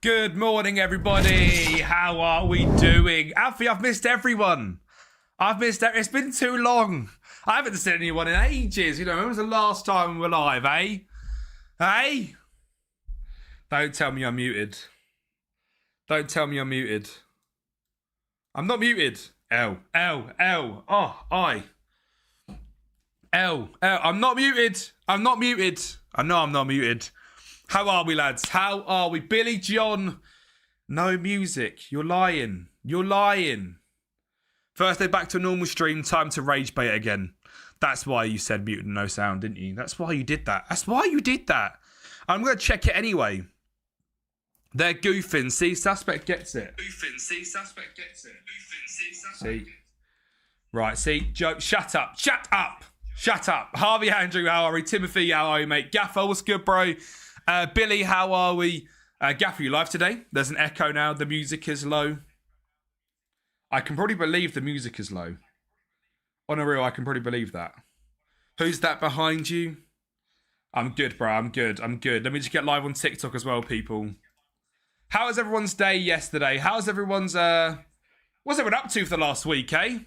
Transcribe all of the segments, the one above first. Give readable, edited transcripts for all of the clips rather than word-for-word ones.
Good morning, everybody. How are we doing? Alfie, I've missed everyone. It's been too long. I haven't seen anyone in ages. You know, when was the last time we were live, eh? Hey? Don't tell me I'm muted. Don't tell me I'm muted. I'm not muted. L. Oh, I. L. I'm not muted. I'm not muted. I know I'm not muted. How are we, lads? How are we? Billy John, no music. You're lying. You're lying. First day back to a normal stream. Time to rage bait again. That's why you said mute and no sound, didn't you? That's why you did that. That's why you did that. I'm going to check it anyway. They're goofing. See, suspect gets it. Goofing. See, suspect gets it. Goofing. See, suspect See. gets it. Right, see, Joe, shut up. Shut up. Shut up. Harvey, Andrew, how are we? Timothy, how are you, mate? Gaffer, what's good, bro? Billy, how are we? Gaffer, you live today? There's an echo now. The music is low. I can probably believe the music is low. On a real, I can probably believe that. Who's that behind you? I'm good, bro. I'm good. Let me just get live on TikTok as well, people. How was everyone's day yesterday? How's everyone's... What's everyone up to for the last week, eh?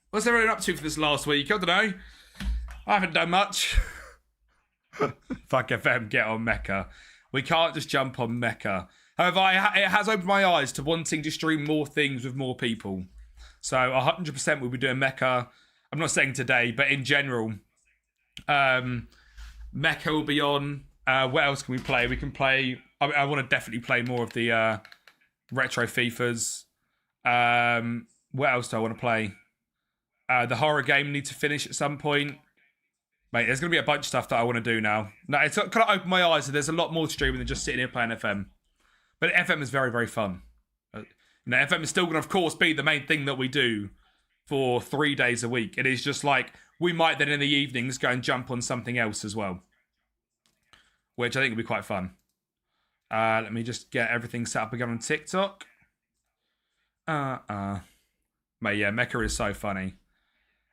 What's everyone up to for this last week? I don't know. I haven't done much. Fuck FM, get on Mecca. We can't just jump on Mecca. However, it has opened my eyes to wanting to stream more things with more people. So 100% we'll be doing Mecca. I'm not saying today, but in general. Mecca will be on. What else can we play? We can play... I want to definitely play more of the retro FIFAs. What else do I want to play? The horror game need to finish at some point. Mate, there's going to be a bunch of stuff that I want to do now. No, it's kind of opened my eyes. So there's a lot more streaming than just sitting here playing FM. But FM is very, very fun. You know, FM is still going to, of course, be the main thing that we do for 3 days a week. It is just like, we might then in the evenings go and jump on something else as well. Which I think will be quite fun. Let me just get everything set up again on TikTok. Mate, yeah, Mecca is so funny.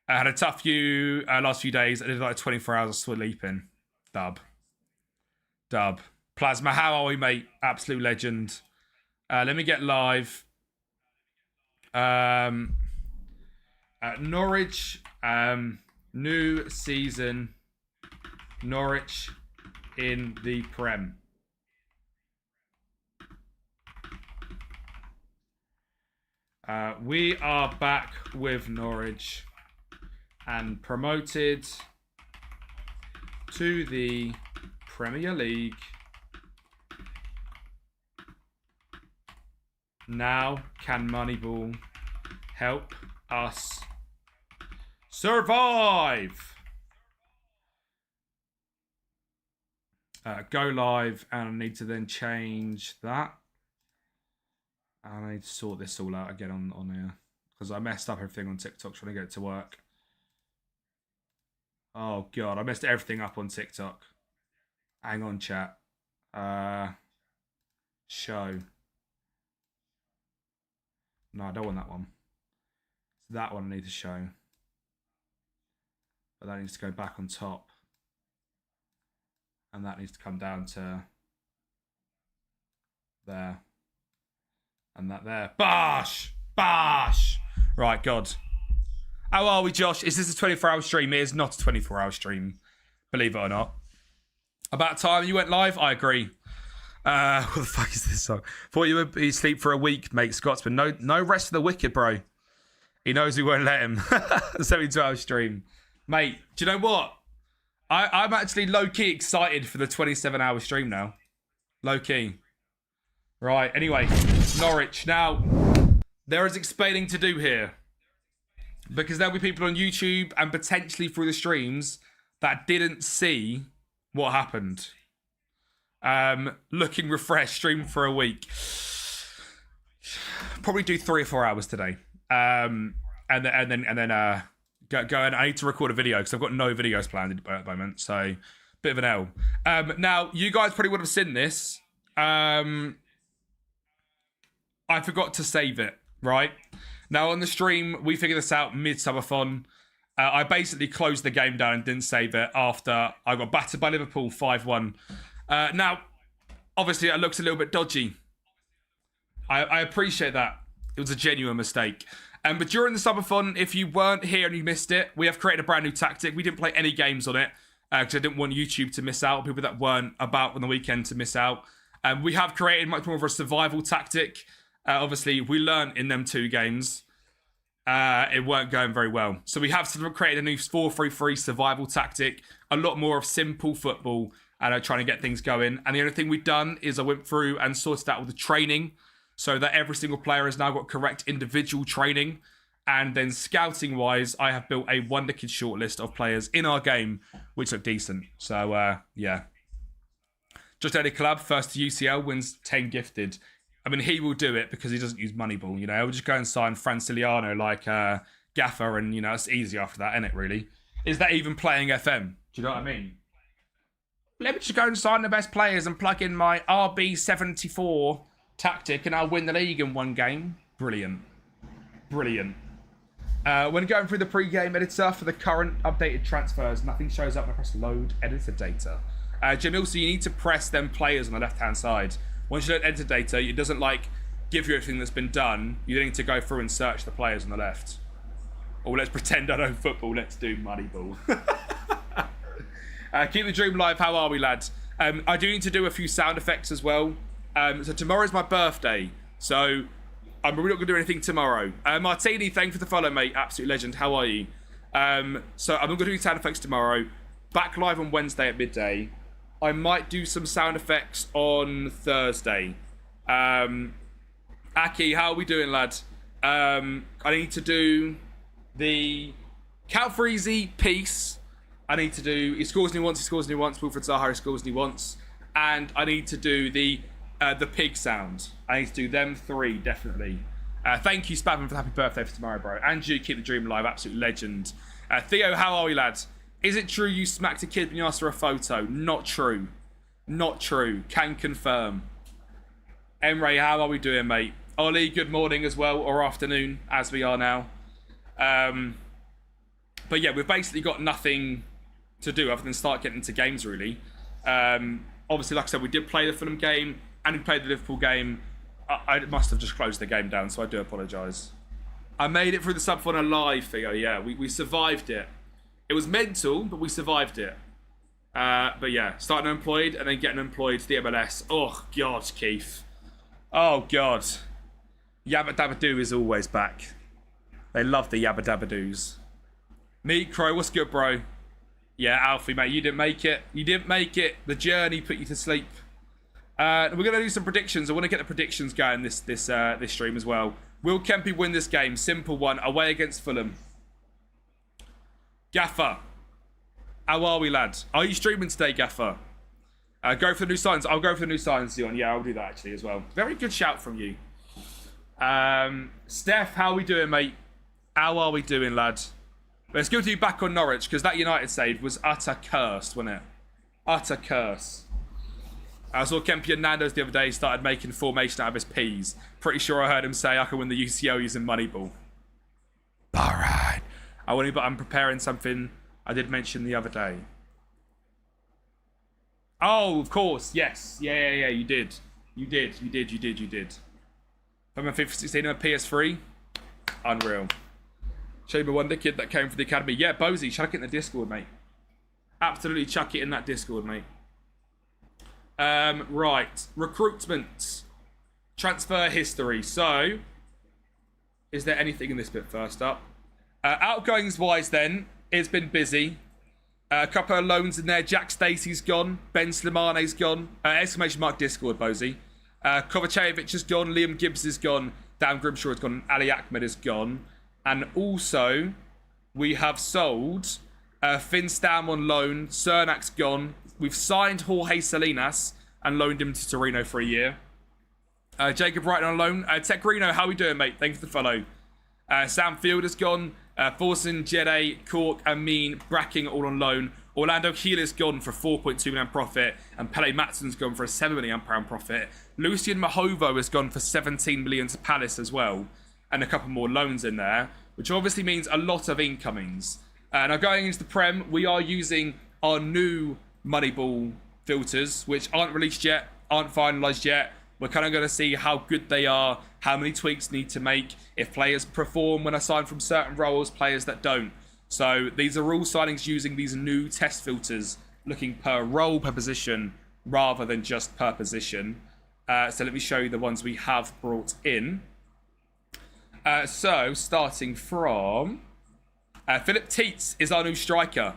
I had a tough last few days. I did like 24 hours of sleeping. Dub. Plasma, how are we, mate? Absolute legend. Let me get live. Norwich, new season. Norwich in the Prem. We are back with Norwich and promoted to the Premier League. Now can Moneyball help us survive? Go live, and I need to then change that. I need to sort this all out again on here because I messed up everything on TikTok trying to get it to work. Oh god, I messed everything up on TikTok. Hang on, chat. Show. No, I don't want that one. It's that one I need to show. But that needs to go back on top. And that needs to come down to there. And that there. Bosh! Right, God. How are we, Josh? Is this a 24-hour stream? It is not a 24-hour stream. Believe it or not. About time you went live? I agree. What the fuck is this song? Thought you would be asleep for a week, mate, Scotsman. No rest for the wicked, bro. He knows we won't let him. 72-hour stream. Mate, do you know what? I'm actually low-key excited for the 27-hour stream now. Low-key. Right, anyway. Norwich. Now, there is explaining to do here. Because there'll be people on YouTube and potentially through the streams that didn't see what happened. Looking refreshed, stream for a week. Probably do 3 or 4 hours today. And then go and I need to record a video because I've got no videos planned at the moment. So, bit of an L. Now, you guys probably would have seen this. I forgot to save it, right? Now, on the stream, we figured this out mid-summer fun. I basically closed the game down and didn't save it after I got battered by Liverpool 5-1. Now, obviously, it looks a little bit dodgy. I appreciate that. It was a genuine mistake. But during the summer fun, if you weren't here and you missed it, we have created a brand new tactic. We didn't play any games on it because I didn't want YouTube to miss out, people that weren't about on the weekend to miss out. We have created much more of a survival tactic. Obviously, we learned in them 2 games. It weren't going very well. So we have sort of created a new 4-3-3 survival tactic. A lot more of simple football and trying to get things going. And the only thing we've done is I went through and sorted out with the training so that every single player has now got correct individual training. And then scouting-wise, I have built a wonderkid shortlist of players in our game, which look decent. So, yeah. Just Eddie Club, first to UCL, wins 10 gifted. I mean, he will do it because he doesn't use Moneyball, you know. He'll just go and sign Franciliano like Gaffer, and, you know, it's easy after that, isn't it, really? Is that even playing FM? Do you know what I mean? Let me just go and sign the best players and plug in my RB74 tactic and I'll win the league in 1 game. Brilliant. Brilliant. When going through the pre-game editor for the current updated transfers, nothing shows up when I press load editor data. Jamil, so you need to press them players on the left-hand side. Once you load editor data, it doesn't like give you everything that's been done. You need to go through and search the players on the left. Or let's pretend I know football. Let's do Moneyball. Keep the dream alive. How are we, lads? I do need to do a few sound effects as well. So tomorrow's my birthday. So I'm really not going to do anything tomorrow. Martini, thank you for the follow, mate. Absolute legend. How are you? So I'm not going to do sound effects tomorrow. Back live on Wednesday at midday. I might do some sound effects on Thursday. Aki, how are we doing, lad? I need to do the Count for Easy piece. I need to do he scores and he wants, he scores and he wants. Wilfred Zaha, he scores and he wants. And I need to do the pig sound. I need to do them 3, definitely. Thank you, Spavin, for the happy birthday for tomorrow, bro. And you, keep the dream alive. Absolute legend. Theo, how are we, lads? Is it true you smacked a kid when you asked for a photo? Not true. Not true. Can confirm. Emre, how are we doing, mate? Ollie, good morning as well, or afternoon, as we are now. But yeah, we've basically got nothing to do other than start getting into games, really. Obviously, like I said, we did play the Fulham game and we played the Liverpool game. I must have just closed the game down, so I do apologise. I made it through the sub-fun alive, Theo. Yeah, we survived it. It was mental, but we survived it. But yeah, starting unemployed and then getting employed to the MLS. Oh, God, Keith. Oh, God. Yabba Dabba Doo is always back. They love the Yabba Dabba Doos. Meat Crow, what's good, bro? Yeah, Alfie, mate, you didn't make it. You didn't make it. The journey put you to sleep. We're going to do some predictions. I want to get the predictions going this stream as well. Will Kempi win this game? Simple one. Away against Fulham. Gaffer. How are we, lads? Are you streaming today, Gaffer? Go for the new signs. I'll go for the new signs, Dion. Yeah, I'll do that actually as well. Very good shout from you. Steph, how are we doing, mate? How are we doing, lad? But it's good to be back on Norwich because that United save was utter curse, wasn't it? Utter curse. I saw Kempi and Nando's the other day started making formation out of his peas. Pretty sure I heard him say I can win the UCL using Moneyball. Alright. I'm preparing something I did mention the other day. Oh, of course. Yes. Yeah. You did. You did. I'm a FIFA 16 on a PS3. Unreal. Show me one the kid that came from the academy. Yeah, Bozy, chuck it in the Discord, mate. Absolutely chuck it in that Discord, mate. Right. Recruitment. Transfer history. So, is there anything in this bit first up? Outgoings-wise, then, it's been busy. A couple of loans in there. Jack Stacey's gone. Ben Slimane's gone. Exclamation mark Discord, Bozy. Kovacevic is gone. Liam Gibbs is gone. Dan Grimshaw is gone. Ali Ahmed is gone. And also, we have sold Finn Stam on loan. Cernak's gone. We've signed Jorge Salinas and loaned him to Torino for a year. Jacob Brighton on loan. Tech Reno, how are we doing, mate? Thanks for the follow. Sam Field has gone. Forsen, Jedi, Cork, Amin, Bracking all on loan. Orlando Healer's gone for £4.2 million profit. And Pele Matson's gone for a £7 million profit. Lucian Mahovo has gone for £17 million to Palace as well. And a couple more loans in there, which obviously means a lot of incomings. Now going into the Prem, we are using our new Moneyball filters, which aren't released yet, aren't finalised yet. We're kind of going to see how good they are, how many tweaks need to make, if players perform when assigned from certain roles, players that don't. So these are all signings using these new test filters, looking per role, per position, rather than just per position. So let me show you the ones we have brought in. So starting from Philip Teets is our new striker.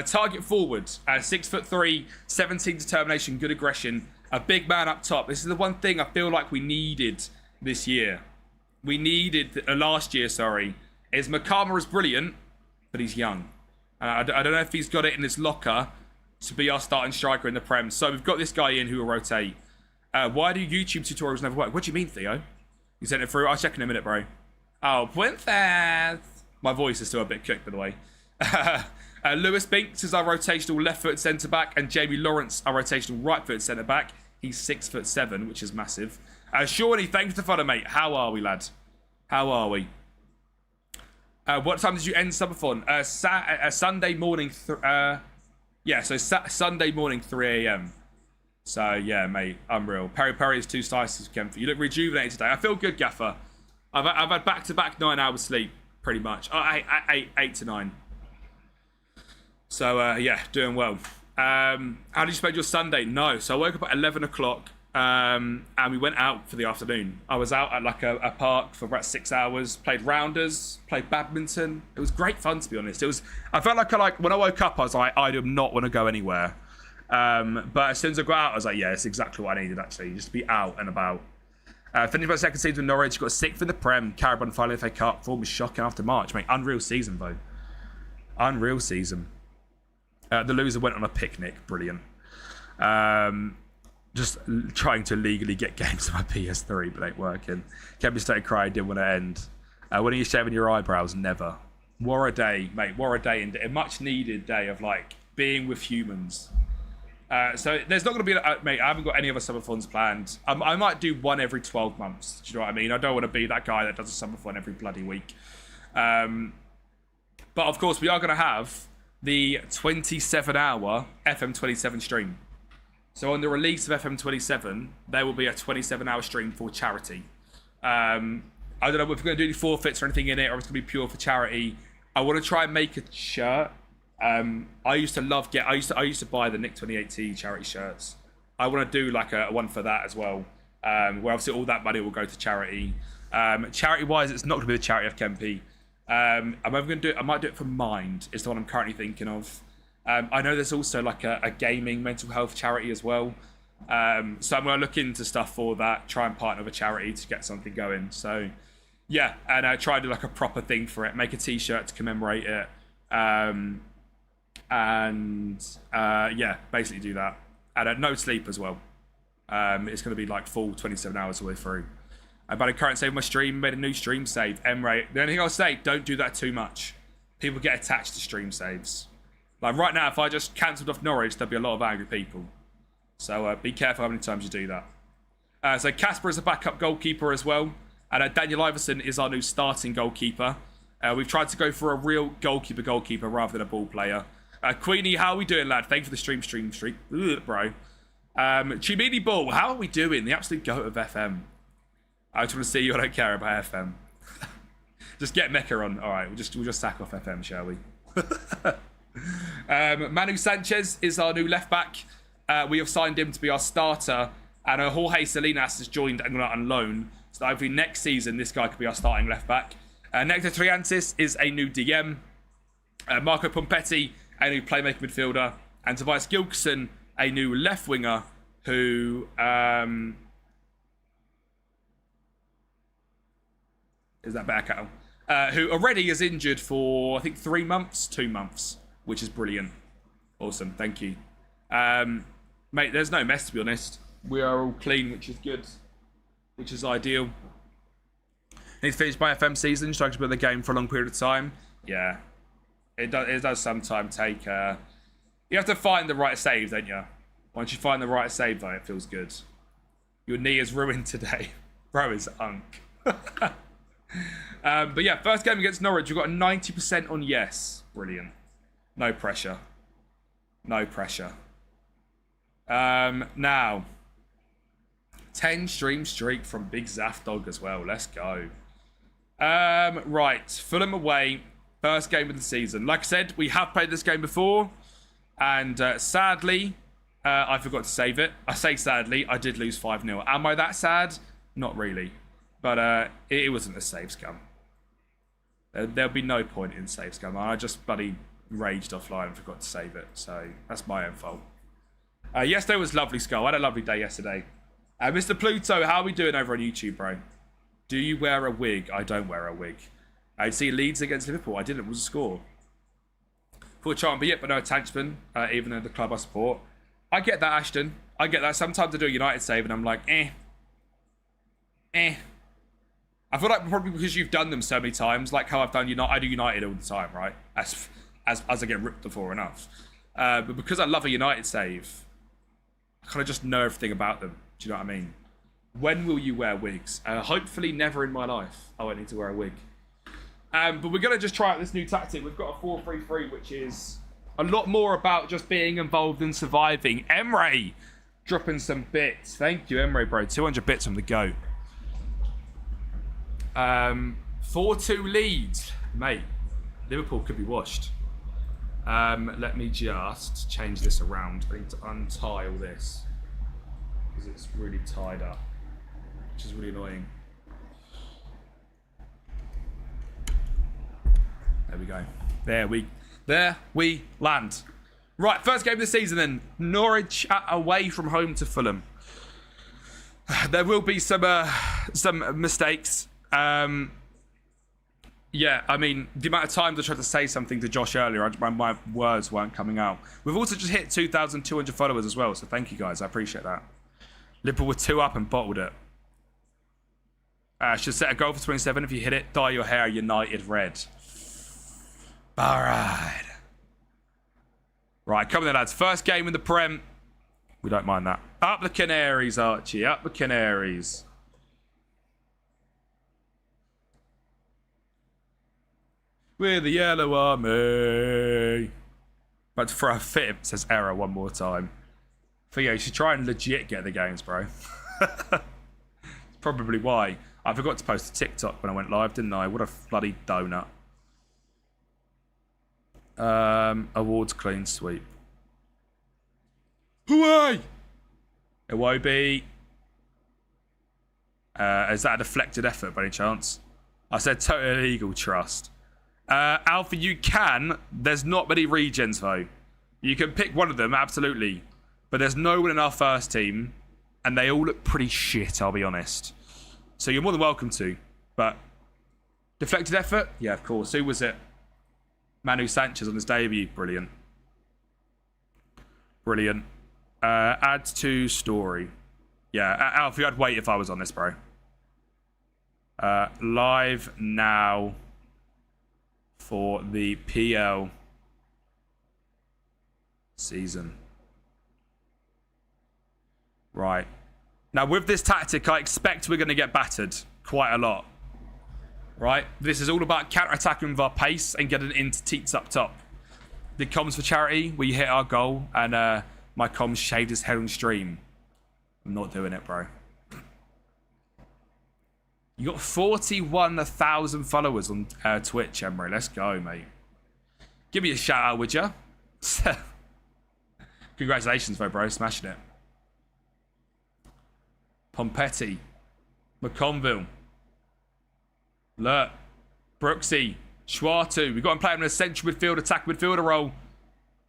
Target forward, 6'3", 17 determination, good aggression. A big man up top. This is the one thing I feel like we needed this year. Last year, sorry. Is Makama is brilliant, but he's young. I don't know if he's got it in his locker to be our starting striker in the Prem. So we've got this guy in who will rotate. Why do YouTube tutorials never work? What do you mean, Theo? You sent it through? I'll check in a minute, bro. Oh, Princess. My voice is still a bit cooked, by the way. Lewis Binks is our rotational left-foot centre-back, and Jamie Lawrence, our rotational right-foot centre-back. He's 6'7", which is massive. Shawnee, thanks for the follow, mate. How are we, lad? How are we? What time did you end subathon? Sunday morning. Sunday morning, 3 a.m. So, yeah, mate, unreal. Peri is 2 slices, Kempi. You look rejuvenated today. I feel good, Gaffer. I've had back-to-back 9 hours sleep, pretty much. 8 to 9. So, yeah, doing well. How did you spend your Sunday? No. So I woke up at 11 o'clock and we went out for the afternoon. I was out at like a park for about 6 hours, played rounders, played badminton. It was great fun, to be honest. I felt like when I woke up, I was like, I do not want to go anywhere. But as soon as I got out, I was like, yeah, it's exactly what I needed, actually, just to be out and about. Finished my second season with Norwich, got 6th in the Prem, Carabon final FA Cup. Form was shocking after March, mate. Unreal season, though. Unreal season. The loser went on a picnic. Brilliant. Just trying to legally get games on my PS3, but ain't working. Kempi started crying, didn't want to end. When are you shaving your eyebrows? Never. What a day, mate. What a day. And a much needed day of, like, being with humans. So there's not going to be... mate, I haven't got any other summer funs planned. I might do one every 12 months. Do you know what I mean? I don't want to be that guy that does a summer fun every bloody week. But, of course, we are going to have the 27-hour FM27 stream. So on the release of FM27, there will be a 27-hour stream for charity. I don't know if we're going to do any forfeits or anything in it, or if it's going to be pure for charity. I want to try and make a shirt. I used to buy the Nick 2018 charity shirts. I want to do like a one for that as well, where obviously all that money will go to charity. Charity-wise, it's not going to be the charity of Kempi. I'm either going to do it. I might do it for Mind. Is the one I'm currently thinking of. I know there's also like a gaming mental health charity as well. So I'm going to look into stuff for that. Try and partner with a charity to get something going. So yeah, and try to do like a proper thing for it. Make a T-shirt to commemorate it. Yeah, basically do that. And no sleep as well. It's going to be like full 27 hours all the way through. But I currently saved my stream, made a new stream save. Emre, the only thing I'll say, don't do that too much. People get attached to stream saves. Like right now, if I just cancelled off Norwich, there'd be a lot of angry people. So be careful how many times you do that. So Casper is a backup goalkeeper as well. And Daniel Iverson is our new starting goalkeeper. We've tried to go for a real goalkeeper rather than a ball player. Queenie, how are we doing, lad? Thank you for the stream. Ugh, bro. Chimini Ball, how are we doing? The absolute goat of FM. I just want to see you. I don't care about FM. Just get Mecca on. All right, we'll just sack off FM, shall we? Manu Sanchez is our new left back. We have signed him to be our starter, and Jorge Salinas has joined and gone out on loan. So hopefully next season this guy could be our starting left back. Nectar Triantis is a new DM. Marco Pompetti, a new playmaker midfielder, and Tobias Gilkson, a new left winger who is that better, Cattle? Who already is injured for, I think, 2 months, which is brilliant. Awesome, thank you. Mate, there's no mess, to be honest. We are all clean, which is good, which is ideal. Need to finish my FM season, trying to build the game for a long period of time. Yeah, it does sometimes take... you have to find the right save, don't you? Once you find the right save, though, it feels good. Your knee is ruined today. Bro is unk. But yeah, first game against Norwich, we've got a 90% on yes. Brilliant. No pressure. No pressure. Now, 10 stream streak from Big Zaff Dog as well. Let's go. Right, Fulham away. First game of the season. Like I said, we have played this game before. And sadly, I forgot to save it. I say sadly, I did lose 5-0. Am I that sad? Not really. But it wasn't a save scum. There'll be no point in save scum. I just bloody raged offline and forgot to save it. So that's my own fault. Yesterday was lovely, Skull. I had a lovely day yesterday. Mr. Pluto, how are we doing over on YouTube, bro? Do you wear a wig? I don't wear a wig. I see Leeds against Liverpool. I didn't. What was the score? For Charm, but no attachment, even though the club I support. I get that, Ashton. I get that. Sometimes I do a United save and I'm like, eh. I feel like probably because you've done them so many times, like how I've done United. I do United all the time, right? As I get ripped before enough. But because I love a United save, I kind of just know everything about them. Do you know what I mean? When will you wear wigs? Hopefully never in my life. I won't need to wear a wig. But we're going to just try out this new tactic. We've got a 4-3-3, which is a lot more about just being involved in surviving. Emre dropping some bits. Thank you, Emre, bro. 200 bits on the go. 4-2 leads. Mate, Liverpool could be washed. Let me just change this around. I need to untie all this because it's really tied up, which is really annoying. There we go. There we land. Right, first game of the season then. Norwich away from home to Fulham. There will be some mistakes. Yeah, I mean, the amount of times I tried to say something to Josh earlier, my words weren't coming out. We've also just hit 2,200 followers as well, so thank you guys. I appreciate that. Liverpool were 2 up and bottled it. Should set a goal for 27. If you hit it, dye your hair United red. All right. Right, coming in, lads. First game in the Prem. We don't mind that. Up the Canaries, Archie. Up the Canaries. We're the Yellow Army. About to throw a fit. It says error one more time. So yeah, you should try and legit get the games, bro. That's probably why. I forgot to post a TikTok when I went live, didn't I? What a bloody donut. Awards clean sweep. Hooray! Iwobi. Is that a deflected effort by any chance? I said total illegal trust. Alpha, you can. There's not many regens though. You can pick one of them, absolutely. But there's no one in our first team. And they all look pretty shit, I'll be honest. So you're more than welcome to. But deflected effort? Yeah, of course. Who was it? Manu Sanchez on his debut. Brilliant. Brilliant. Add to story. Yeah, Alfie, I'd wait if I was on this, bro. Live now for the PL season. Right. Now, with this tactic, I expect we're going to get battered quite a lot. Right? This is all about counter-attacking with our pace and getting into teats up top. The comms for charity, we hit our goal, and my comms shaved his head on stream. I'm not doing it, bro. You got 41,000 followers on Twitch, Emery. Let's go, mate. Give me a shout out, would ya? Congratulations, though, bro. Smashing it. Pompetti. McConville. Look. Brooksy. Schwartu. We've got him playing in a central midfield, attack midfielder role.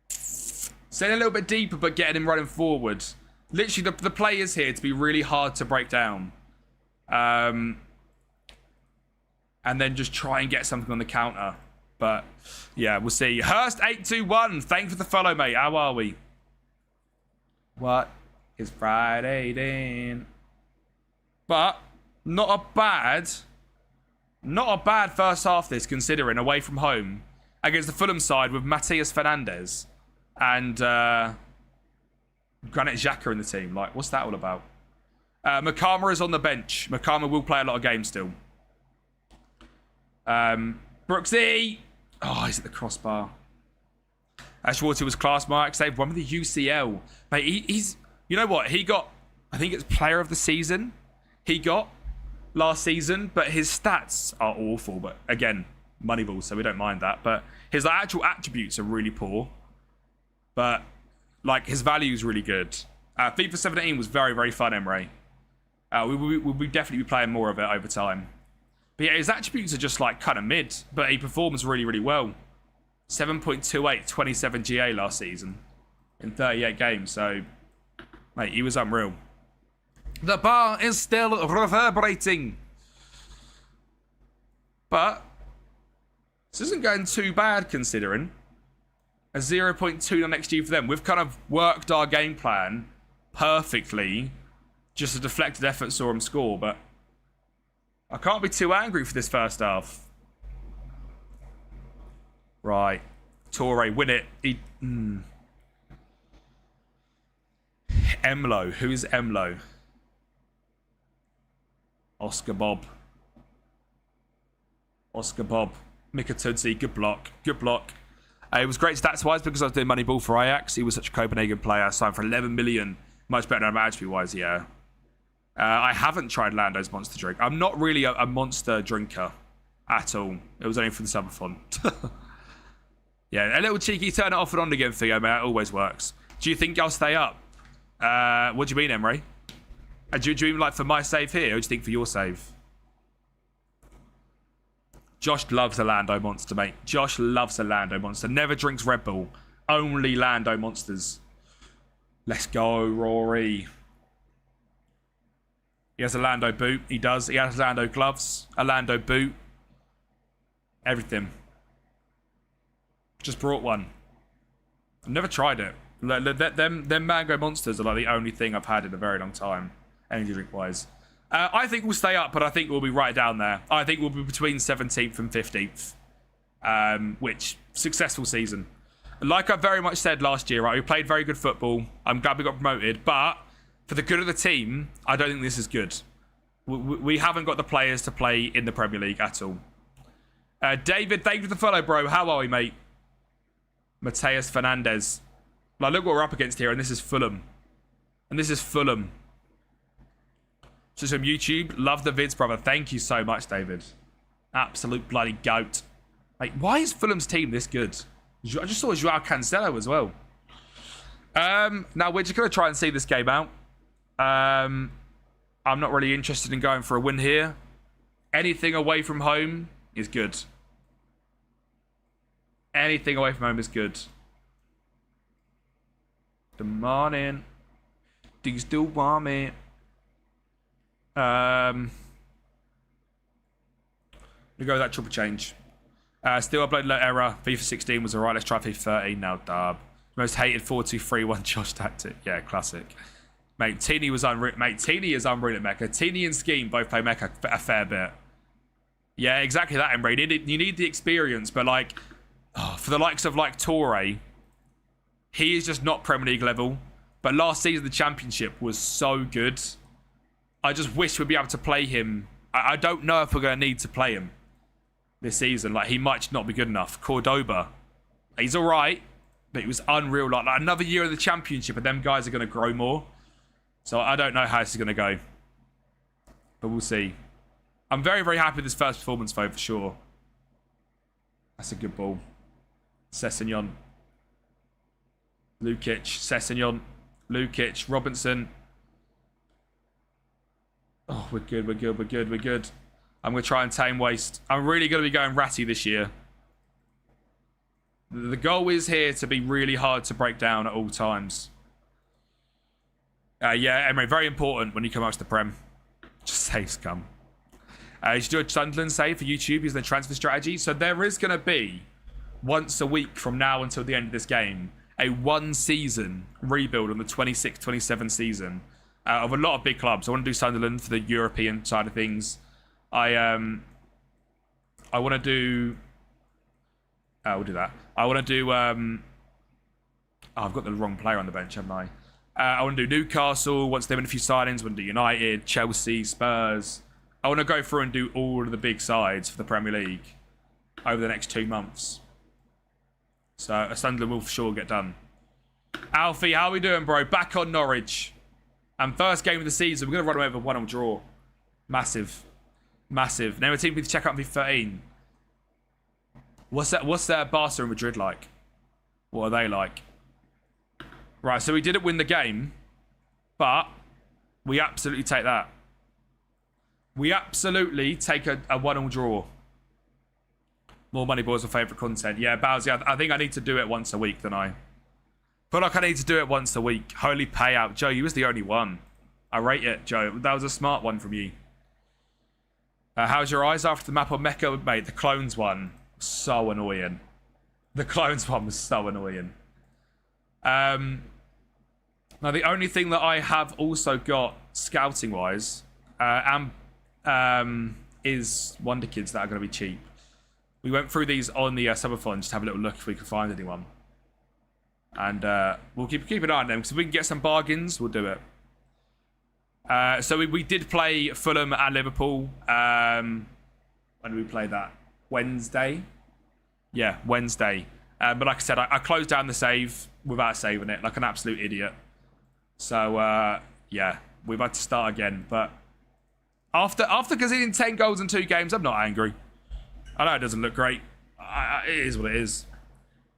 Staying a little bit deeper, but getting him running forward. Literally, the players here to be really hard to break down. And then just try and get something on the counter. But, yeah, we'll see. Hurst821. Thanks for the follow, mate. How are we? What is Friday then? But, not a bad first half this, considering away from home against the Fulham side with Matias Fernandez and Granit Xhaka in the team. Like, what's that all about? Makama is on the bench. Makama will play a lot of games still. Brooksy. Oh, he's at the crossbar. Schwarzer was class mark. Saved one with the UCL. Mate, he's... You know what? He got I think it's player of the season he got last season, but his stats are awful. But again, Moneyball, so we don't mind that. But his actual attributes are really poor. But like his value is really good. FIFA 17 was very, very fun, Emre. We'll definitely be playing more of it over time. But yeah, his attributes are just like kind of mid, but he performs really, really well. 7.28, 27 GA last season in 38 games. So, mate, he was unreal. The bar is still reverberating. But this isn't going too bad considering. A 0.2 on XG for them. We've kind of worked our game plan perfectly. Just a deflected effort saw him score, but I can't be too angry for this first half. Right. Torre, win it. Emlo. Who's Emlo? Oscar Bob. Oscar Bob. Mika Tudzi. Good block. Good block. It was great stats-wise because I was doing Moneyball for Ajax. He was such a Copenhagen player. Signed for 11 million. Much better than attribute-wise, yeah. I haven't tried Lando's Monster Drink. I'm not really a monster drinker at all. It was only for the summer fun. Yeah, a little cheeky turn it off and on again for you, mate. It always works. Do you think I'll stay up? What do you mean, Emre? Do you mean like for my save here, or do you think for your save? Josh loves a Lando Monster, mate. Josh loves a Lando Monster. Never drinks Red Bull. Only Lando Monsters. Let's go, Rory. He has a Lando boot. He does. He has Lando gloves. A Lando boot. Everything. Just brought one. I've never tried it. Them mango monsters are like the only thing I've had in a very long time. Energy drink wise. I think we'll stay up, but I think we'll be right down there. I think we'll be between 17th and 15th. Which, successful season. Like I very much said last year, right? We played very good football. I'm glad we got promoted, but for the good of the team, I don't think this is good. We haven't got the players to play in the Premier League at all. David, thank you for the follow, bro. How are we, mate? Mateus Fernandez. Like, look what we're up against here, and this is Fulham. And this is Fulham. So from YouTube, love the vids, brother. Thank you so much, David. Absolute bloody goat. Like, why is Fulham's team this good? I just saw Joao Cancelo as well. Now, we're just going to try and see this game out. I'm not really interested in going for a win here. Anything away from home is good. Anything away from home is good. Good morning. Do you still want me? We go with that triple change. Still upload low error. FIFA 16 was alright. Let's try FIFA 13 now. Dub. Most hated 4-2-3-1 Josh tactic. Yeah, classic. Mate, Tini was unreal. Mate, Tini is unreal at Mecha. Tini and Scheme both play Mecha a fair bit. Yeah, exactly that, Emre. You need the experience, but like, for the likes of like Torre, he is just not Premier League level. But last season, the Championship was so good. I just wish we'd be able to play him. I don't know if we're going to need to play him this season. Like, he might not be good enough. Cordoba, he's all right, but it was unreal. Like another year in the Championship, and them guys are going to grow more. So I don't know how this is going to go. But we'll see. I'm very, very happy with this first performance, though, for sure. That's a good ball. Sessegnon. Lukic. Sessegnon. Lukic. Robinson. Oh, we're good, we're good, we're good, we're good. I'm going to try and tame waste. I'm really going to be going ratty this year. The goal is here to be really hard to break down at all times. Yeah, Emre, very important when you come out to the Prem. Just saves come. You should do a Sunderland save for YouTube using the transfer strategy. So there is going to be, once a week from now until the end of this game, a one-season rebuild on the 26-27 season. Of a lot of big clubs. I want to do Sunderland for the European side of things. I want to do... we'll do that. I want to do... I've got the wrong player on the bench, haven't I? I want to do Newcastle. Once they've been a few signings, I want to do United, Chelsea, Spurs. I want to go through and do all of the big sides for the Premier League over the next 2 months. So Sunderland will for sure get done. Alfie, how are we doing, bro? Back on Norwich. And first game of the season, we're going to run away with a 1-1 draw. Massive. Massive. Now, a team to check out V13. What's that Barca and Madrid like? What are they like? Right, so we didn't win the game, but we absolutely take that. We absolutely take a 1-1 draw. More money balls are favourite content. Yeah, Bowsy, I think I need to do it once a week, don't I? Feel like I need to do it once a week. Holy payout. Joe, you was the only one. I rate it, Joe. That was a smart one from you. How's your eyes after the map on Mecca? Mate, the clones one. So annoying. The clones one was so annoying. Now, the only thing that I have also got scouting-wise is Wonder Kids that are going to be cheap. We went through these on the Subathon just to have a little look if we could find anyone. And we'll keep an eye on them, because if we can get some bargains, we'll do it. So we did play Fulham and Liverpool. When did we play that? Wednesday? Yeah, Wednesday. But like I said, I closed down the save without saving it, like an absolute idiot. So, yeah, we've had to start again. But after conceding 10 goals in 2 games, I'm not angry. I know it doesn't look great. It is what it is.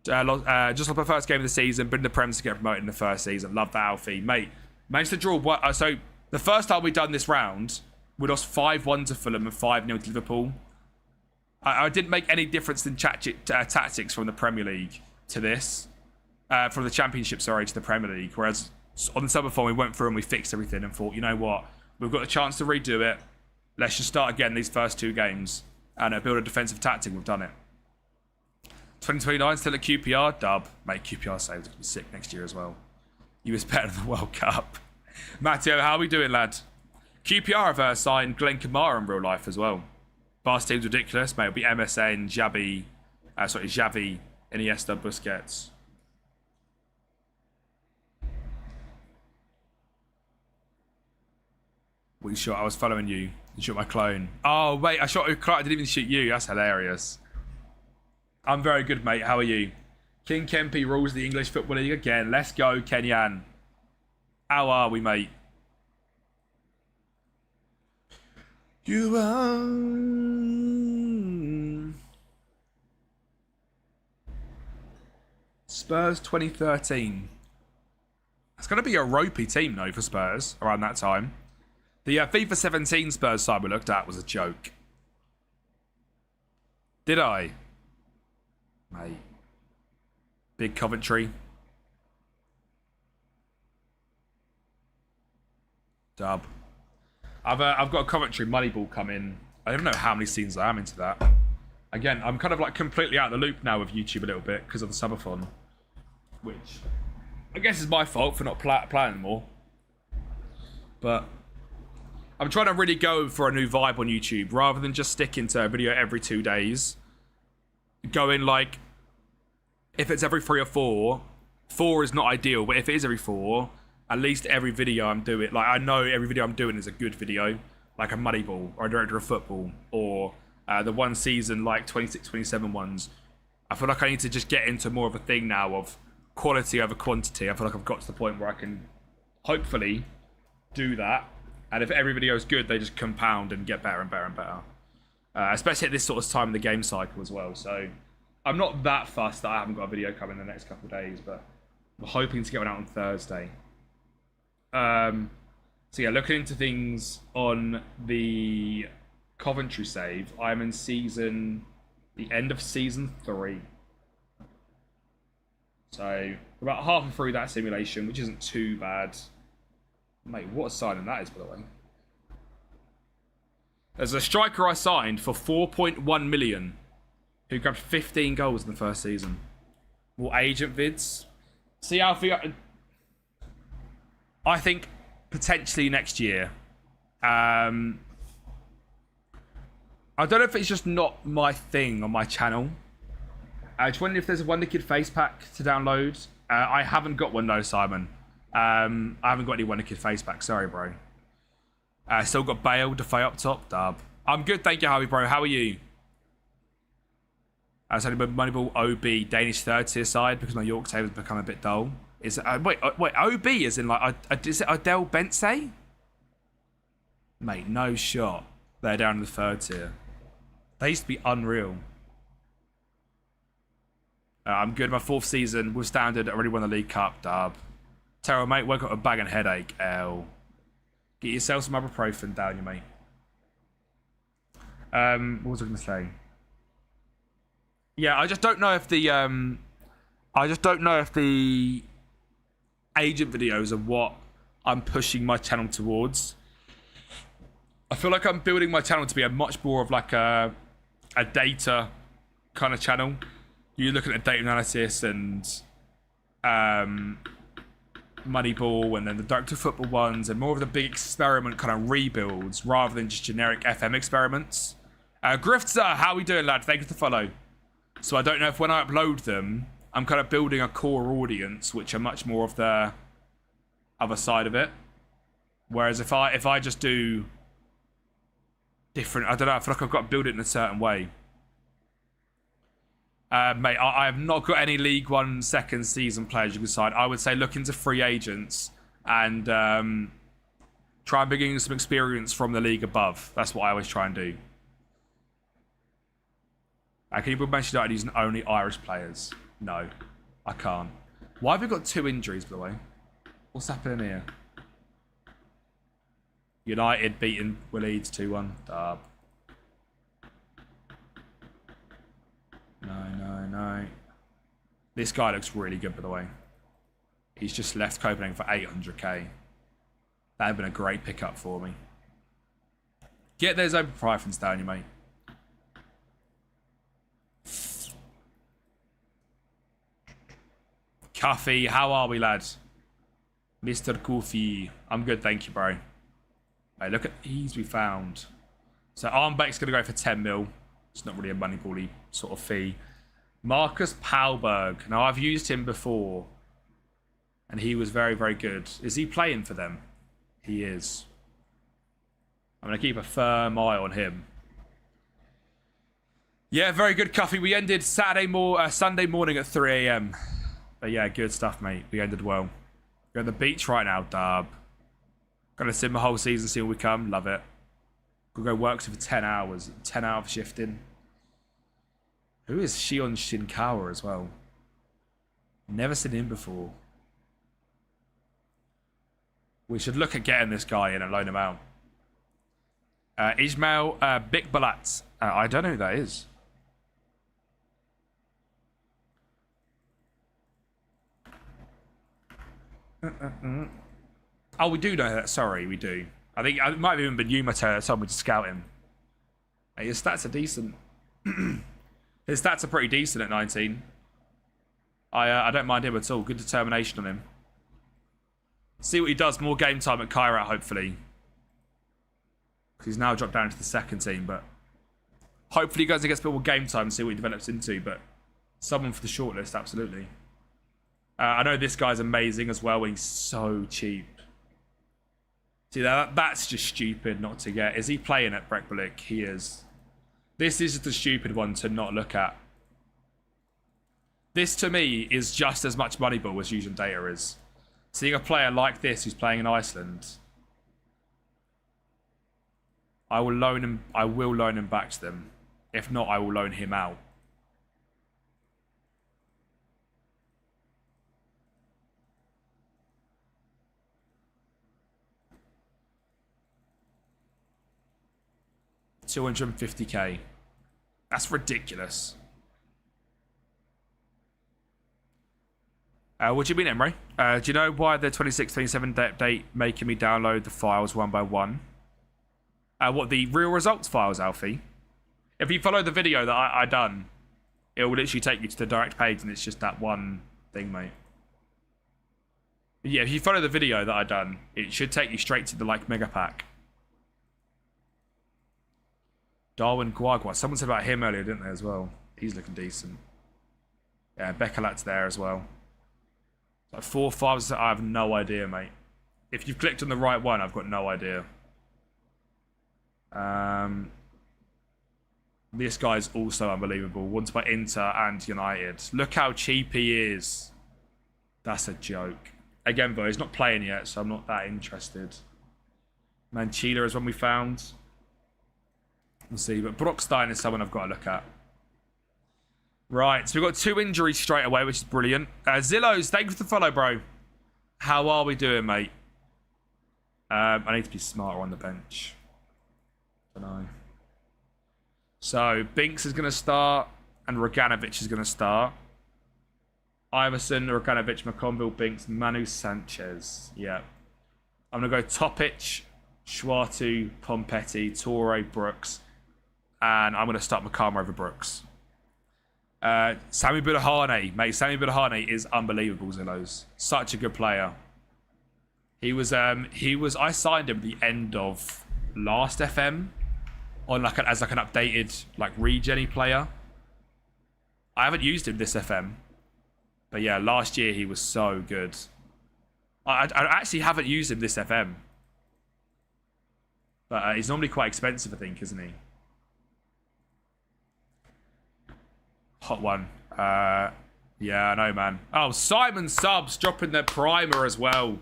Just like the first game of the season, been in the Prem to get promoted in the first season. Love that, Alfie. Mate, managed to draw... So, the first time we done this round, we lost 5-1 to Fulham and 5-0 to Liverpool. I didn't make any difference in tactics from the Premier League to this. From the Championship, sorry, to the Premier League. Whereas on the Subathon, we went through and we fixed everything and thought, you know what? We've got a chance to redo it. Let's just start again these first 2 games and build a defensive tactic. We've done it. 2029 still at QPR. Dub. Mate, QPR saves going to be sick next year as well. You was better than the World Cup. Matteo, how are we doing, lad? QPR have signed Glenn Kamara in real life as well. Barca team's ridiculous, mate. It'll be MSN, Xavi, Iniesta, Busquets. We shot. I was following you. You shot my clone. Oh, wait. I shot your clone. I didn't even shoot you. That's hilarious. I'm very good, mate. How are you? King Kempi rules the English Football League again. Let's go, Kenyan. How are we, mate? You are... Spurs 2013. It's going to be a ropey team, though, for Spurs around that time. The FIFA 17 Spurs side we looked at was a joke. Did I? Mate. Big Coventry. Dub. I've got a Coventry Moneyball coming. I don't know how many seasons I am into that. Again, I'm kind of like completely out of the loop now with YouTube a little bit because of the subathon, which I guess is my fault for not playing more. But I'm trying to really go for a new vibe on YouTube rather than just sticking to a video every 2 days. Going like, if it's every 3 or 4, 4 is not ideal, but if it is every 4, at least every video I'm doing, like I know every video I'm doing is a good video, like a Moneyball or a Director of Football or the one season like 26, 27 ones. I feel like I need to just get into more of a thing now of quality over quantity. I feel like I've got to the point where I can hopefully do that. And if every video is good, they just compound and get better and better and better. Especially at this sort of time in the game cycle as well. So I'm not that fussed that I haven't got a video coming in the next couple of days, but I'm hoping to get one out on Thursday. So yeah, looking into things on the Coventry save, I'm in the end of season 3. So about halfway through that simulation, which isn't too bad. Mate, what a signing that is, by the way. There's a striker I signed for 4.1 million who grabbed 15 goals in the first season. More agent vids. See, Alfie, I think potentially next year. I don't know if it's just not my thing on my channel. I just wondering if there's a Wonder Kid face pack to download. I haven't got one though, Simon. I haven't got any Wonder Kid face pack. Sorry, bro. Still got Bale, Defay up top. Dub. I'm good, thank you, Harvey, bro. How are you? I was only Moneyball OB Danish third tier side because my York table has become a bit dull. Is wait, OB is in like is it Adele Bensay? Mate, no shot. They're down in the third tier. They used to be unreal. I'm good. My 4th season with Standard. I already won the League Cup. Dub. Terrell, mate. Woke up with a bag and headache. L. Get yourself some ibuprofen down you, mate. What was I going to say? Yeah, I just don't know if the agent videos are what I'm pushing my channel towards. I feel like I'm building my channel to be a much more of like a data kind of channel. You look at the data analysis and Moneyball and then the direct to football ones and more of the big experiment kind of rebuilds rather than just generic FM experiments. Grifter, how we doing, lad? Thank you for the follow. So I don't know if when I upload them, I'm kind of building a core audience, which are much more of the other side of it. Whereas if I just do different, I don't know, I feel like I've got to build it in a certain way. Mate, I have not got any League One second season players you can sign. I would say look into free agents and try and begin some experience from the league above. That's what I always try and do. Can you put Manchester United using only Irish players? No, I can't. Why have we got 2 injuries, by the way? What's happening here? United beating Leeds 2-1. Dub. No. This guy looks really good, by the way. He's just left Copenhagen for 800k. That would been a great pickup for me. Get those open profiles down, you mate. Coffee, how are we, lads? Mr. Coffee. I'm good, thank you, bro. Hey, look at these we found. So Armbeck's going to go for 10 mil. It's not really a moneyball-y sort of fee. Marcus Palberg. Now, I've used him before. And he was very, very good. Is he playing for them? He is. I'm going to keep a firm eye on him. Yeah, very good, Cuffy. We ended Sunday morning at 3 a.m. But yeah, good stuff, mate. We ended well. We're at the beach right now, dub. Gonna sim the whole season, see when we come. Love it. We'll go work for 10 hours. 10 hour shifting. Who is Shion Shinkawa as well? Never seen him before. We should look at getting this guy in and loan him out. Ismail Bikbalat. I don't know who that is. Oh, we do know that. Sorry, we do. I think it might have even been Yumata that told me to scout him. Hey, his stats are decent. His stats are pretty decent at 19. I don't mind him at all. Good determination on him. See what he does. More game time at Kairat, hopefully. Because he's now dropped down to the second team, but hopefully he goes and gets a bit more game time and see what he develops into. But someone for the shortlist, absolutely. I know this guy's amazing as well. He's so cheap. See, that's just stupid not to get. Is he playing at Breckbelick? He is. This is the stupid one to not look at. This, to me, is just as much Moneyball as Fusion Data is. Seeing a player like this who's playing in Iceland, I will loan him back to them. If not, I will loan him out. $250k. That's ridiculous. What do you mean, Emery? Do you know why the 26-27 update making me download the files one by one? What, the real results files, Alfie? If you follow the video that I done, it will literally take you to the direct page and it's just that one thing, mate. But yeah, if you follow the video that I done, it should take you straight to the, like, mega pack. Darwin Guagua. Someone said about him earlier, didn't they, as well? He's looking decent. Yeah, Bekalat's there as well. Like 4 5s, I have no idea, mate. If you've clicked on the right one, I've got no idea. This guy's also unbelievable. Once by Inter and United. Look how cheap he is. That's a joke. Again, though, he's not playing yet, so I'm not that interested. Manchila is one we found. We'll see. But Brockstein is someone I've got to look at. Right, so we've got 2 injuries straight away, which is brilliant. Zillows, thank you for the follow, bro. How are we doing, mate? I need to be smarter on the bench. Don't know. So, Binks is going to start, and Roganovic is going to start. Iverson, Roganovic, McConville, Binks, Manu Sanchez. Yeah. I'm going to go Topic, Schwartu, Pompetti, Torre, Brooks. And I'm going to start McCarmer over Brooks. Sami Budahane, mate. Sami Budahane is unbelievable, Zillows. Such a good player. I signed him at the end of last FM on as an updated regen player. I haven't used him this FM. But yeah, last year he was so good. I actually haven't used him this FM. But he's normally quite expensive, I think, isn't he? Hot one. Yeah, I know, man. Oh, Simon Subs dropping their primer as well.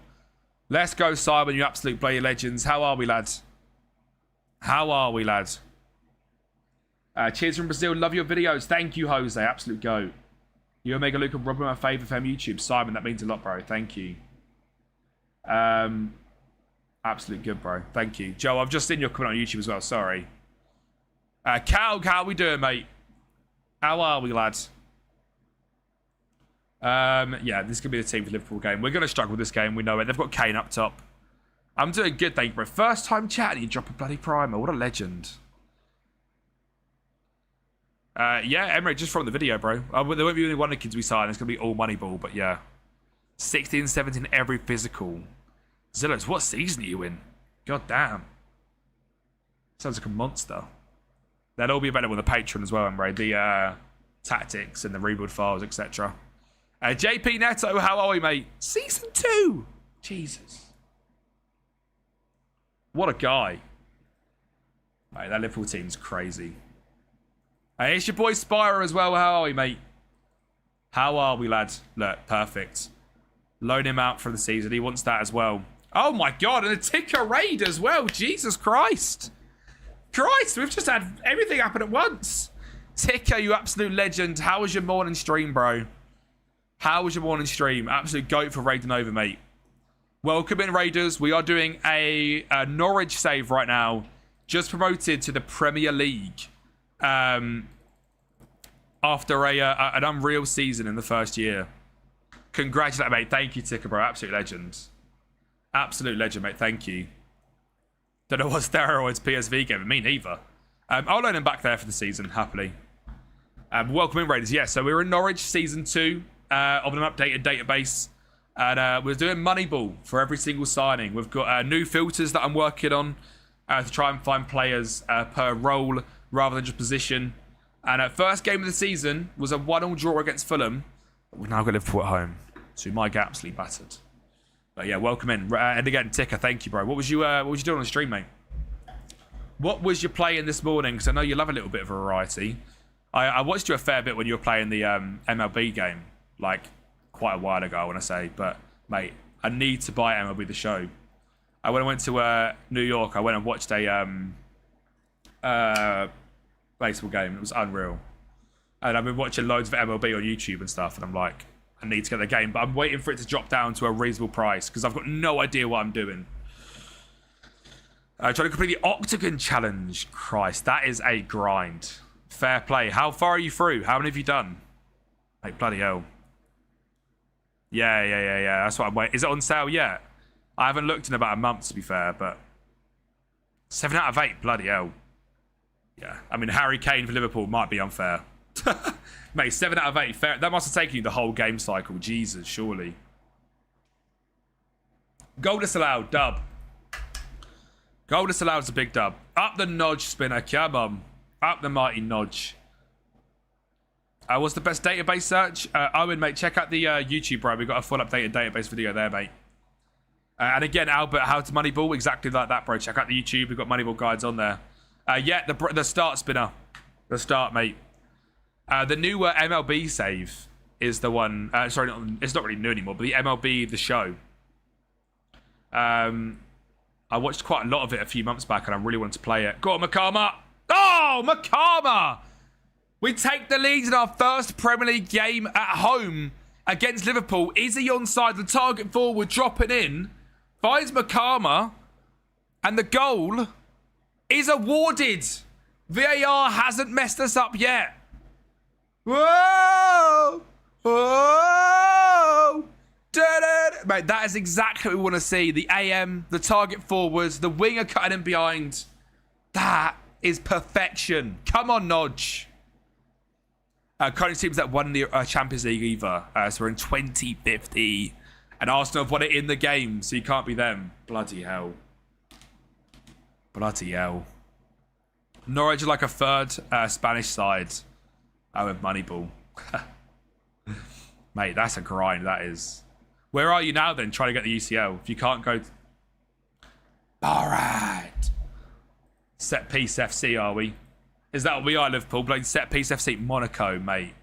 Let's go, Simon, you absolute bloody legends. How are we, lads? How are we, lads? Cheers from Brazil. Love your videos. Thank you, Jose. Absolute goat. You Omega Luke and Robin, my favourite FM YouTube. Simon, that means a lot, bro. Thank you. Absolute good, bro. Thank you. Joe, I've just seen your comment on YouTube as well. Sorry. Cal, how we doing, mate? How are we, lads? Yeah, this could be the team for the Liverpool game. We're going to struggle with this game. We know it. They've got Kane up top. I'm doing good, thank you, bro. First time chatting, you drop a bloody primer. What a legend. Yeah, Emre, just from the video, bro. There won't be only one of the kids we sign. It's going to be all Moneyball, but yeah. 16, 17, every physical. Zillows, what season are you in? God damn. Sounds like a monster. They'll all be available on the Patreon as well, Emre. The tactics and the rebuild files, etc. JP Neto, how are we, mate? Season 2. Jesus. What a guy. Mate, that Liverpool team's crazy. Hey, it's your boy Spire as well. How are we, mate? How are we, lads? Look, perfect. Loan him out for the season. He wants that as well. Oh, my God. And a ticker raid as well. Jesus Christ. Christ, we've just had everything happen at once. Ticker, you absolute legend. How was your morning stream, bro? How was your morning stream? Absolute goat for raiding over, mate. Welcome in, Raiders. We are doing a Norwich save right now. Just promoted to the Premier League. After an unreal season in the first year. Congratulations, mate. Thank you, Ticker, bro. Absolute legend. Absolute legend, mate. Thank you. Don't know what steroids PSV gave me neither. I'll loan him back there for the season, happily. Welcome in, Raiders. Yeah, so we're in Norwich season 2 of an updated database. And we're doing Moneyball for every single signing. We've got new filters that I'm working on to try and find players per role rather than just position. And first game of the season was a 1-1 draw against Fulham. We're now going to Liverpool at home. So we might get absolutely battered. But yeah, welcome in. And again, Ticker, thank you, bro. What was you doing on the stream, mate? What was you playing this morning? Because I know you love a little bit of variety. I watched you a fair bit when you were playing the MLB game. Like, quite a while ago, I want to say. But, mate, I need to buy MLB The Show. When I went to New York, I went and watched a baseball game. It was unreal. And I've been watching loads of MLB on YouTube and stuff. And I'm like, I need to get the game. But I'm waiting for it to drop down to a reasonable price. Because I've got no idea what I'm doing. Trying to complete the Octagon Challenge. Christ, that is a grind. Fair play. How far are you through? How many have you done? Like, bloody hell. Yeah. That's what I'm waiting. Is it on sale yet? I haven't looked in about a month, to be fair, but 7 out of 8, bloody hell. Yeah, I mean, Harry Kane for Liverpool might be unfair. Mate, 7 out of 8, fair. That must have taken you the whole game cycle. Jesus, surely. Goal disallowed, dub. Goal disallowed is a big dub. Up the nodge, spinner, come on. Up the mighty nodge. What's the best database search? Owen, mate, check out the YouTube, bro. We've got a full updated database video there, mate. And again, Albert, how to Moneyball, exactly like that, bro. Check out the YouTube. We've got Moneyball guides on there. Yeah, the start spinner. The start, mate. The new MLB save is the one. Sorry, it's not really new anymore, but the MLB The Show. I watched quite a lot of it a few months back, and I really wanted to play it. Go on, Makama! Oh, Makama! We take the lead in our first Premier League game at home against Liverpool. Izzy onside, the target forward dropping in, finds Makama, and the goal is awarded. VAR hasn't messed us up yet. Whoa! Whoa! Da-da-da. Mate, that is exactly what we want to see. The AM, the target forwards, the winger cutting in behind. That is perfection. Come on, Nodge. Current teams that won the Champions League either. So we're in 2050. And Arsenal have won it in the game, so you can't be them. Bloody hell. Bloody hell. Norwich are like a third Spanish side with Moneyball. Mate, that's a grind, that is. Where are you now then, trying to get the UCL? If you can't go... All right. Set piece FC, are we? Is that what we are, Liverpool? Playing set piece FC Monaco, mate.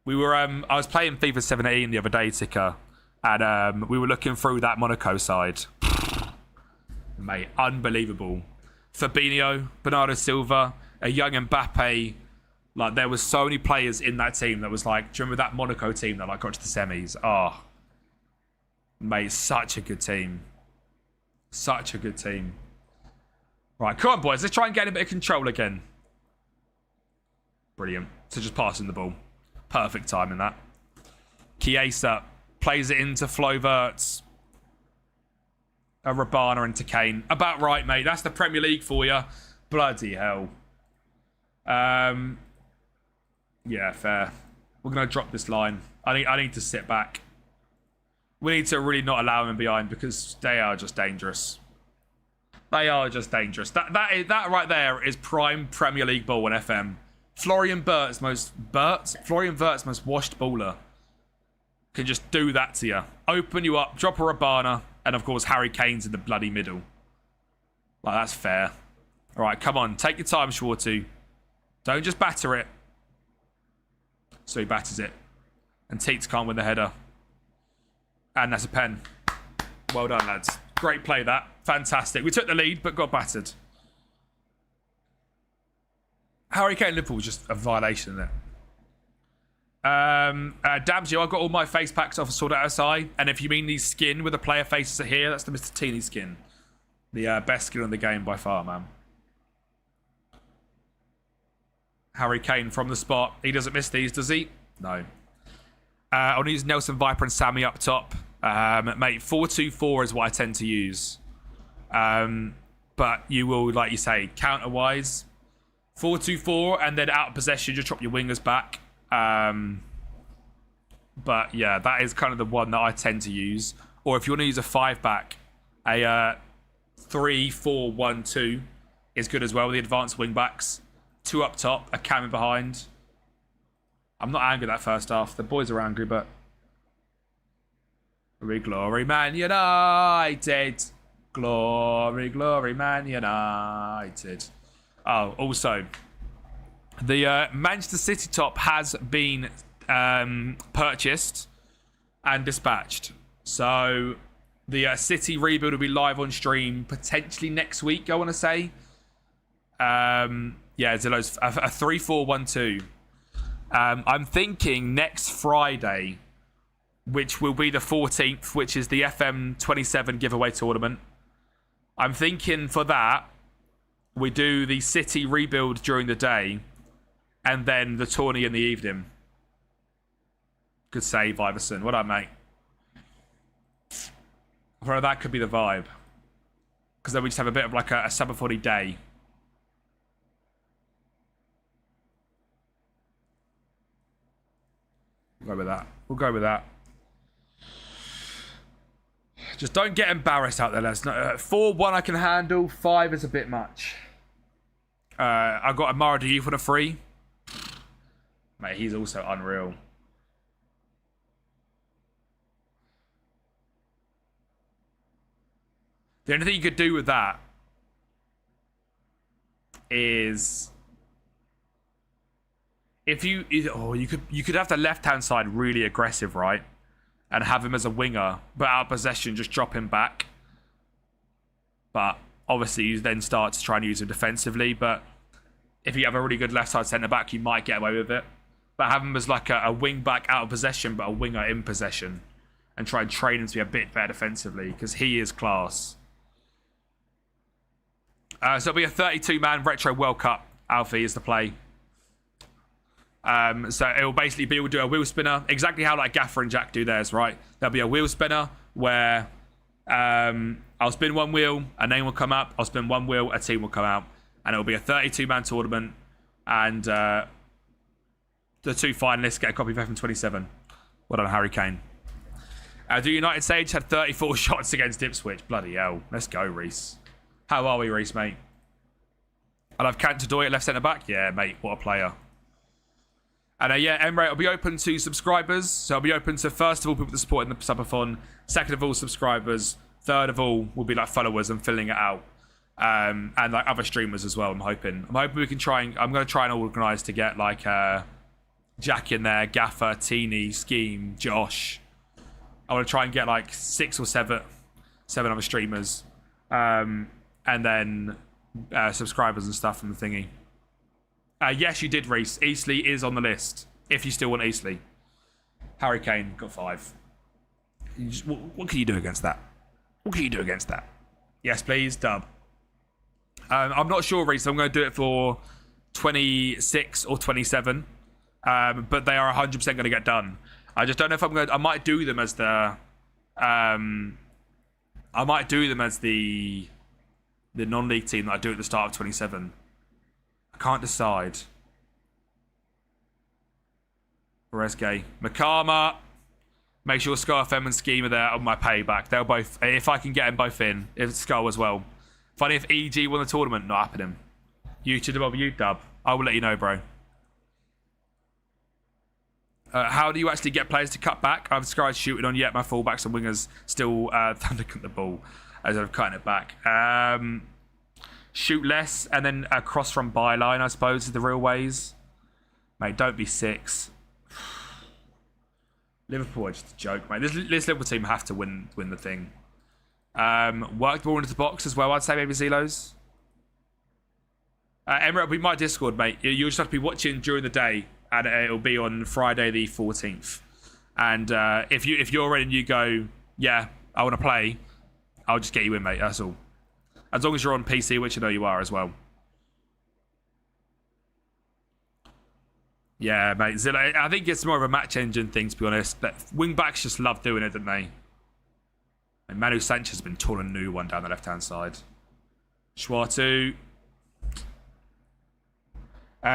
We were... I was playing FIFA 17 the other day, Ticker. And we were looking through that Monaco side. Mate, unbelievable. Fabinho, Bernardo Silva, a young Mbappe. Like, there was so many players in that team that was like... Do you remember that Monaco team that like got to the semis? Oh. Mate, such a good team. Such a good team. Right, come on, boys. Let's try and get a bit of control again. Brilliant. So just passing the ball. Perfect time in that. Chiesa plays it into Flo Wirtz. A Rabana into Kane. About right, mate. That's the Premier League for you. Bloody hell. Yeah, fair. We're going to drop this line. I need to sit back. We need to really not allow them behind because they are just dangerous. They are just dangerous. That right there is prime Premier League ball on FM. Florian Wirtz, most washed baller, can just do that to you. Open you up, drop a Rabana, and of course Harry Kane's in the bloody middle. Like, that's fair. All right, come on, take your time, Schwartu. Don't just batter it. So he batters it, and Teats can't win the header. And that's a pen. Well done, lads. Great play, that. Fantastic. We took the lead, but got battered. Harry Kane Liverpool was just a violation, isn't it? Dabs you, I got all my face packs off of Sword Out SI. And if you mean the skin with the player faces are here, that's the Mr. Teeny skin. The best skin in the game by far, man. Harry Kane from the spot. He doesn't miss these, does he? No. I'll use Nelson Viper and Sammy up top. Mate, 4-2-4 is what I tend to use. But you will, like you say, counter-wise, 4-2-4, and then out of possession, just drop your wingers back. But yeah, that is kind of the one that I tend to use. Or if you want to use a 5-back, a 3-4-1-2 is good as well with the advanced wing-backs. 2 up top, a cam in behind. I'm not angry that first half. The boys are angry, but... Glory, Man United. Glory, Man United. Oh, also, the Manchester City top has been purchased and dispatched. So the City rebuild will be live on stream potentially next week, I want to say. Yeah, Zillow's a 3-4-1-2. I'm thinking next Friday, which will be the 14th, which is the FM27 giveaway tournament. I'm thinking for that, we do the City rebuild during the day and then the tourney in the evening. Good save, Iverson. What up, mate? Well, that could be the vibe. Because then we just have a bit of like a summer 40 day. We'll go with that. We'll go with that. Just don't get embarrassed out there, lads. 4-1 I can handle. 5 is a bit much. I got Amara Diop for the free. Mate, he's also unreal. The only thing you could do with that is You could have the left hand side really aggressive, right, and have him as a winger, but out of possession, just drop him back. But obviously, you then start to try and use him defensively. But if you have a really good left side centre back, you might get away with it. But have him as like a wing back out of possession, but a winger in possession, and try and train him to be a bit better defensively because he is class. So it'll be a 32-man retro World Cup. Alfie is the play. So it will basically be, we'll do a wheel spinner, exactly how like Gaffer and Jack do theirs, right? There'll be a wheel spinner where I'll spin one wheel, a name will come up, I'll spin one wheel, a team will come out, and it'll be a 32-man tournament, and the two finalists get a copy of FM27. Well done, Harry Kane. Do United Sage had 34 shots against Ipswich. Bloody hell. Let's go, Reese. How are we, Reese, mate? I'll have Cantador at left centre-back. Yeah, mate, what a player. And yeah, Emre, it'll be open to subscribers. So it'll be open to, first of all, people that support in the subathon. Second of all, subscribers. Third of all, will be like followers and filling it out. And like other streamers as well, I'm hoping. I'm hoping we can try and, I'm going to try and organise to get like Jack in there, Gaffer, Teeny, Scheme, Josh. I want to try and get like 6 or 7 other streamers. And then subscribers and stuff from the thingy. Yes, you did, Reese. Eastleigh is on the list, if you still want Eastleigh. Harry Kane got 5. What can you do against that? What can you do against that? Yes, please, dub. I'm not sure, Reese. I'm going to do it for 26 or 27. But they are 100% going to get done. I just don't know if I'm going to... I might do them as the... the non-league team that I do at the start of 27. I can't decide. Resgay. Makama. Make sure Skull FM and Scheme are there on my payback. They'll both... If I can get them both in. If Skull as well. Funny if EG won the tournament. Not happening. YouTube dub. I will let you know, bro. How do you actually get players to cut back? I've started shooting on yet. My fullbacks and wingers still thundercut the ball as I'm cutting it back. Shoot less and then cross from byline, I suppose, is the real ways. Mate, don't be 6. Liverpool are just a joke, mate. This Liverpool team have to win the thing. Work the ball into the box as well, I'd say, maybe Zelos. Emre, it'll be my Discord, mate. You'll just have to be watching during the day, and it'll be on Friday the 14th. And if you're in and you go, yeah, I want to play, I'll just get you in, mate. That's all. As long as you're on PC, which I know you are as well. Yeah, mate. Zilla, I think it's more of a match engine thing, to be honest. But wing backs just love doing it, don't they? And Manu Sanchez has been torn a new one down the left-hand side. Schwartu.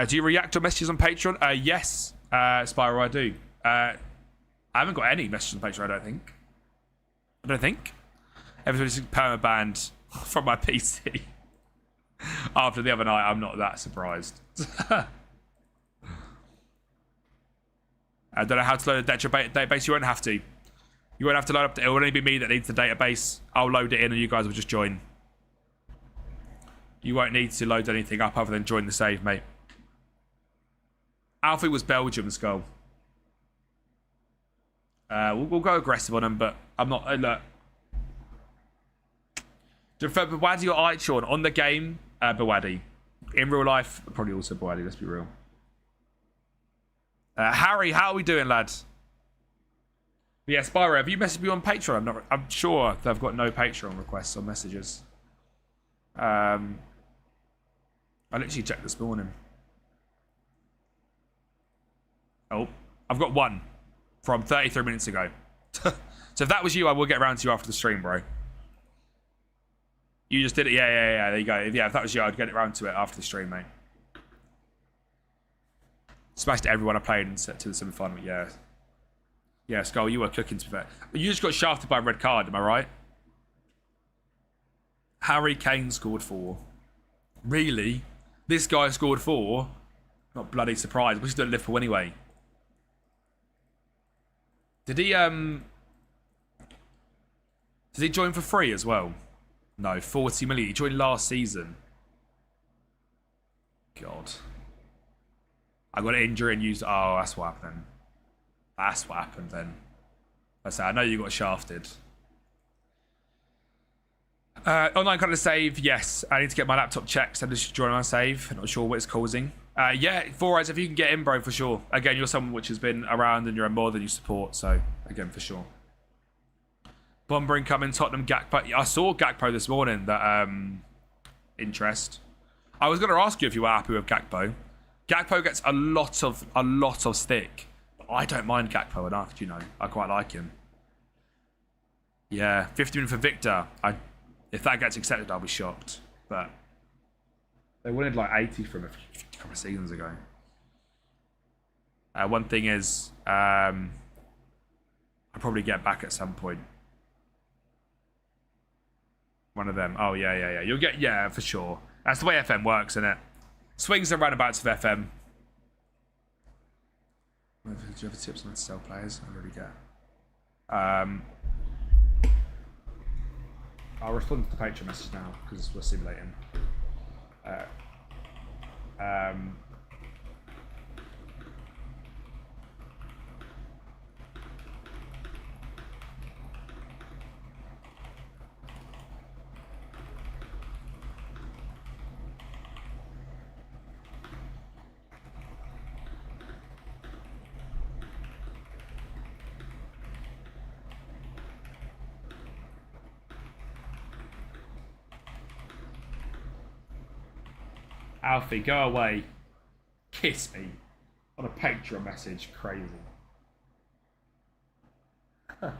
Do you react to messages on Patreon? Yes, Spyro, I do. I haven't got any messages on Patreon, I don't think. Everybody's perma-banned from my PC. After the other night, I'm not that surprised. I don't know how to load a database. You won't have to. You won't have to load up. It will only be me that needs the database. I'll load it in and you guys will just join. You won't need to load anything up other than join the save, mate. Alfie was Belgium, Skull. We'll go aggressive on him, but I'm not... look. Do you prefer Bawadi or Aichorn? On the game, Bawadi. In real life, probably also Bawadi, let's be real. Harry, how are we doing, lads? But yeah, Spyro, have you messaged me on Patreon? I'm sure they've got no Patreon requests or messages. I literally checked this morning. Oh, I've got one from 33 minutes ago. So if that was you, I will get around to you after the stream, bro. You just did it. Yeah. There you go. Yeah, if that was you, I'd get around to it after the stream, mate. Smashed everyone I played and set to the semi-final. Yeah. Yeah, Skull, you were cooking, to be fair. You just got shafted by a red card, am I right? Harry Kane scored 4. Really? This guy scored 4? Not bloody surprised. We just don't live for anyway. Did he join for free as well? No, 40 million. He joined last season. God. I got an injury and used. Oh, that's what happened. That's what happened then. I say I know you got shafted. Online kind of save, yes. I need to get my laptop checked. So just join on save. Not sure what it's causing. Yeah, 4 eyes. If you can get in, bro, for sure. Again, you're someone which has been around and you're more than you support. So again, for sure. Bomber incoming, Tottenham Gakpo. I saw Gakpo this morning. That interest. I was going to ask you if you were happy with Gakpo. Gakpo gets a lot of stick. But I don't mind Gakpo enough. You know, I quite like him. Yeah, 50 million for Victor. If that gets accepted, I'll be shocked. But they wanted like 80 from a couple of seasons ago. One thing is, I'll probably get back at some point. One of them. Oh, yeah. You'll get, yeah, for sure. That's the way FM works, isn't it? Swings and roundabouts of FM. Do you have tips on how to sell players? I really get. I'll respond to the Patreon message now because we're simulating. Alfie, go away. Kiss me. On a Patreon message. Crazy. Huh.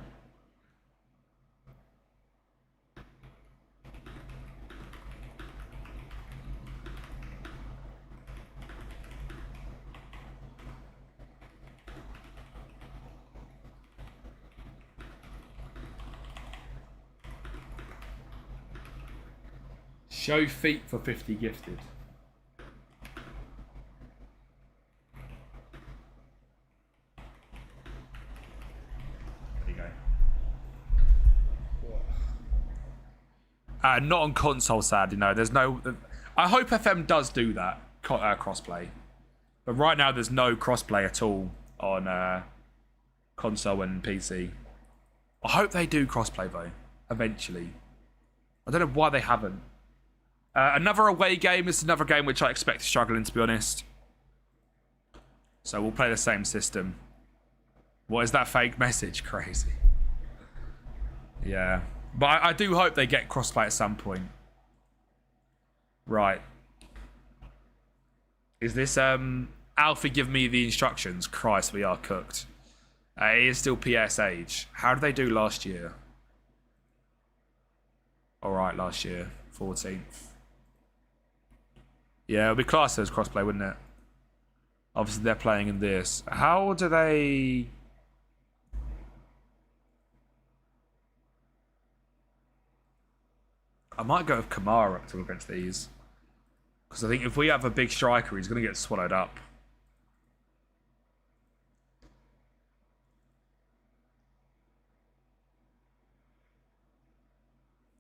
Show feet for 50 gifted. Not on console, sadly. No, there's no. I hope FM does do that crossplay, but right now there's no crossplay at all on console and PC. I hope they do crossplay though, eventually. I don't know why they haven't. Another away game. This is another game which I expect to struggle in, to be honest. So we'll play the same system. What is that fake message? Crazy. Yeah. But I do hope they get crossplay at some point. Right. Is this Alfie give me the instructions? Christ, we are cooked. It is still PS age. How did they do last year? Alright, last year. 14th. Yeah, it would be classed as crossplay, wouldn't it? Obviously they're playing in this. How do they... I might go with Kamara up to against these. Because I think if we have a big striker, he's going to get swallowed up.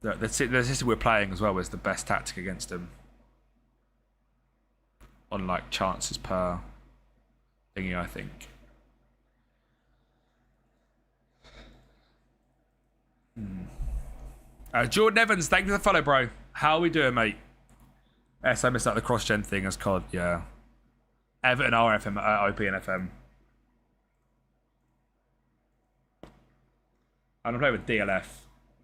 The system we're playing as well is the best tactic against him. On like chances per thingy, I think. Jordan Evans, thank you for the follow, bro. How are we doing, mate? Yes, I missed out the cross-gen thing as COD, yeah. Everton are FM, OP and FM. I'm going to play with DLF.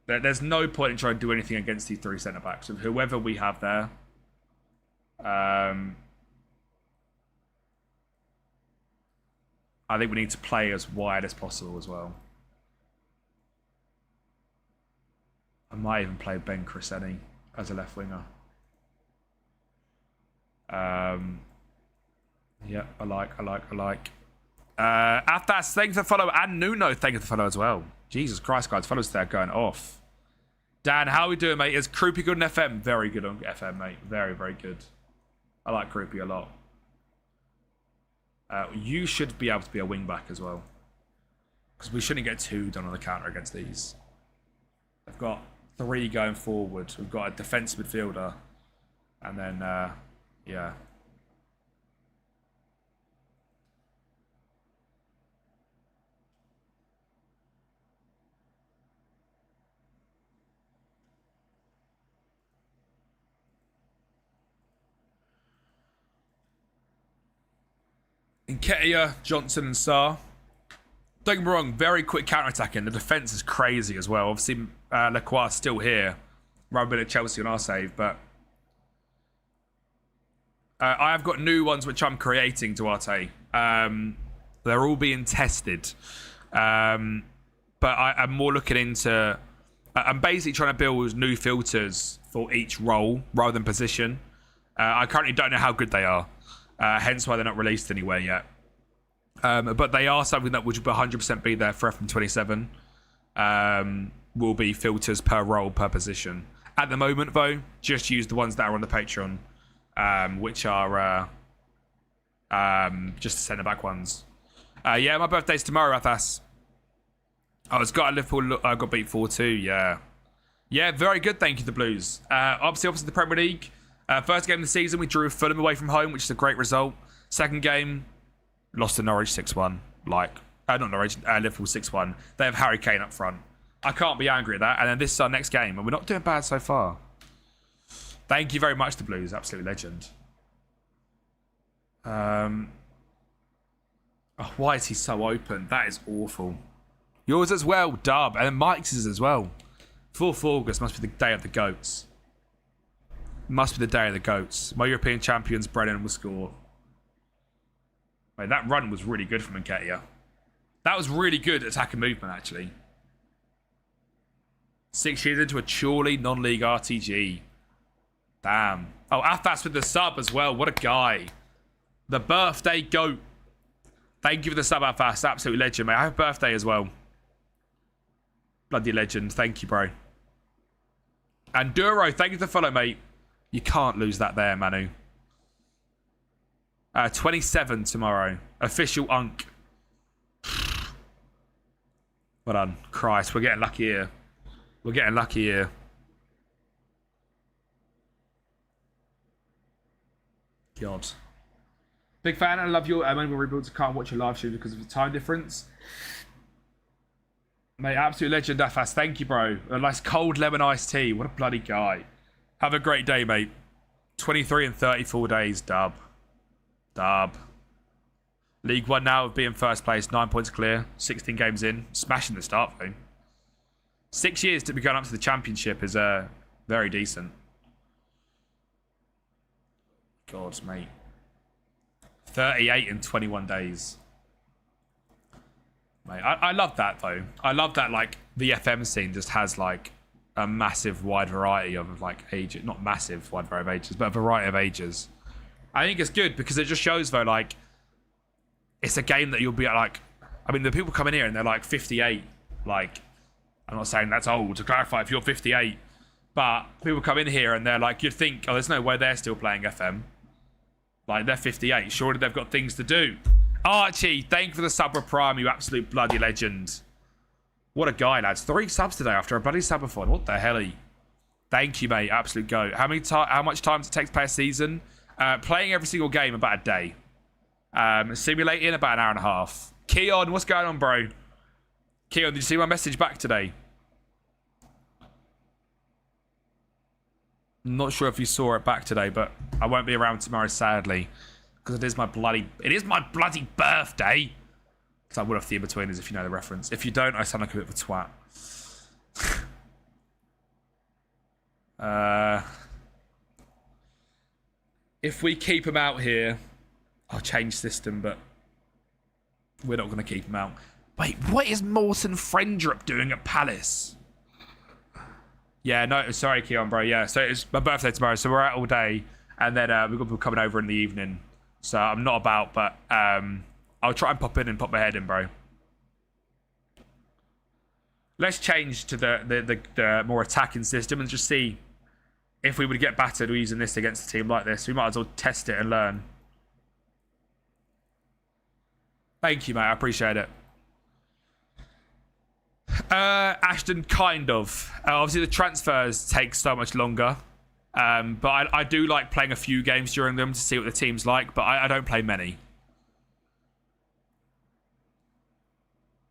There's no point in trying to do anything against these 3 centre-backs. With whoever we have there. I think we need to play as wide as possible as well. I might even play Ben Crescenti as a left winger. Yeah, I like. Athas, thank you for the follow. And Nuno, thank you for the follow as well. Jesus Christ, guys, follows there going off. Dan, how are we doing, mate? Is Kroopy good on FM? Very good on FM, mate. Very, very good. I like Kroopy a lot. You should be able to be a wing back as well. Because we shouldn't get 2 done on the counter against these. They've got 3 going forward. We've got a defensive midfielder. And then, yeah. Nketiah, Johnson and Sarr. Don't get me wrong, very quick counter-attacking. The defence is crazy as well. Obviously, Lacroix still here. Rather bit at Chelsea on our save, but... I have got new ones which I'm creating, Duarte. They're all being tested. But I'm more looking into... I'm basically trying to build new filters for each role rather than position. I currently don't know how good they are. Hence why they're not released anywhere yet. But they are something that would 100% be there for FM27. Will be filters per role, per position. At the moment, though, just use the ones that are on the Patreon, which are just the centre-back ones. Yeah, my birthday's tomorrow, Athas. Oh, it's got a Liverpool. I got beat 4-2. Yeah, yeah, very good. Thank you, the Blues. Obviously, the Premier League. First game of the season, we drew Fulham away from home, which is a great result. Second game, lost to Norwich 6-1. Not Norwich, Liverpool 6-1. They have Harry Kane up front. I can't be angry at that. And then this is our next game, and we're not doing bad so far. Thank you very much, the Blues. Absolute legend. Oh, why is he so open? That is awful. Yours as well, Dub. And then Mike's is as well. 4th August must be the day of the GOATs. Must be the day of the GOATs. My European champions, Brennan, will score. Wait, that run was really good from Nketiah. That was really good attack and movement, actually. 6 years into a purely non-league RTG. Damn. Oh, Athas with the sub as well. What a guy. The birthday GOAT. Thank you for the sub, Athas. Absolute legend, mate. I have a birthday as well. Bloody legend. Thank you, bro. And Duro, thank you for the follow, mate. You can't lose that there, Manu. 27 tomorrow. Official Unk. Well done. Christ, we're getting lucky here. We're getting lucky here. God. Big fan. I love your Moneyball rebuilds. I can't watch your live stream because of the time difference. Mate, absolute legend, Afas. Thank you, bro. A nice cold lemon iced tea. What a bloody guy. Have a great day, mate. 23 and 34 days, Dub. Dub. League One now being first place. 9 points clear. 16 games in. Smashing the start, though. 6 years to be going up to the championship is very decent. God, mate. 38 in 21 days. Mate, I love that, though. I love that, like, the FM scene just has, like, a massive wide variety of, like, ages. Not massive wide variety of ages, but a variety of ages. I think it's good because it just shows, though, like, it's a game that you'll be, like... I mean, the people come in here and they're, like, 58. Like, I'm not saying that's old, to clarify, if you're 58. But people come in here and they're, like, you'd think, oh, there's no way they're still playing FM. Like, they're 58. Surely they've got things to do. Archie, thank you for the sub prime, you absolute bloody legend. What a guy, lads. 3 subs today after a bloody subathon. What the hell? Thank you, mate. Absolute goat. How much time does it take to play a season? Playing every single game about a day. Simulating about an hour and a half. Keon, what's going on, bro? Keon, did you see my message back today? I'm not sure if you saw it back today, but I won't be around tomorrow, sadly. Because it is my bloody birthday. So I would have the in-betweeners if you know the reference. If you don't, I sound like a bit of a twat. If we keep him out here, I'll change system, but we're not going to keep him out. Wait, what is Morton Frendrup doing at Palace? Yeah, no, sorry, Keon, bro. Yeah, so it's my birthday tomorrow, so we're out all day, and then we've got people coming over in the evening. So I'm not about, but I'll try and pop in and pop my head in, bro. Let's change to the more attacking system and just see if we would get battered using this against a team like this. We might as well test it and learn. Thank you, mate. I appreciate it. Ashton, kind of. Obviously, the transfers take so much longer. But I do like playing a few games during them to see what the team's like, but I don't play many.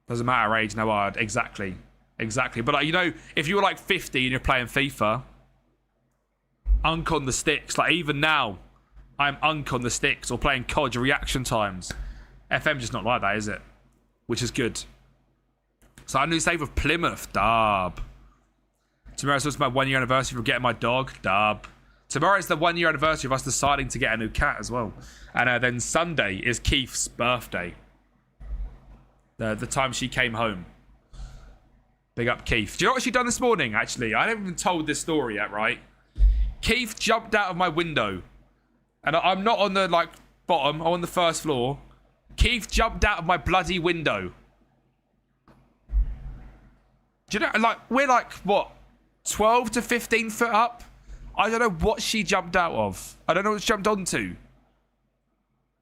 Doesn't matter age, no odd. Exactly. Exactly. But, like, you know, if you were like 50 and you're playing FIFA, unk on the sticks. Like, even now, I'm unk on the sticks or playing COD reaction times. FM just not like that, is it? Which is good. So I knew save with Plymouth. Dub. Tomorrow's also my 1 year anniversary of getting my dog. Dub. Tomorrow's the 1 year anniversary of us deciding to get a new cat as well. And then Sunday is Keith's birthday. The time she came home. Big up Keith. Do you know what she done this morning, actually? I haven't even told this story yet, right? Keith jumped out of my window. And I'm not on the, like, bottom. I'm on the first floor. Keith jumped out of my bloody window. Do you know, like, we're like, what, 12 to 15 foot up? I don't know what she jumped out of. I don't know what she jumped onto.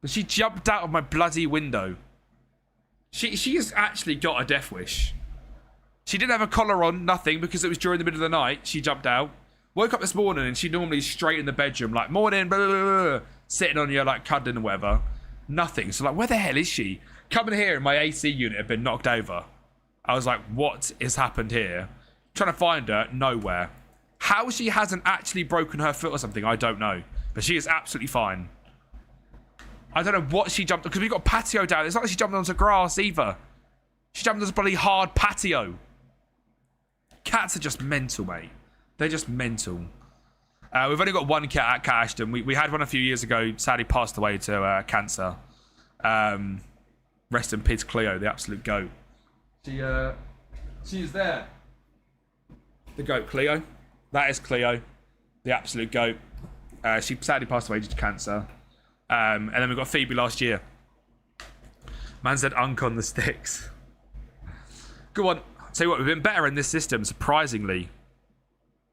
But she jumped out of my bloody window. She has actually got a death wish. She didn't have a collar on, nothing, because it was during the middle of the night. She jumped out. Woke up this morning and she normally is straight in the bedroom, like, morning, blah, blah, blah, blah, sitting on you, like, cuddling or whatever. Nothing. So, like, where the hell is she? Coming here and my AC unit had been knocked over. I was like, what has happened here? Trying to find her, nowhere. How she hasn't actually broken her foot or something, I don't know. But she is absolutely fine. I don't know what she jumped on, because we've got a patio down. It's not like she jumped onto grass either. She jumped on this bloody hard patio. Cats are just mental, mate. They're just mental. We've only got one cat at Cat Ashton. We had one a few years ago. Sadly passed away to cancer. Rest in peace, Cleo, the absolute goat. She is there. The goat, Cleo. That is Cleo, the absolute goat. She sadly passed away due to cancer. And then we got Phoebe last year. Man said unk on the sticks. Good one. Tell you what, we've been better in this system, surprisingly.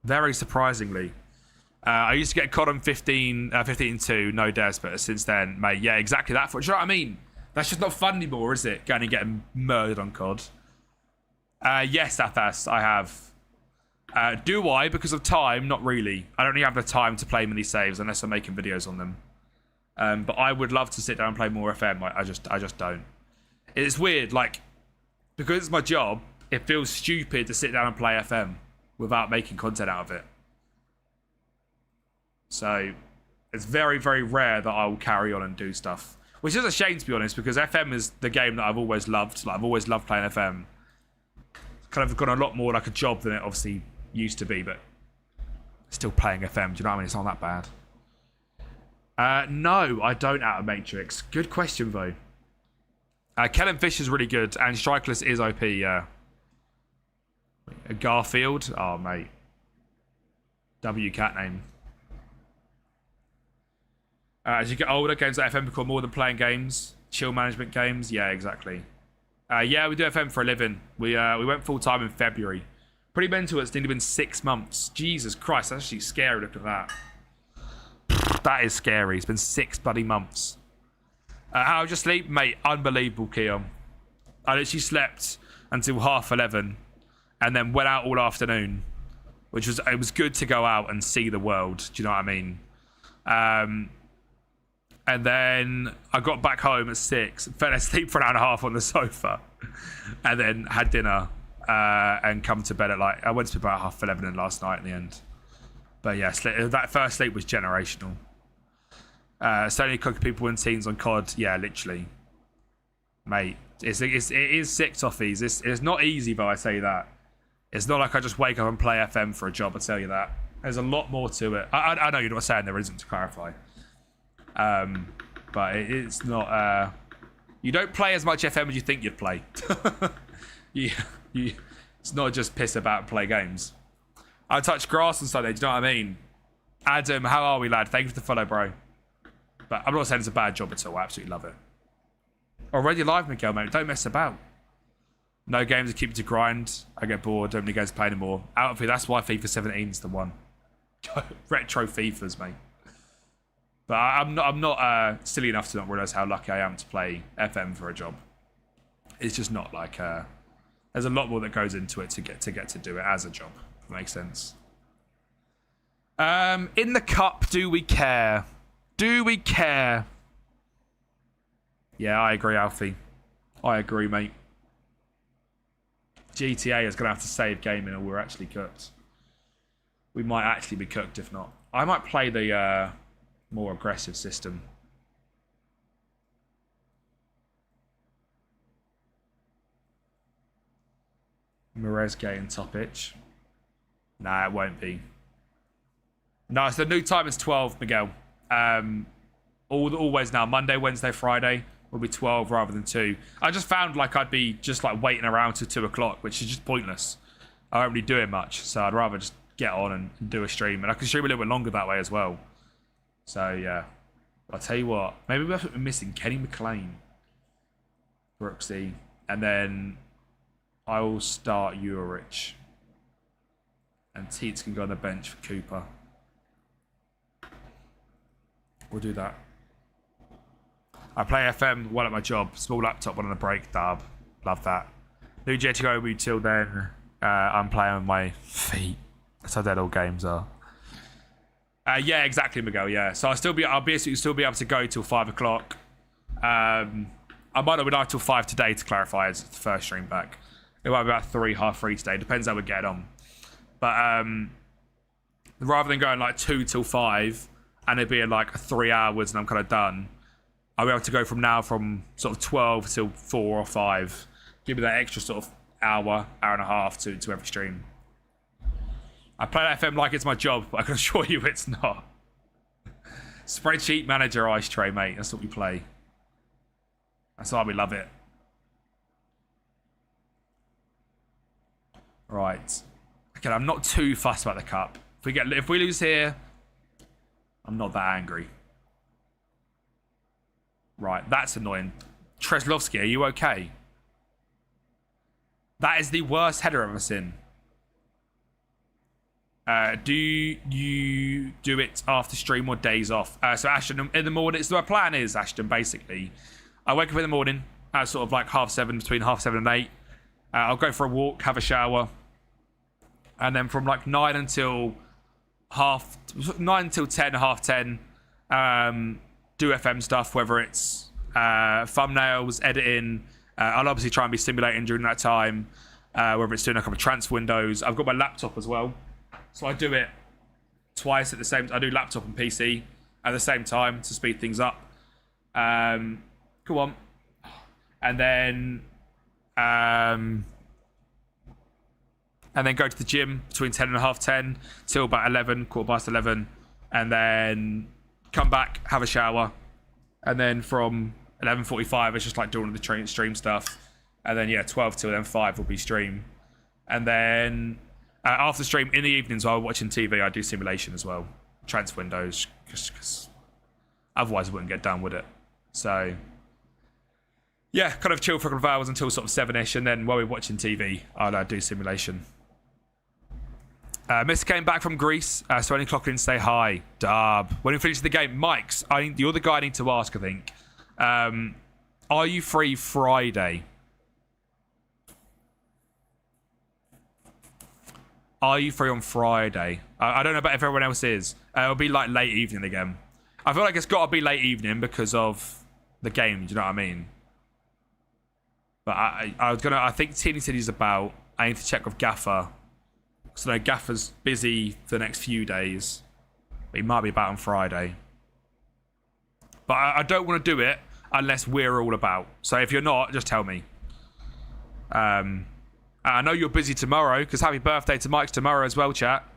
Very surprisingly. I used to get COD on 15-2, no des, but since then, mate, yeah, exactly that. Do you know what I mean? That's just not fun anymore, is it? Going and getting murdered on COD. Yes, Athas, I have. Do I? Because of time? Not really. I don't really have the time to play many saves unless I'm making videos on them. But I would love to sit down and play more FM. I just don't. It's weird, like, because it's my job, it feels stupid to sit down and play FM without making content out of it. So it's very, very rare that I will carry on and do stuff. Which is a shame, to be honest, because FM is the game that I've always loved. Like, I've always loved playing FM. It's kind of gone a lot more like a job than it obviously used to be, but still playing FM. Do you know what I mean? It's not that bad. No, I don't out of Matrix. Good question, though. Kellen Fish is really good, and Strikeless is OP, yeah. Garfield? Oh, mate. W cat name. As you get older, games like FM become more than playing games. Chill management games. Yeah, exactly. Yeah, we do FM for a living. We went full-time in February. Pretty mental, it's nearly been 6 months. Jesus Christ, that's actually scary. Look at that. That is scary. It's been 6 bloody months. How did you sleep? Mate, unbelievable, Keon. I literally slept until 11:30 and then went out all afternoon, which was, it was good to go out and see the world. Do you know what I mean? And then I got back home at 6, fell asleep for an hour and a half on the sofa, and then had dinner and come to bed at like, I went to bed about 11:30 last night in the end. But yeah, that first sleep was generational. Certainly cooking people in teens on COD, yeah, literally. Mate, it is sick, Toffees. It's not easy, though, I say that. It's not like I just wake up and play FM for a job, I tell you that. There's a lot more to it. I know you're not saying there isn't, to clarify. But it's not... you don't play as much FM as you think you'd play. It's not just piss about and play games. I touch grass on Sunday, do you know what I mean? Adam, how are we, lad? Thank you for the follow, bro. But I'm not saying it's a bad job at all. I absolutely love it. Already live, Miguel, mate. Don't mess about. No games to keep you to grind. I get bored. Don't really games to play anymore. Out of here, that's why FIFA 17 is the one. Retro FIFAs, mate. But I'm not silly enough to not realise how lucky I am to play FM for a job. It's just not like... there's a lot more that goes into it to get to do it as a job. If that makes sense. In the cup, do we care? Do we care? Yeah, I agree, Alfie. I agree, mate. GTA is going to have to save gaming or we're actually cooked. We might actually be cooked if not. I might play the more aggressive system. Merezgate and Toppich. Nah, it won't be. No, so the new time is 12, Miguel. Always now, Monday, Wednesday, Friday will be 12 rather than 2. I just found like I'd be just like waiting around till 2 o'clock, which is just pointless. I don't really do it much, so I'd rather just get on and do a stream. And I can stream a little bit longer that way as well. So, yeah. I'll tell you what, maybe we're missing Kenny McLean, Brooksy, and then I will start Urich. And Teets can go on the bench for Cooper. We'll do that. I play FM, one at my job, small laptop, one on a break, dab. Love that. New JTO till then, I'm playing with my feet. That's how dead all games are. Yeah, exactly, Miguel. Yeah, so I'll basically still be able to go till 5 o'clock. I might not be live till 5 today, to clarify, as the first stream back. It might be about 3, half 3 today. Depends how we get on. But rather than going like 2 till 5 and it being like 3 hours and I'm kind of done, I'll be able to go from now from sort of 12 till 4 or 5. Give me that extra sort of hour and a half to every stream. I play FM like it's my job, but I can assure you it's not. Spreadsheet manager ice tray, mate. That's what we play. That's why we love it. Right. Okay, I'm not too fussed about the cup. If we lose here, I'm not that angry. Right, that's annoying. Treslovsky, are you okay? That is the worst header I've ever seen. Do you do it after stream or days off? So Ashton, in the morning, so my plan is, Ashton, basically, I wake up in the morning at sort of like 7:30, between 7:30 and 8. I'll go for a walk, have a shower. And then from like 9 until 10, half 10, do FM stuff, whether it's thumbnails, editing. I'll obviously try and be simulating during that time, whether it's doing a couple of transfer windows. I've got my laptop as well. So I do it twice at the same time. I do laptop and PC at the same time to speed things up. Go on. And then go to the gym between 10 and half 10 till about 11, 11:15. And then come back, have a shower. And then from 11:45, it's just like doing the stream stuff. And then, 12 till then 5 will be stream. And then after stream, in the evenings, while I'm watching TV, I do simulation as well. Transfer windows, because otherwise I wouldn't get done with it. So, yeah, kind of chill for a couple of hours until sort of 7-ish. And then while we're watching TV, I'll do simulation. Mr. came back from Greece, so any clock in, say hi. Dub. When we finish the game, Mike's, you're the guy I need to ask, I think. Are you free Friday? Are you free on Friday? I don't know about if everyone else is. It'll be like late evening again. I feel like it's got to be late evening because of the game, do you know what I mean? But I think Teeny City's about. I need to check with Gaffer. So no, Gaffer's busy for the next few days. But he might be about on Friday. But I don't want to do it unless we're all about. So if you're not, just tell me. I know you're busy tomorrow, because happy birthday to Mike tomorrow as well, chat.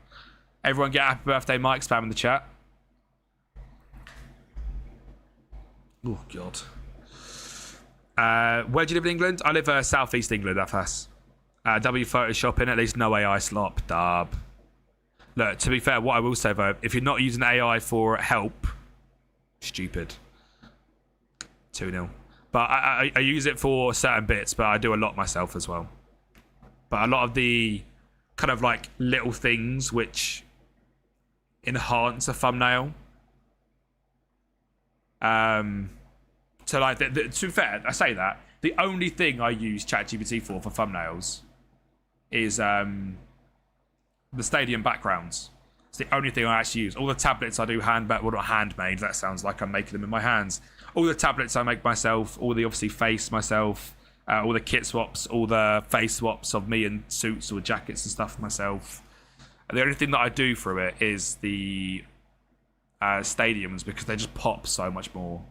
Everyone get happy birthday, Mike, spam in the chat. Oh, God. Where do you live in England? I live southeast England, FS. W Photoshopping, at least no AI slop. Dub. Look, to be fair, what I will say, though, if you're not using AI for help, stupid. 2-0. But I use it for certain bits, but I do a lot myself as well. But a lot of the kind of like little things which enhance a thumbnail. So like, to be fair, I say that. The only thing I use ChatGPT for thumbnails is the stadium backgrounds. It's the only thing I actually use. All the tablets I do not handmade. That sounds like I'm making them in my hands. All the tablets I make myself. All the obviously face myself. All the kit swaps, all the face swaps of me in suits or jackets and stuff myself. And the only thing that I do through it is the stadiums, because they just pop so much more.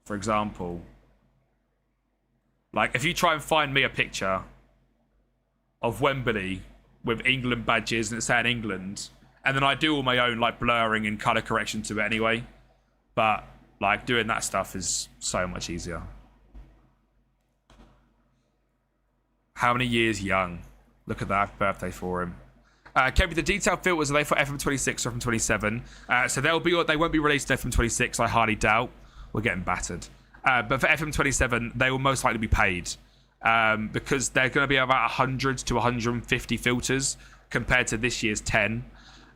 For example, like if you try and find me a picture of Wembley with England badges and it's saying England, and then I do all my own like blurring and color correction to it anyway. But like doing that stuff is so much easier. How many years young? Look at that birthday for him. Kempi, the detailed filters, are they for FM26 or FM27? So they won't be released in FM26, I highly doubt. We're getting battered. But for FM27, they will most likely be paid. Because they're going to be about 100 to 150 filters compared to this year's 10.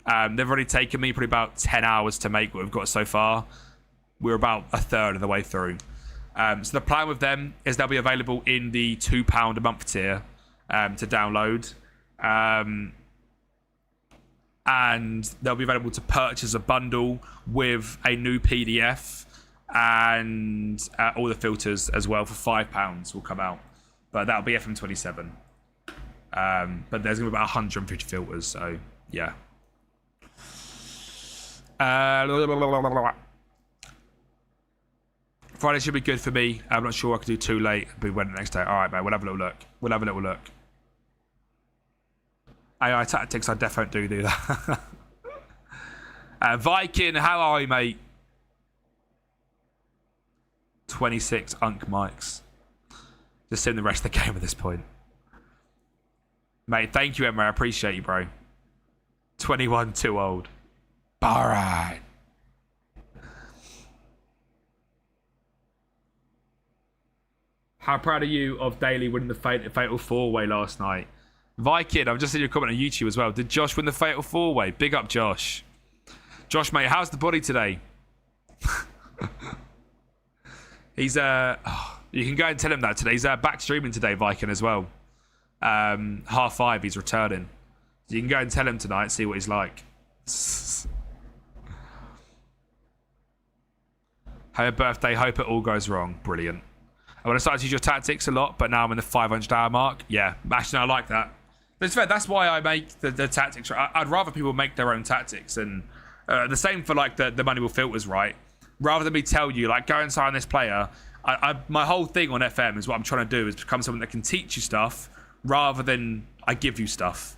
They've already taken me probably about 10 hours to make what we've got so far. We're about a third of the way through. So the plan with them is they'll be available in the £2 a month tier to download. And they'll be available to purchase a bundle with a new PDF and all the filters as well for £5 will come out. But that'll be FM27. But there's going to be about 150 filters, so yeah. Friday should be good for me. I'm not sure I could do too late. But we went the next day. All right, mate. We'll have a little look. AI tactics, I definitely do that. Viking, how are you, mate? 26 Unk Mikes. Just in the rest of the game at this point. Mate, thank you, Emma. I appreciate you, bro. 21, too old. All right. How proud are you of Daly winning the Fatal 4-Way last night? Viking, I've just seen your comment on YouTube as well. Did Josh win the Fatal 4-Way? Big up, Josh. Josh, mate, how's the body today? He's, you can go and tell him that today. He's back streaming today, Viking, as well. 5:30, he's returning. So you can go and tell him tonight, see what he's like. Happy birthday, hope it all goes wrong. Brilliant. I want to start to use your tactics a lot, but now I'm in the 500-hour mark. Yeah, actually, I like that. But it's fair, that's why I make the tactics. I'd rather people make their own tactics. And the same for like the Moneyball filters, right? Rather than me tell you, like, go and sign this player, my whole thing on FM is what I'm trying to do is become someone that can teach you stuff rather than I give you stuff.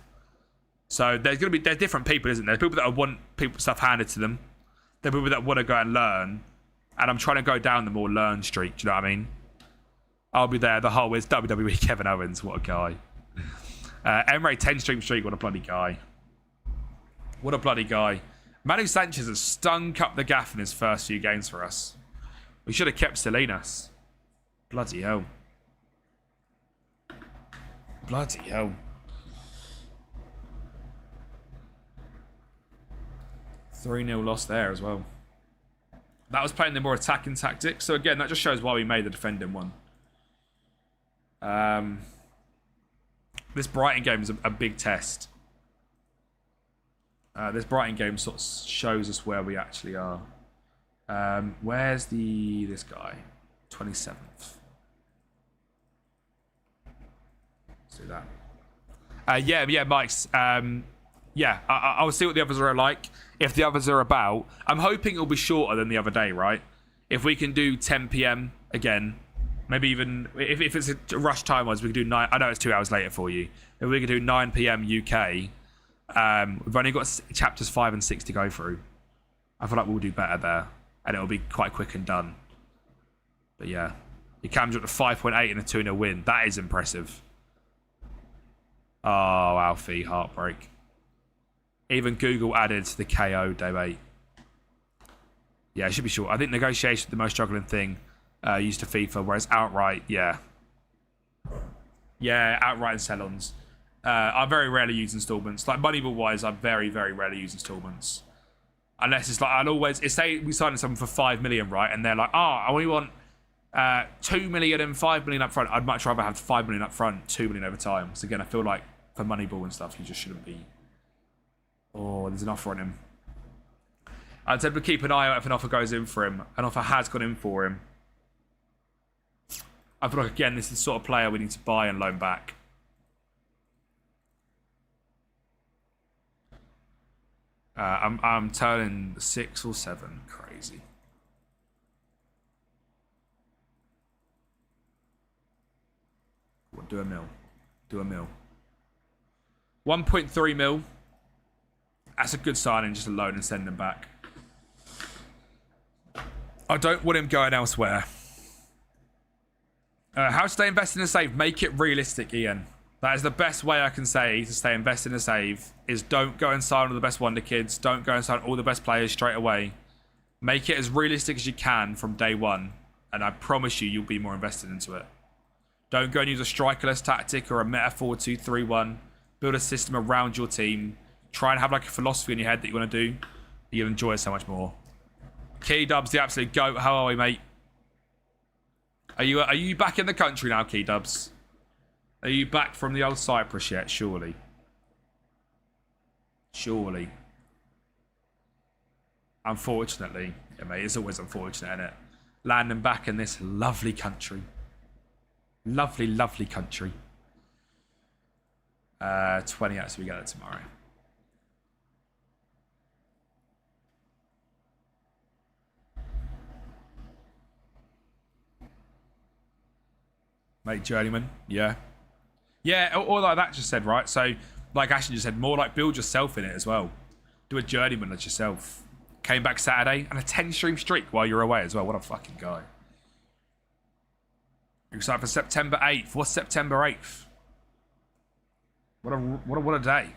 So there's different people, isn't there? There's people that want stuff handed to them. There are people that want to go and learn. And I'm trying to go down the more learn streak, do you know what I mean? I'll be there the whole way. It's WWE Kevin Owens. What a guy. Emre 10 stream streak. What a bloody guy. What a bloody guy. Manu Sanchez has stunk up the gaff in his first few games for us. We should have kept Salinas. Bloody hell. Bloody hell. 3-0 loss there as well. That was playing the more attacking tactics. So again, that just shows why we made the defending one. This Brighton game is a big test. This Brighton game sort of shows us where we actually are. Where's this guy? 27th. Let's do that. Yeah, Mike's. Yeah, I'll see what the others are like. If the others are about, I'm hoping it'll be shorter than the other day, right? If we can do 10 p.m. again, maybe even if it's a rush time-wise, we can do 9. I know it's 2 hours later for you. If we can do 9 p.m. UK, we've only got chapters 5 and 6 to go through. I feel like we'll do better there, and it'll be quite quick and done. But yeah, he comes up to 5.8 in a 2-0 win. That is impressive. Oh, Alfie, heartbreak. Even Google added the KO debate. Yeah, it should be short. I think negotiation is the most struggling thing used to FIFA, whereas outright, yeah. Yeah, outright and sell-ons. I very rarely use installments. Like Moneyball-wise, I very, very rarely use installments. Unless it's like, I'll always, say we sign someone for 5 million, right? And they're like, I only want 2 million and 5 million up front. I'd much rather have 5 million up front, 2 million over time. So again, I feel like for Moneyball and stuff, you just shouldn't be. Oh, there's an offer on him. I'd say to keep an eye out if an offer goes in for him. An offer has gone in for him. I feel like, again, this is the sort of player we need to buy and loan back. I'm turning 6 or 7. Crazy. What, do a mill. Do a mill. 1.3 mil. That's a good signing, just alone and send him back. I don't want him going elsewhere. How to stay invested in a save? Make it realistic, Ian. That is the best way I can say to stay invested in a save, is don't go and sign all the best wonder kids. Don't go and sign all the best players straight away. Make it as realistic as you can from day one, and I promise you, you'll be more invested into it. Don't go and use a strikerless tactic or a meta 4-2-3-1. Build a system around your team. Try and have like a philosophy in your head that you want to do. You'll enjoy it so much more. Key Dubs, the absolute goat. How are we, mate? Are you back in the country now, Key Dubs? Are you back from the old Cyprus yet? Surely. Surely. Unfortunately. Yeah, mate, it's always unfortunate, isn't it? Landing back in this lovely country. Lovely, lovely country. 20 out, so we get it tomorrow. Mate, journeyman, yeah. Yeah, or like that just said, right? So, like Ashton just said, more like build yourself in it as well. Do a journeyman as yourself. Came back Saturday, and a 10-stream streak while you're away as well. What a fucking guy. You're excited for September 8th. What's September 8th? What a day.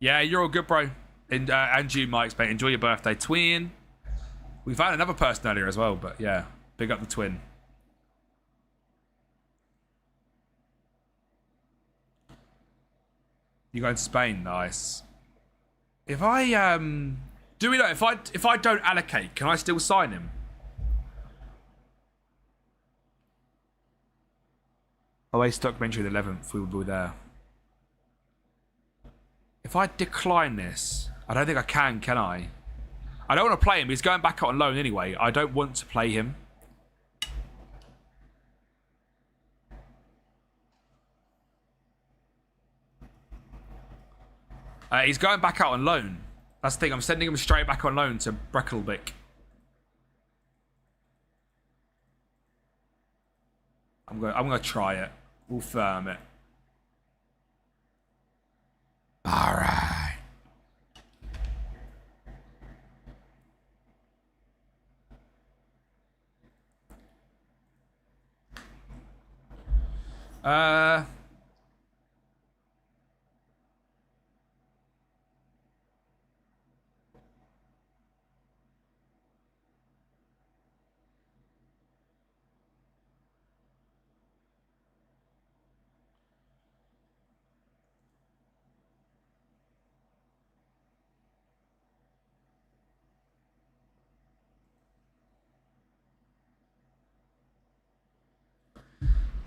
Yeah, you're all good, bro. And you, Mike, mate. Enjoy your birthday. Twin. We found another person earlier as well, but yeah. Big up the twin. You going to Spain? Nice. If I do we know if I don't allocate, can I still sign him? Away documentary the 11th, we will be there. If I decline this, I don't think I can I? I don't want to play him. He's going back out on loan anyway. I don't want to play him. He's going back out on loan. That's the thing. I'm sending him straight back on loan to Breckelbeck. I'm gonna try it. We'll firm it. All right.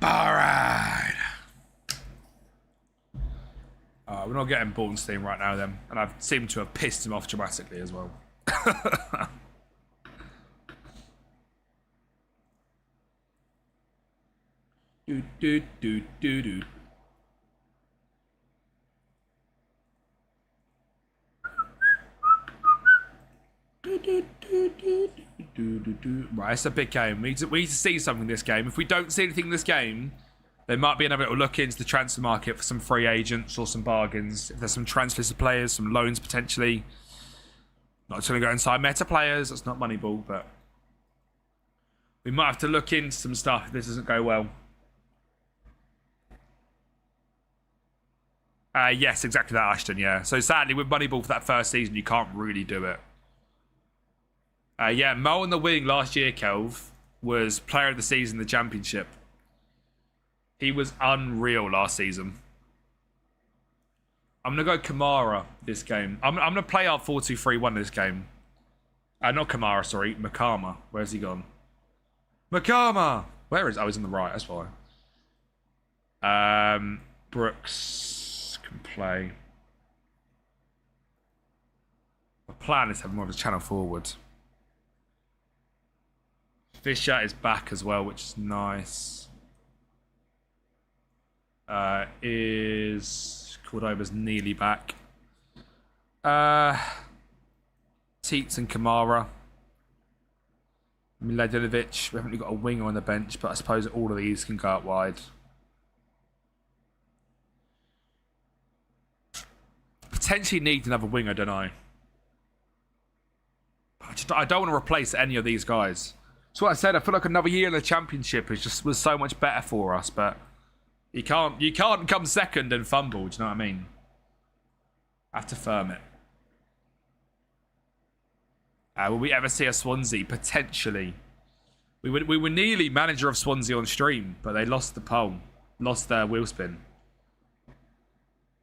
Alright. We're not getting Bornstein right now then. And I've seemed to have pissed him off dramatically as well. do do do do do. Right, it's a big game. We need to see something this game. If we don't see anything in this game, there might be another little look into the transfer market for some free agents or some bargains. If there's some transfers to players, some loans potentially. Not just going to go inside meta players. That's not Moneyball, but we might have to look into some stuff if this doesn't go well. Yes, exactly that, Ashton, yeah. So sadly, with Moneyball for that first season, you can't really do it. Yeah, Mo on the wing last year, Kelv, was player of the season in the championship. He was unreal last season. I'm going to go Kamara this game. I'm going to play our 4-2-3-1 this game. Not Kamara, sorry. Makama. Where's he gone? Makama! Where is... Oh, he's on the right. That's why. Brooks can play. My plan is to have more of a channel forward. Fisher is back as well, which is nice. Is Cordoba's nearly back. Teets and Kamara. Miladinovic. We haven't really got a winger on the bench, but I suppose all of these can go out wide. potentially need another winger, don't I? I don't want to replace any of these guys. That's what I said. I feel like another year in the Championship was so much better for us, but you can't come second and fumble. Do you know what I mean? I have to firm it. Will we ever see a Swansea? Potentially. We were nearly manager of Swansea on stream, but they lost the poll, lost their wheel spin.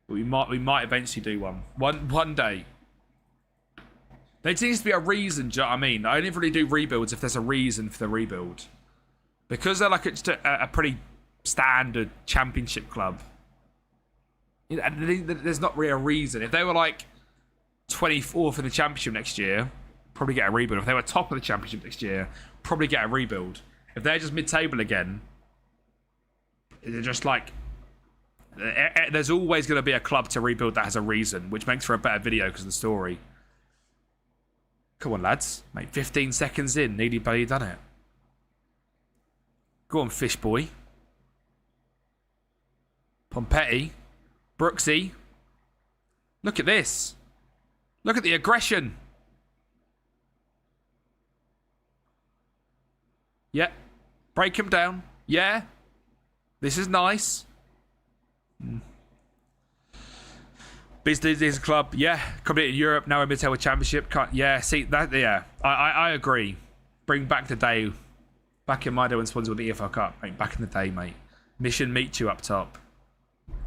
But we might eventually do one day. There needs to be a reason. Do you know what I mean? I only really do rebuilds if there's a reason for the rebuild, because they're like just a pretty standard Championship club. There's not really a reason. If they were like 24th in the Championship next year, probably get a rebuild. If they were top of the Championship next year, probably get a rebuild. If they're just mid-table again, they're just like, there's always going to be a club to rebuild that has a reason, which makes for a better video because of the story. Come on, lads. Mate, 15 seconds in, nearly bloody done it. Go on, fish boy. Pompetti. Brooksy. Look at this. Look at the aggression. Yeah. Break him down. Yeah. This is nice. Business club. Yeah. Competed in Europe. Now we're mid-table championship. Yeah. See that. Yeah. I agree. Bring back the day. Back in my day when Swansea were the EFL Cup. Mate, back in the day, mate. Mission meet you up top.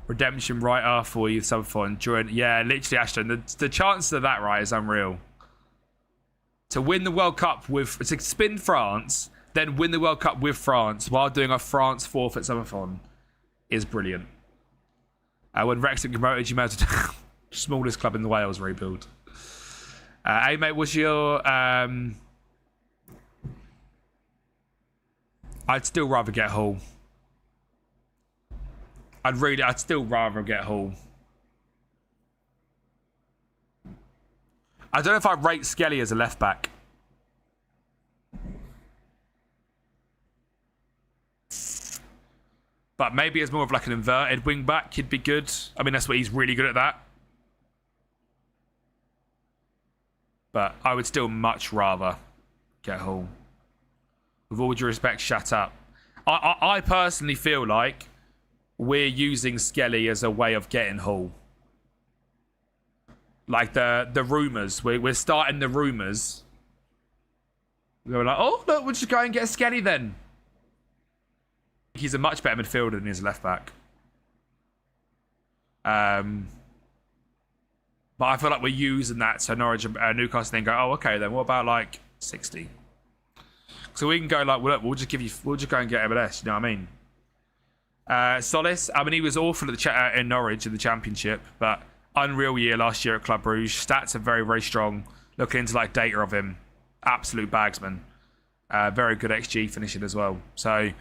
Redemption right off for you. Some fun. Yeah, literally, Ashton. The chances of that, right, is unreal. To win the World Cup to spin France, then win the World Cup with France while doing a France forfeit summon is brilliant. When Wrexham promoted, you made the smallest club in the Wales rebuild. Hey, mate, what's your... I'd still rather get Hull. I'd still rather get Hull. I don't know if I'd rate Skelly as a left back. But maybe as more of like an inverted wing back, he'd be good. I mean, that's what he's really good at that. But I would still much rather get Hull. With all due respect, shut up. I personally feel like we're using Skelly as a way of getting Hull. Like the rumours. We're starting the rumours. We're like, oh, look, we'll just go and get Skelly then. He's a much better midfielder than his left back. But I feel like we're using that so Norwich and Newcastle then go, oh, okay, then what about like 60? So we can go like, well, look, we'll just go and get MLS. You know what I mean? Solis, I mean, he was awful at in Norwich in the Championship, but unreal year last year at Club Brugge. Stats are very, very strong. Looking into like data of him, absolute bagsman. Very good XG finishing as well. So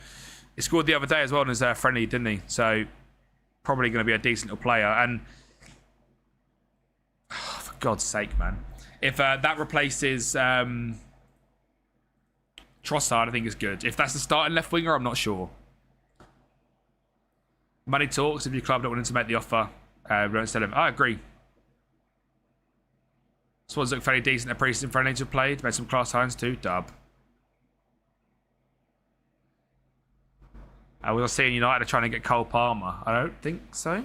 he scored the other day as well in his friendly, didn't he? So probably going to be a decent little player. And for God's sake, man, if that replaces Trossard, I think is good. If that's the starting left winger, I'm not sure. Money talks. If your club don't want to make the offer, don't sell him. I agree. Swans look fairly decent at pre-season friendly to have played. Made some class signs too. Dub. Was I seeing United are trying to get Cole Palmer? I don't think so.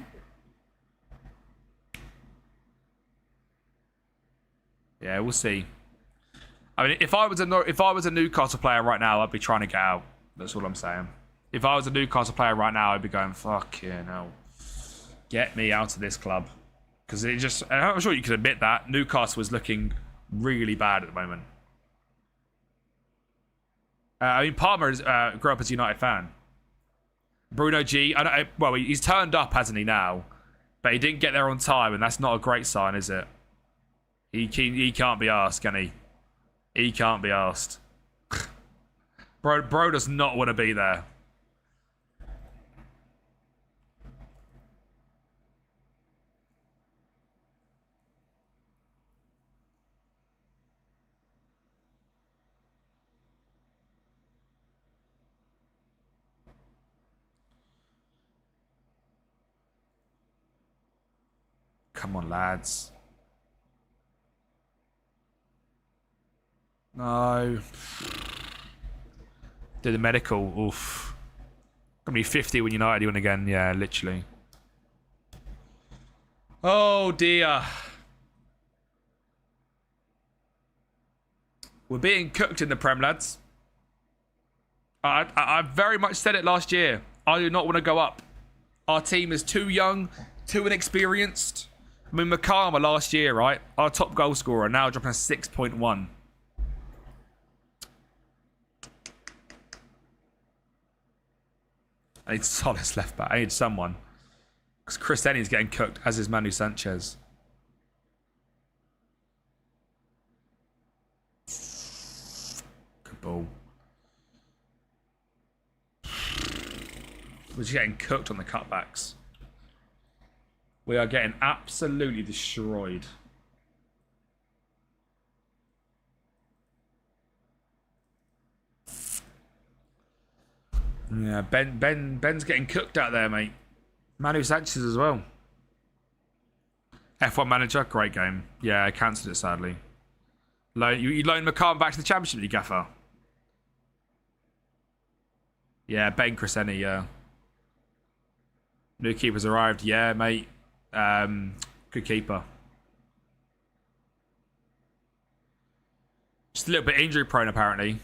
Yeah, we'll see. I mean, if I was a Newcastle player right now, I'd be trying to get out. That's all I'm saying. If I was a Newcastle player right now, I'd be going, fuck yeah, no. Get me out of this club. Because it just, I'm sure you could admit that. Newcastle was looking really bad at the moment. I mean, Palmer grew up as a United fan. Bruno G, well, he's turned up, hasn't he, now? But he didn't get there on time, and that's not a great sign, is it? He can't be asked, can he? He can't be asked. Bro does not want to be there. Come on, lads. No. Do the medical. Oof. Gonna be 50 when United win again. Yeah, literally. Oh, dear. We're being cooked in the Prem, lads. I very much said it last year. I do not want to go up. Our team is too young, too inexperienced. I mean, McCarmer last year, right? Our top goal scorer, now dropping a 6.1. I need Solis left back. I need someone. Because Chris Denny's getting cooked, as is Manu Sanchez. Good ball. We're just getting cooked on the cutbacks. We are getting absolutely destroyed. Yeah, Ben's getting cooked out there, mate. Manu Sanchez as well. F1 Manager, great game. Yeah, I cancelled it sadly. You loaned McCartan back to the Championship, you gaffer. Yeah, Ben Crescenti, yeah. New keeper's arrived. Yeah, mate. Good keeper. Just a little bit injury prone, apparently.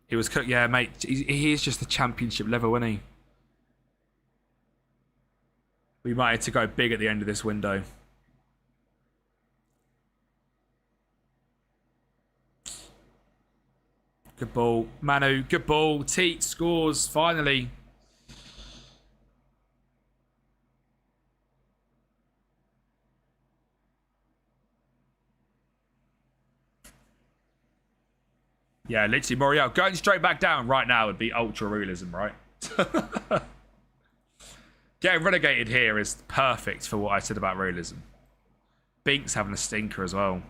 He was cooked. Yeah, mate. He is just the Championship level, isn't he? We might have to go big at the end of this window. Good ball. Manu, good ball. Teat scores, finally. Yeah, literally, Moriel. Going straight back down right now would be ultra realism, right? Getting relegated here is perfect for what I said about realism. Binks having a stinker as well.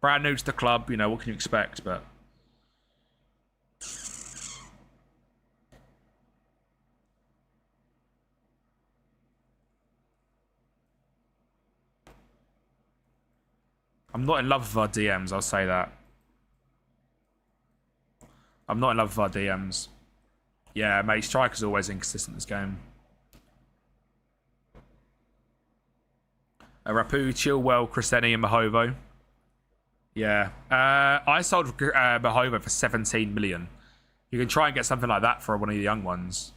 Brand new to the club, you know, what can you expect, but... I'm not in love with our DMs, I'll say that. I'm not in love with our DMs. Yeah, mate, striker's always inconsistent this game. Rapu, Chilwell, Crescenti, and Mahovo. Yeah. I sold Mahovo for 17 million. You can try and get something like that for one of the young ones.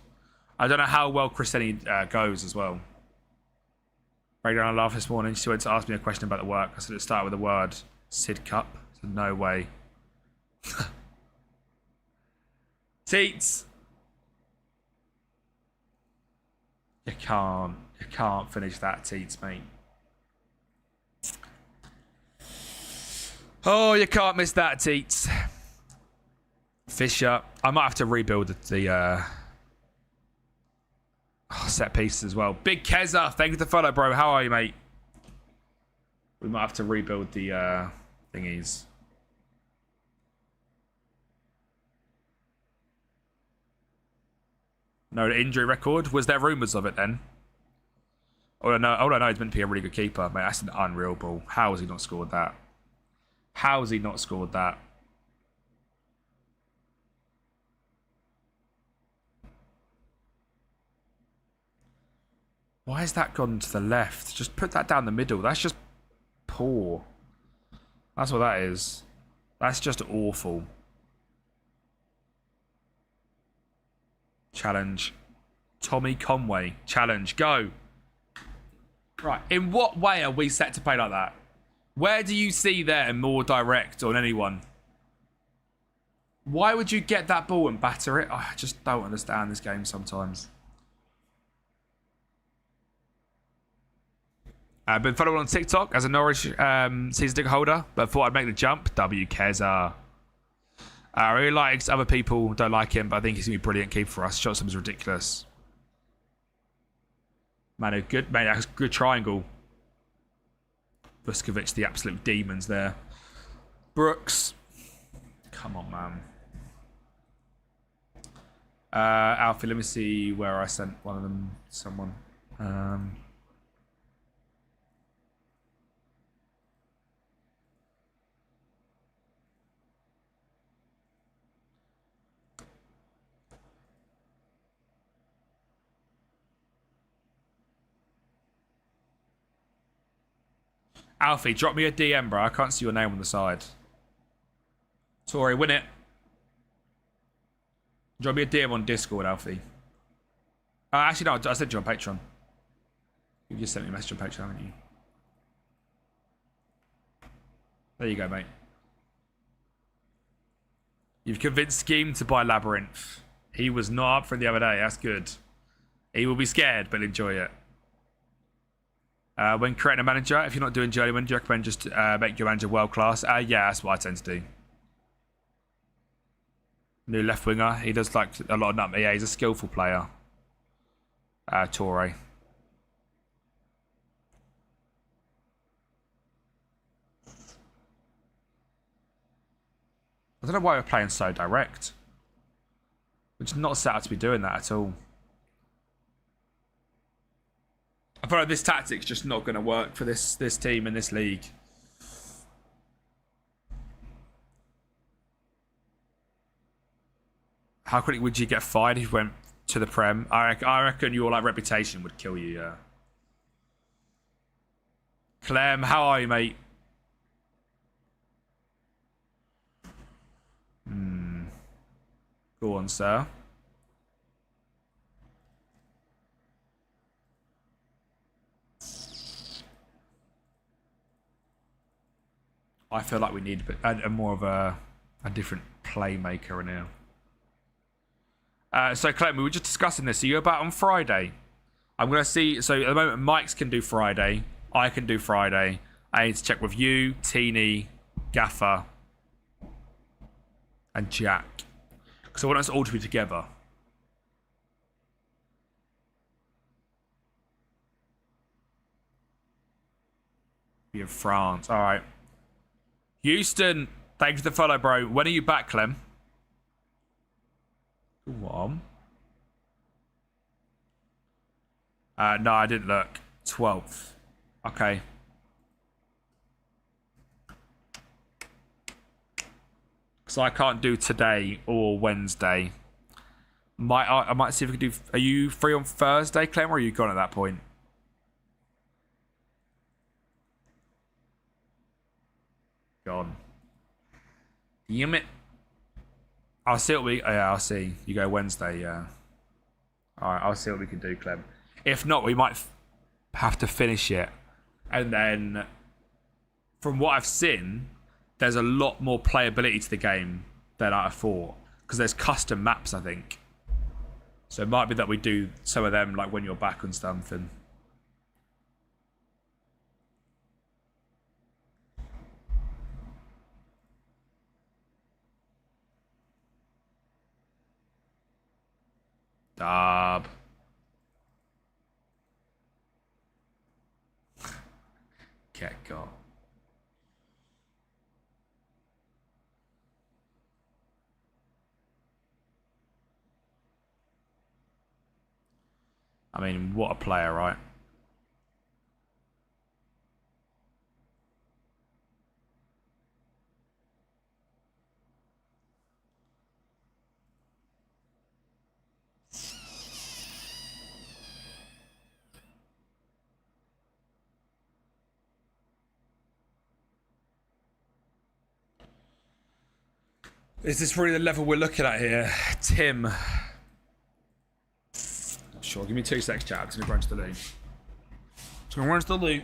I don't know how well Crescenti goes as well. Breakdown, I laughed this morning. She went to ask me a question about the work. I said it started with the word Sid Cup. I said, no way. Teats. You can't finish that, Teats, mate. Oh, you can't miss that, Teats. Fisher. I might have to rebuild the set pieces as well. Big Keza, thank you for the follow, bro. How are you, mate? We might have to rebuild the thingies. No injury record. Was there rumours of it then? All I know he's meant to be a really good keeper. Mate, that's an unreal ball. How has he not scored that? How has he not scored that? Why has that gone to the left? Just put that down the middle. That's just poor. That's what that is. That's just awful. Challenge. Tommy Conway. Challenge. Go. Right. In what way are we set to play like that? Where do you see there more direct on anyone? Why would you get that ball and batter it? I just don't understand this game sometimes. I've been following on TikTok as a Norwich season ticket holder, but thought I'd make the jump. W. Keza. I really like other people don't like him, but I think he's going to be a brilliant keeper for us. Shot is ridiculous. Manu, good. Mate, that's a good triangle. Vuskovic, the absolute demons there. Brooks. Come on, man. Alfie, let me see where I sent one of them. Someone. Alfie, drop me a DM, bro. I can't see your name on the side. Tori, win it. Drop me a DM on Discord, Alfie. Actually, no, I sent you on Patreon. You just sent me a message on Patreon, haven't you? There you go, mate. You've convinced Scheme to buy Labyrinth. He was not up for it the other day. That's good. He will be scared, but enjoy it. When creating a manager, if you're not doing journeyman, do you recommend just make your manager world class? Yeah, that's what I tend to do. New left winger. He does like a lot of nut. Yeah, he's a skillful player. Torre. I don't know why we're playing so direct. We're just not set up to be doing that at all. I feel like this tactic's just not going to work for this team in this league. How quickly would you get fired if you went to the Prem? I reckon your like reputation would kill you, yeah. Clem, how are you, mate? Go on, sir. I feel like we need a more of a different playmaker in here. So, Clem, we were just discussing this. Are you about on Friday? I'm going to see. So, at the moment, Mike's can do Friday. I can do Friday. I need to check with you, Teeny, Gaffer, and Jack. Because I want us all to be together. Be in France. All right. Houston, thanks for the follow, bro. When are you back, Clem? Go on. No, I didn't look. 12th. Okay. So I can't do today or Wednesday. I might see if we can do. Are you free on Thursday, Clem, or are you gone at that point? Gone. Damn it. I'll see what we. Oh, yeah, I'll see. You go Wednesday, yeah. All right, I'll see what we can do, Clem. If not, we might have to finish it, and then, from what I've seen, there's a lot more playability to the game than I thought, because there's custom maps, I think. So it might be that we do some of them like when you're back on something. Dab. Get got. I mean, what a player, right? Is this really the level we're looking at here? Tim. Sure, give me 2 seconds, chat. I'm just going to run to the loot. Just going to run to the loot.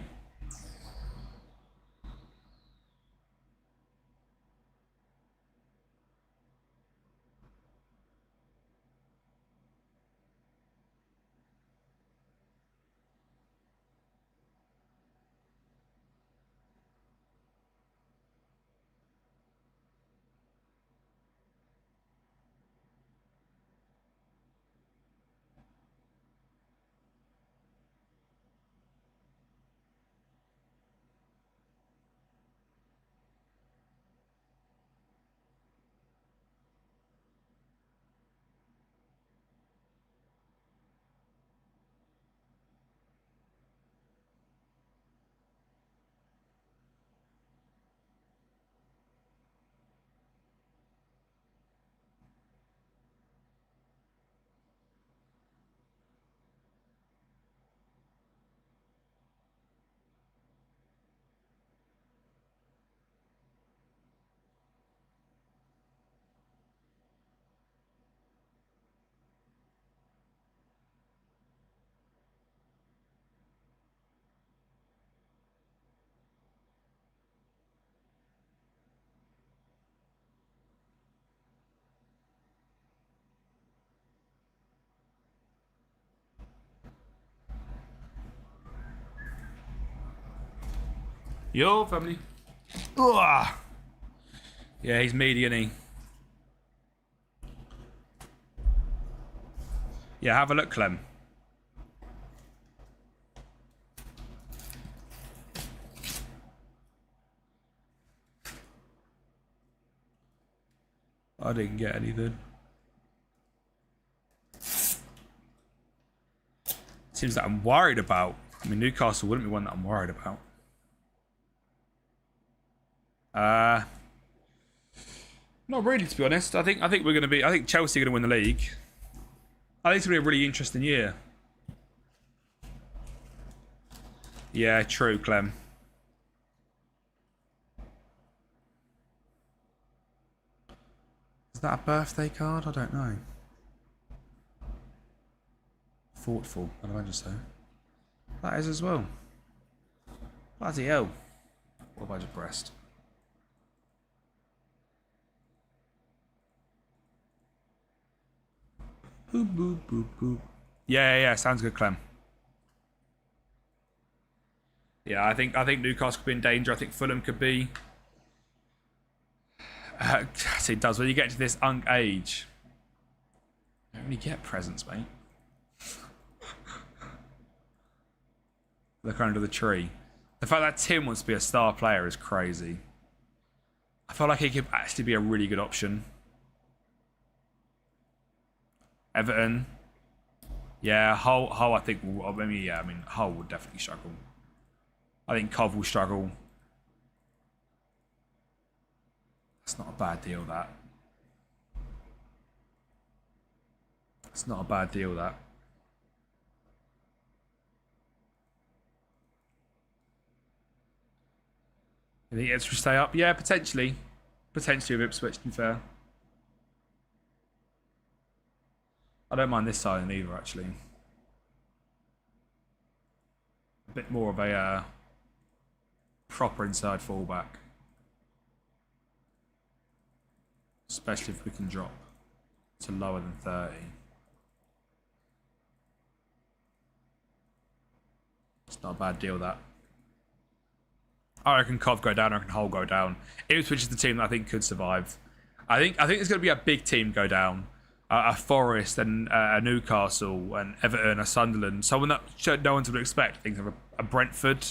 Your family. Ugh. Yeah, he's median, he. Yeah, have a look, Clem. I didn't get anything. Seems that I'm worried about. I mean, Newcastle wouldn't be one that I'm worried about. Not really, to be honest. I think we're going to be. I think Chelsea are going to win the league. I think it's going to be a really interesting year. Yeah, true, Clem. Is that a birthday card? I don't know. Thoughtful, I'd imagine so. That is as well. Bloody hell. What have I just pressed? Boop, boop, boop, boop. Yeah, sounds good, Clem. Yeah, I think Newcastle could be in danger. I think Fulham could be. It does. When you get to this age, you don't really get presents, mate. Look under the tree. The fact that Tim wants to be a star player is crazy. I feel like he could actually be a really good option. Everton. Yeah, Hull I think will, I mean Hull would definitely struggle. I think Cov will struggle. That's not a bad deal, that. It's not a bad deal, that. You think Ipswich stay up? Yeah, potentially. Potentially with Ipswich, to be fair. I don't mind this signing either, actually. A bit more of a proper inside fullback. Especially if we can drop to lower than 30. It's not a bad deal, that. I reckon Cov go down, I reckon Hull go down. Ipswich is the team that I think could survive. I think there's going to be a big team go down. A Forest and a Newcastle and Everton, a Sunderland. Someone that no one's going to expect. I think of a Brentford,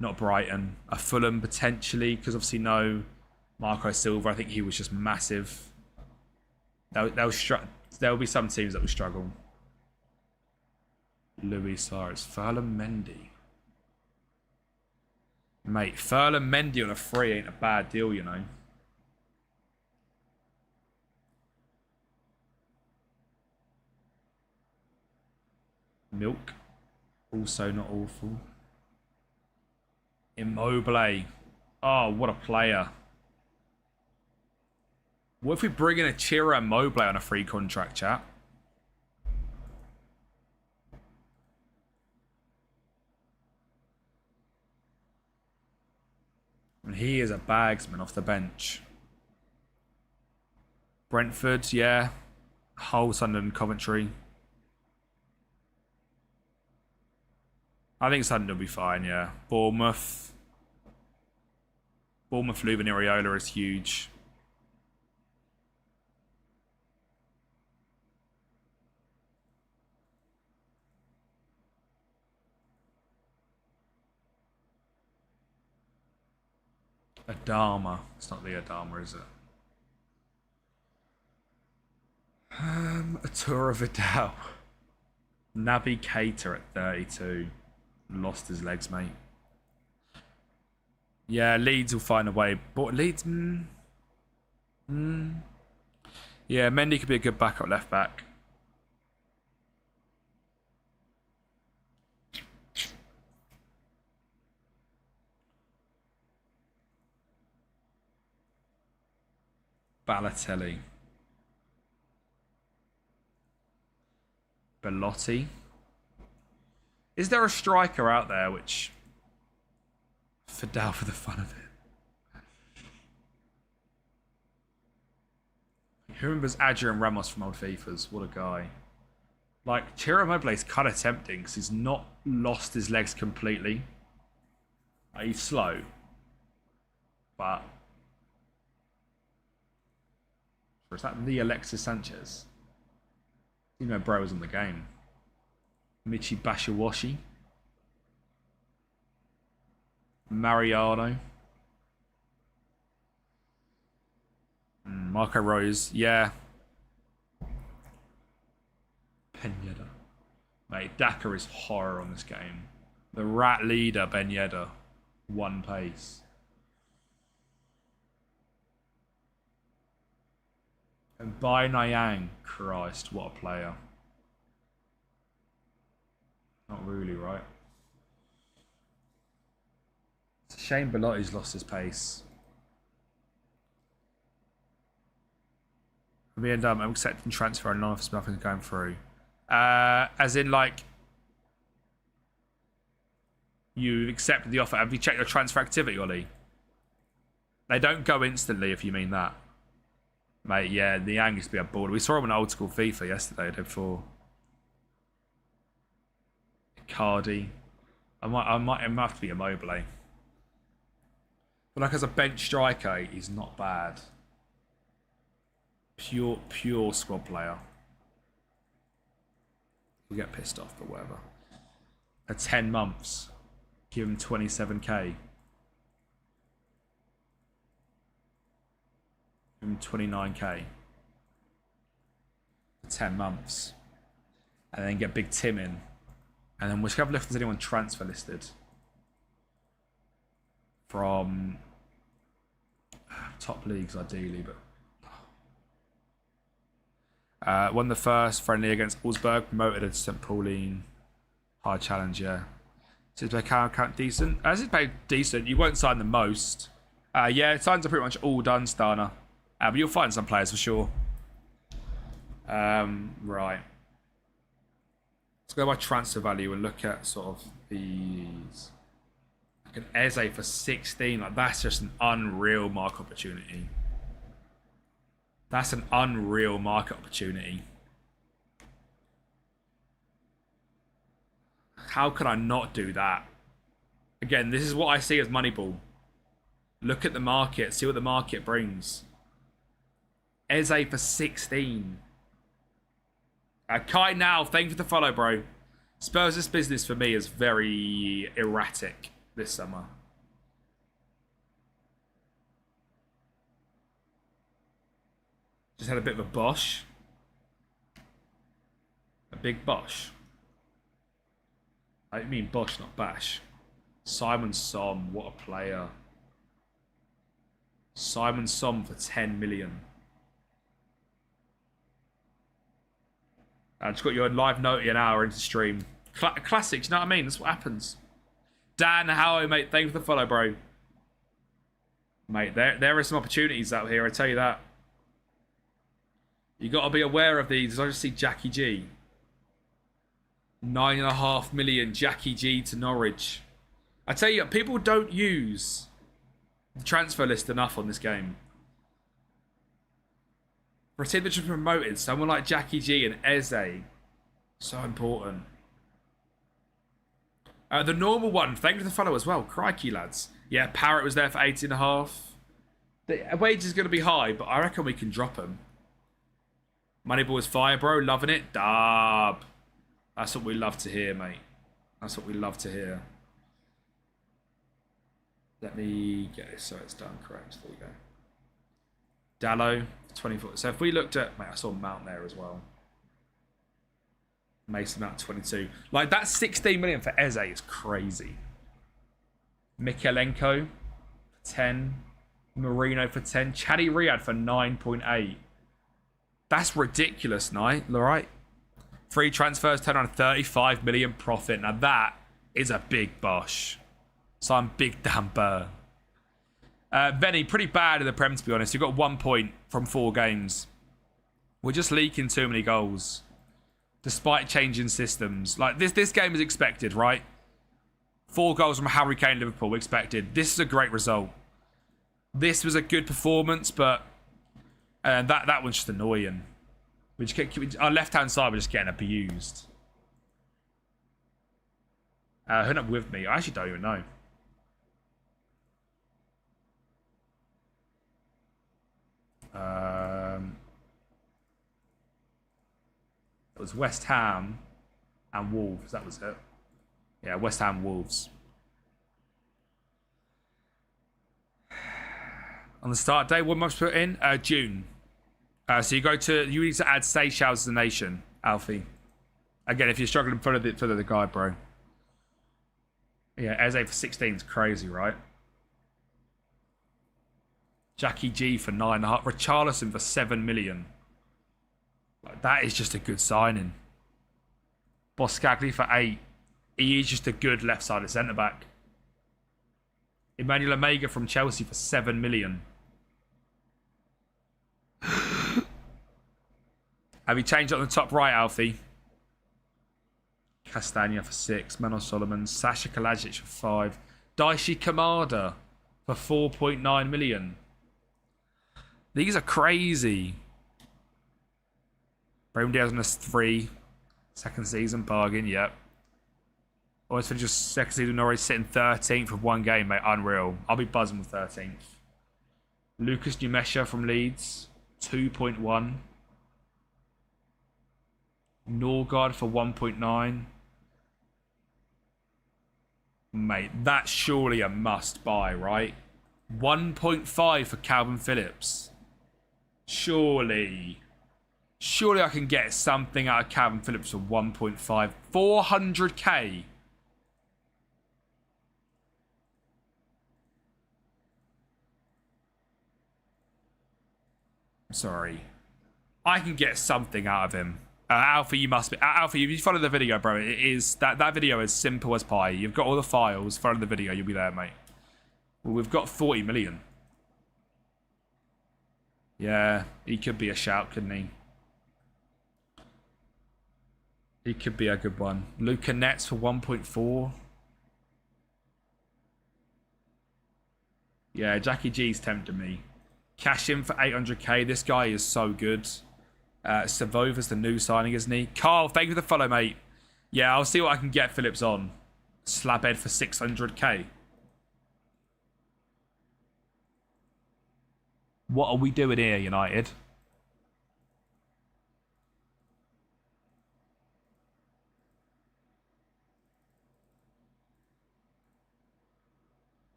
not Brighton. A Fulham potentially, because obviously no Marco Silva. I think he was just massive. There'll be some teams that will struggle. Luis Suarez, Ferland Mendy. Mate, Ferland Mendy on a free ain't a bad deal, you know. Milk, also not awful. Immobile. Oh, what a player. What if we bring in a Chira Immobile on a free contract, chat? And he is a bagsman off the bench. Brentford, yeah. Hull, Sunderland, Coventry. I think Sunderland will be fine, yeah. Bournemouth, Luven Iriola is huge. Adama. It's not the Adama, is it? Atura Vidal. Naby Keita at 32. Lost his legs, mate. Yeah, Leeds will find a way. But Leeds... Yeah, Mendy could be a good backup left back. Balotelli. Belotti. Is there a striker out there which... Fidel for the fun of it. Who remembers Adrian Ramos from old FIFAs? What a guy. Like, Chiro Immobile is kind of tempting because he's not lost his legs completely. He's slow. But... Or is that the Alexis Sanchez? You know, bro was on the game. Michi Bashawashi. Mariano. Marco Rose. Yeah. Pineda. Mate, Daka is horror on this game. The rat leader, Ben Yedder. One pace. And Bai Nyang, Christ, what a player. Not really, right? It's a shame Belotti's lost his pace. I'm accepting transfer and non-office nothing's going through. As in, like, you accepted the offer. Have you checked your transfer activity, Ollie? They don't go instantly, if you mean that. Mate, yeah, the Yang used to be a baller. We saw him in old school FIFA yesterday, day before. Cardi. It might have to be Immobile. But like as a bench striker, he's not bad. Pure squad player. We get pissed off, but whatever. At 10 months, give him 27k. Give him 29k. For 10 months. And then get Big Tim in. And then we'll have a look if there's anyone transfer listed. From top leagues, ideally, but... won the first friendly against Augsburg, promoted at St. Pauline. Hard challenge, yeah. Does his count decent? As it's paid decent, you won't sign the most. Yeah, signs are pretty much all done, Starner. But you'll find some players for sure. Right. Let's go by transfer value and look at sort of these. Like an Eze for 16. Like that's just an unreal market opportunity. That's an unreal market opportunity. How can I not do that? Again, this is what I see as Moneyball. Look at the market. See what the market brings. Eze for 16. Kai now, thank you for the follow, bro. Spurs' business for me is very erratic this summer. Just had a bit of a bosh. A big bosh. I mean bosh, not bash. Simon Som, what a player. Simon Som for 10 million. I just got your live note an hour into stream. Classics, you know what I mean? That's what happens. Dan, how are you, mate? Thank you for the follow, bro. Mate, there are some opportunities out here, I tell you that. You got to be aware of these. I just see Jackie G. 9.5 million Jackie G to Norwich. I tell you, people don't use the transfer list enough on this game. For a team that just promoted, someone like Jackie G and Eze, so important. The normal one, thank you for the follow as well. Crikey, lads. Yeah, Parrot was there for 18.5. The wage is going to be high, but I reckon we can drop him. Moneyball is fire, bro. Loving it. Dab. That's what we love to hear, mate. That's what we love to hear. Let me get this so it's done correct. There you go. Dallo, 24. So if we looked at... Mate, I saw Mount there as well. Mason Mount, 22. Like, that 16 million for Eze is crazy. Mikalenko for 10. Marino for 10. Chadi Riyad for 9.8. That's ridiculous, all right? Free transfers turn on a 35 million profit. Now that is a big bosh. So I'm big damn burr. Benny, pretty bad in the Prem, to be honest. You've got 1 point from 4 games. We're just leaking too many goals. Despite changing systems. Like, this game is expected, right? 4 goals from Harry Kane, Liverpool, expected. This is a great result. This was a good performance, but that one's just annoying. We just get, our left-hand side, we're just getting abused. Who's up with me? I actually don't even know. It was West Ham and Wolves. That was it. Yeah, West Ham Wolves. On the start day, what month put in? June. So you need to add Seychelles as a nation, Alfie. Again, if you're struggling, follow the guide, bro. Yeah, Eze for 16 is crazy, right? Jackie G for 9.5. Richarlison for 7 million. Like, that is just a good signing. Boskagli for 8. He is just a good left-sided centre-back. Emmanuel Omega from Chelsea for 7 million. Have you changed it on the top right, Alfie? Castagna for 6. Manos Solomon. Sasha Kalajic for 5. Daishi Kamada for 4.9 million. These are crazy. Brahim Diaz on a 3. Second season bargain, yep. Always finished just second season Norwich sitting 13th with 1 game, mate. Unreal. I'll be buzzing with 13th. Lucas Numesha from Leeds, 2.1. Norgard for 1.9. Mate, that's surely a must buy, right? 1.5 for Calvin Phillips. Surely I can get something out of Calvin Phillips for 1.5. 400k. Sorry. I can get something out of him. Alfie, you must be. Alfie, if you follow the video, bro, it is that video is simple as pie. You've got all the files. Follow the video, you'll be there, mate. Well, we've got 40 million. Yeah, he could be a shout, couldn't he? He could be a good one. Luca Nets for 1.4. Yeah, Jackie G's tempting me. Cash in for 800k. This guy is so good. Savova's the new signing, isn't he? Carl, thank you for the follow, mate. Yeah, I'll see what I can get Phillips on. Slabhead for 600k. What are we doing here, United?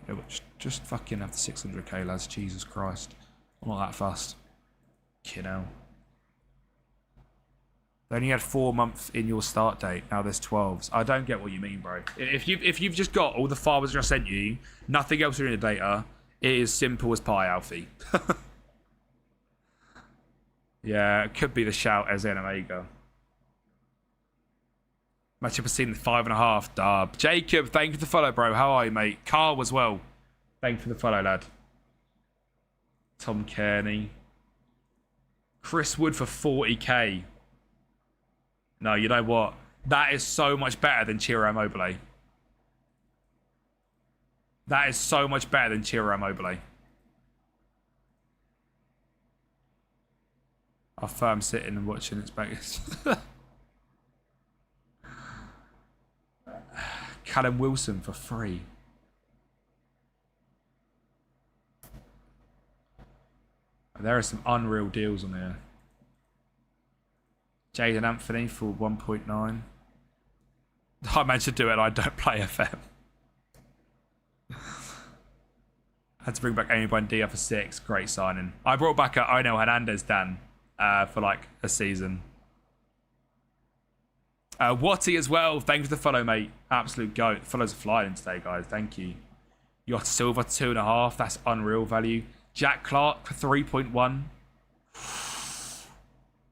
You know, just fucking have the 600k, lads. Jesus Christ. I'm not that fast. Kiddo. They only had 4 months in your start date. Now there's 12s. I don't get what you mean, bro. If you've just got all the files I sent you, nothing else in the data, it is simple as pie, Alfie. Yeah, it could be the shout as an Omega. Matchup has seen the 5.5 dub. Jacob, thank you for the follow, bro. How are you, mate? Carl as well. Thank you for the follow, lad. Tom Kearney. Chris Wood for 40k. No, you know what? That is so much better than Ciro Immobile. That is so much better than Ciro Immobile. Our firm sitting and watching its back. Callum Wilson for 3. There are some unreal deals on here. Jaden Anthony for 1.9. I managed to do it and I don't play FM. Had to bring back Amy Buendia for 6. Great signing. I brought back Onel Hernandez, Dan, for like a season. Watty as well. Thank you for the follow, mate. Absolute goat. Follows are flying today, guys. Thank you. Yacht Silver 2.5. That's unreal value. Jack Clark for 3.1.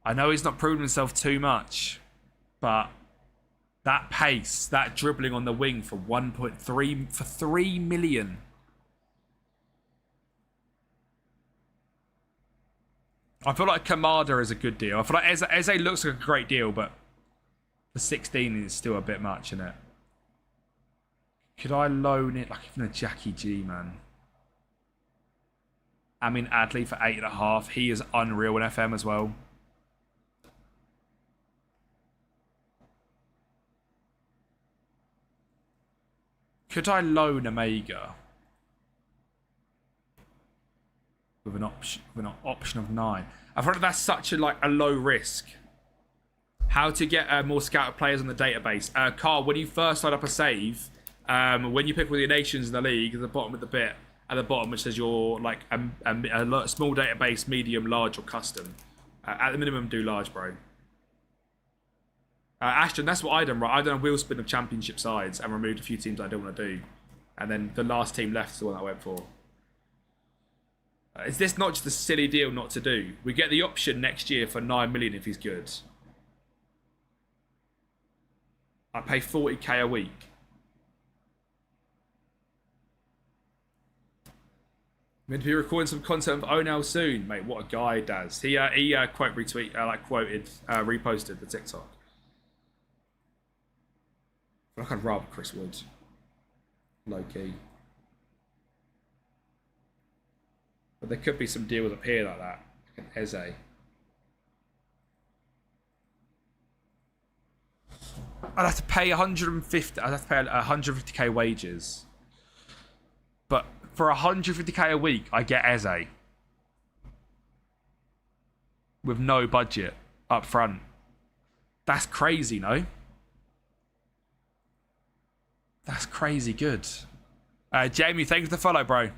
I know he's not proven himself too much, but that pace, that dribbling on the wing for 1.3 for 3 million. I feel like Kamada is a good deal. I feel like Eze looks like a great deal, but the 16 is still a bit much, isn't it? Could I loan it like even a Jackie G, man? I mean, Adley for 8.5. He is unreal in FM as well. Could I loan Omega? with an option of 9. I thought that's such a low risk. How to get more scouted players on the database? Carl, when you first start up a save, when you pick one of your nations in the league, at the bottom of the bit at the bottom, which says your like a small database, medium, large, or custom. At the minimum, do large, bro. Ashton, that's what I done, right? I done a wheel spin of championship sides and removed a few teams I don't want to do. And then the last team left is the one I went for. Is this not just a silly deal not to do? We get the option next year for 9 million if he's good. I pay 40k a week. I'm going to be recording some content of Onel soon, mate. What a guy, Daz. He reposted the TikTok. I feel like I'd rather Chris Wood. Low key. But there could be some deals up here like that. Like an Eze. I'd have to pay 150. I'd have to pay 150k wages. But for 150k a week, I get Eze. With no budget up front. That's crazy, no? That's crazy good. Jamie, thank you for the follow, bro.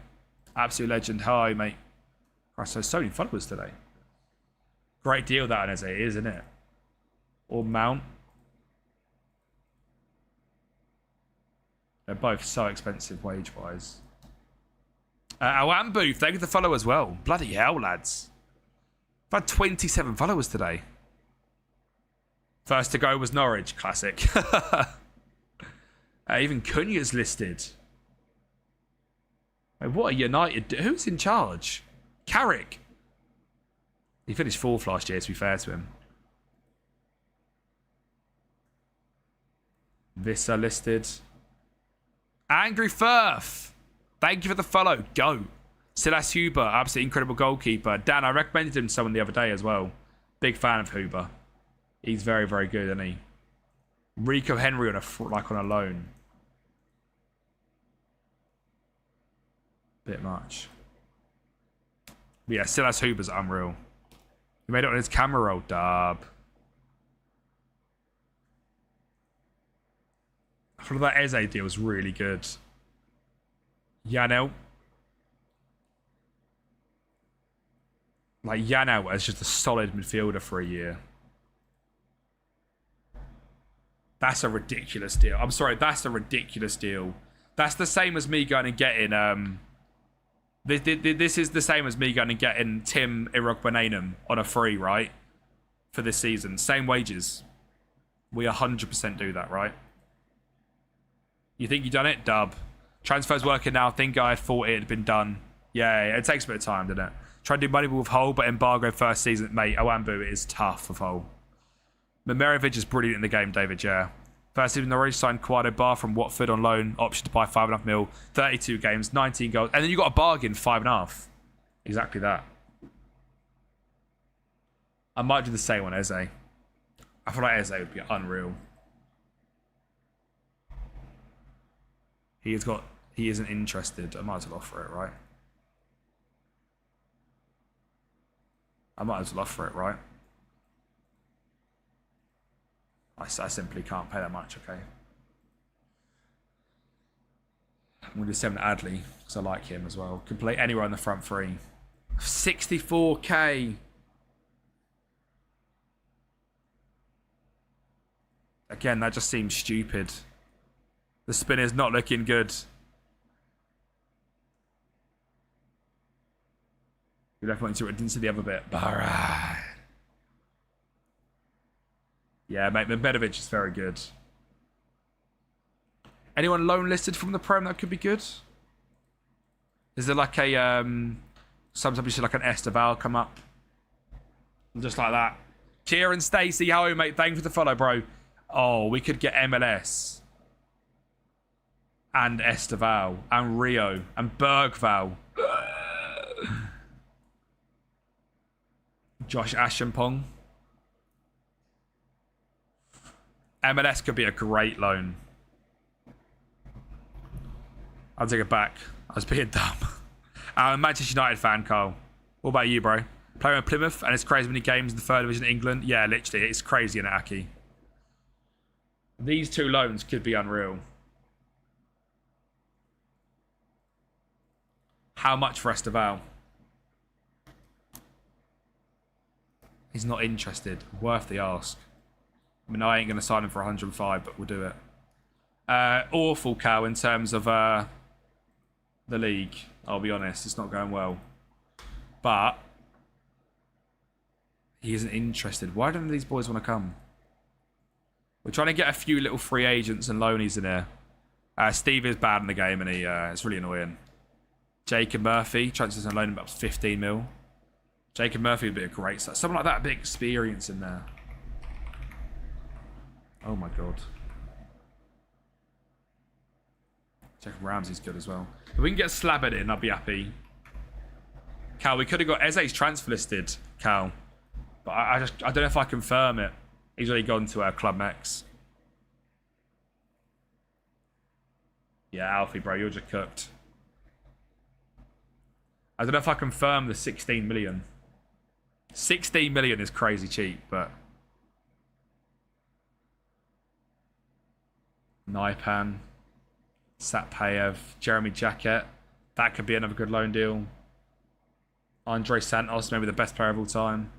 Absolute legend. Hi, mate. Christ, so many followers today. Great deal that on Eze is, isn't it? Or Mount. They're both so expensive wage-wise. Awambu, thank you for the follow as well. Bloody hell, lads. I've had 27 followers today. First to go was Norwich. Classic. Even Cunha's listed. Wait, what a United... Who's in charge? Carrick. He finished 4th last year, to be fair to him. Vissa listed. Angry Firth. Thank you for the follow. Go. Silas Huber, absolutely incredible goalkeeper. Dan, I recommended him to someone the other day as well. Big fan of Huber. He's very, very good, isn't he? Rico Henry on a loan. Bit much. But yeah, Silas Huber's unreal. He made it on his camera roll, dub. I thought that Eze deal was really good. Yanel. Like Yanel as just a solid midfielder for a year. That's a ridiculous deal. I'm sorry, that's a ridiculous deal. That's the same as me going and getting this is the same as me going and getting Tim Irogbananum on a free, right? For this season. Same wages. We 100% do that, right? You think you done it? Dub. Transfer's working now. I think I thought it had been done. Yeah, it takes a bit of time, doesn't it? Try to do Moneyball with Hull, but embargo first season. Mate, Awambu, it is tough with Hull. Memerovic is brilliant in the game, David, yeah. First season, Norwich signed Quado Bar from Watford on loan. Option to buy 5.5 mil. 32 games, 19 goals. And then you got a bargain, 5.5. Exactly that. I might do the same on Eze. I feel like Eze would be unreal. He isn't interested. I might as well offer it, right? I might as well offer it, right? I simply can't pay that much, okay? I'm going to do 7 to Adley, because I like him as well. Can play anywhere on the front three. 64k. Again, that just seems stupid. The spin is not looking good. We definitely went to it. Didn't see the other bit. Alright. Yeah, mate, Medvedevic is very good. Anyone loan listed from the Prem that could be good? Is there like a sometimes you see like an Esteval come up? Just like that. Kieran Stacey, how are you, mate? Thank you for the follow, bro. Oh, we could get MLS. And Esteval. And Rio. And Bergval. Josh Ashenpong. MLS could be a great loan. I'll take it back. I was being dumb. I'm a Manchester United fan, Carl. What about you, bro? Playing with Plymouth and it's crazy many games in the third division in England. Yeah, literally, it's crazy in Aki. These 2 loans could be unreal. How much for Esteval? He's not interested. Worth the ask. I mean, I ain't going to sign him for 105, but we'll do it. Awful, Cal, in terms of the league. I'll be honest, it's not going well. But he isn't interested. Why don't these boys want to come? We're trying to get a few little free agents and loanies in here. Steve is bad in the game, and it's really annoying. Jacob Murphy, transfers and loan him about 15 mil. Jacob Murphy would be a great start. Someone like that, a bit of experience in there. Oh my god. Jacob Ramsey's good as well. If we can get Slabbed in, I'll be happy. Cal, we could have got Eze's transfer listed, Cal. But I don't know if I confirm it. He's already gone to Club Mex. Yeah, Alfie, bro, you're just cooked. I don't know if I confirm the 16 million. 16 million is crazy cheap, but... Naipan, Satpayev, Jeremy Jacket. That could be another good loan deal. Andre Santos, maybe the best player of all time.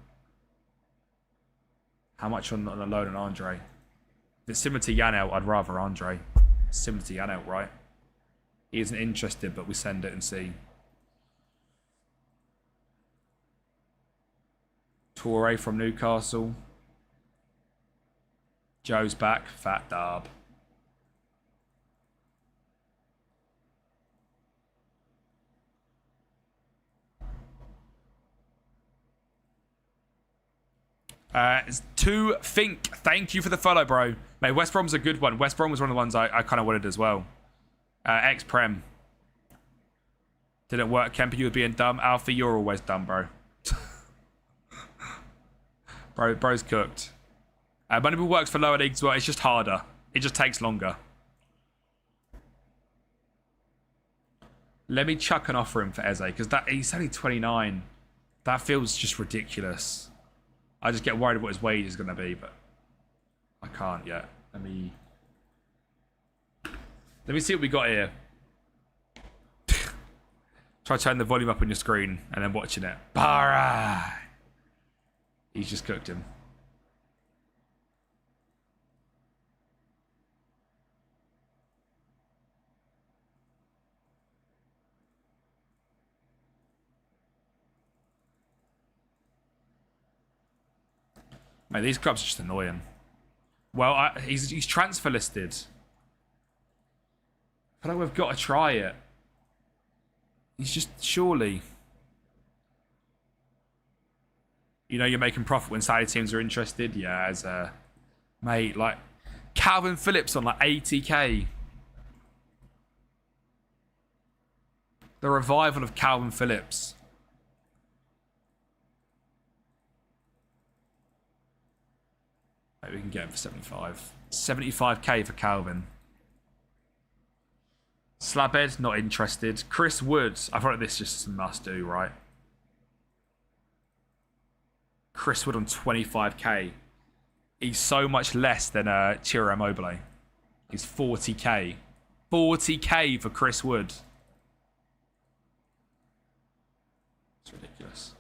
How much on a loan on Andre? If it's similar to Yanel, I'd rather Andre. Similar to Yanel, right? He isn't interested, but we send it and see. Torre from Newcastle. Joe's back. Fat Darb. It's to Think. Thank you for the follow, bro. Mate, West Brom's a good one. West Brom was one of the ones I kind of wanted as well. Ex-Prem. Didn't work. Kempi, you were being dumb. Alfie, you're always dumb, bro. Bro's cooked. Moneyball works for lower leagues as well. It's just harder. It just takes longer. Let me chuck an offer in for Eze, because he's only 29. That feels just ridiculous. I just get worried what his wage is going to be, but I can't yet. Let me see what we got here. Try turning the volume up on your screen and then watching it. Alright. He's just cooked him. Mate, these clubs are just annoying. Well, he's transfer listed. I feel like we've got to try it. He's just, surely. You know you're making profit when Saudi teams are interested? Yeah, as a... Mate, like... Calvin Phillips on like 80k. The revival of Calvin Phillips. Maybe we can get him for 75. 75k for Calvin. Slabhead, not interested. Chris Woods. I thought like this just a must do, right? Chris Wood on 25k. He's so much less than Chiro Immobile. He's 40k. 40k for Chris Wood. It's ridiculous.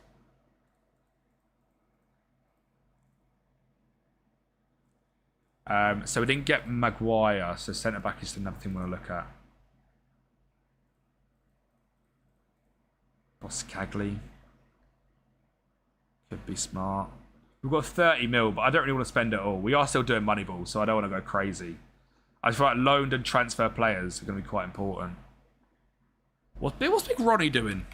So we didn't get Maguire, so centre back is another thing we'll look at. Boscagli. Could be smart. We've got 30 mil, but I don't really want to spend it all. We are still doing Moneyball, so I don't want to go crazy. I just feel like loaned and transfer players are going to be quite important. What's Big Ronnie doing?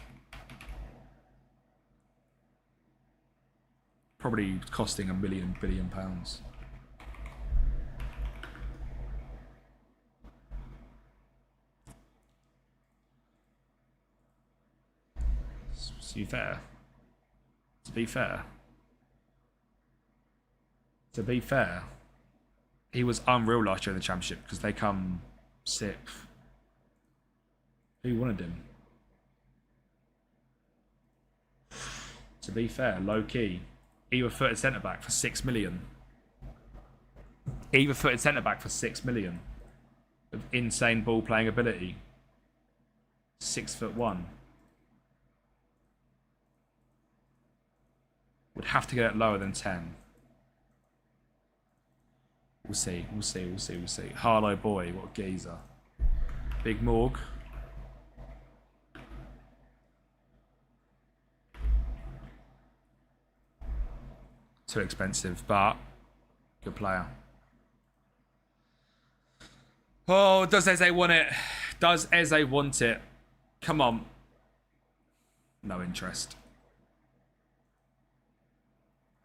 Probably costing £1 billion. To be fair, he was unreal last year in the championship because they come 6th. Who wanted him? To be fair, low key, either footed centre back for 6 million. Either footed centre back for 6 million. With insane ball playing ability. 6'1". Would have to get it lower than 10. We'll see. Harlow boy, what a geezer. Big Morg. Too expensive, but good player. Oh, does Eze want it? Does Eze want it? Come on. No interest.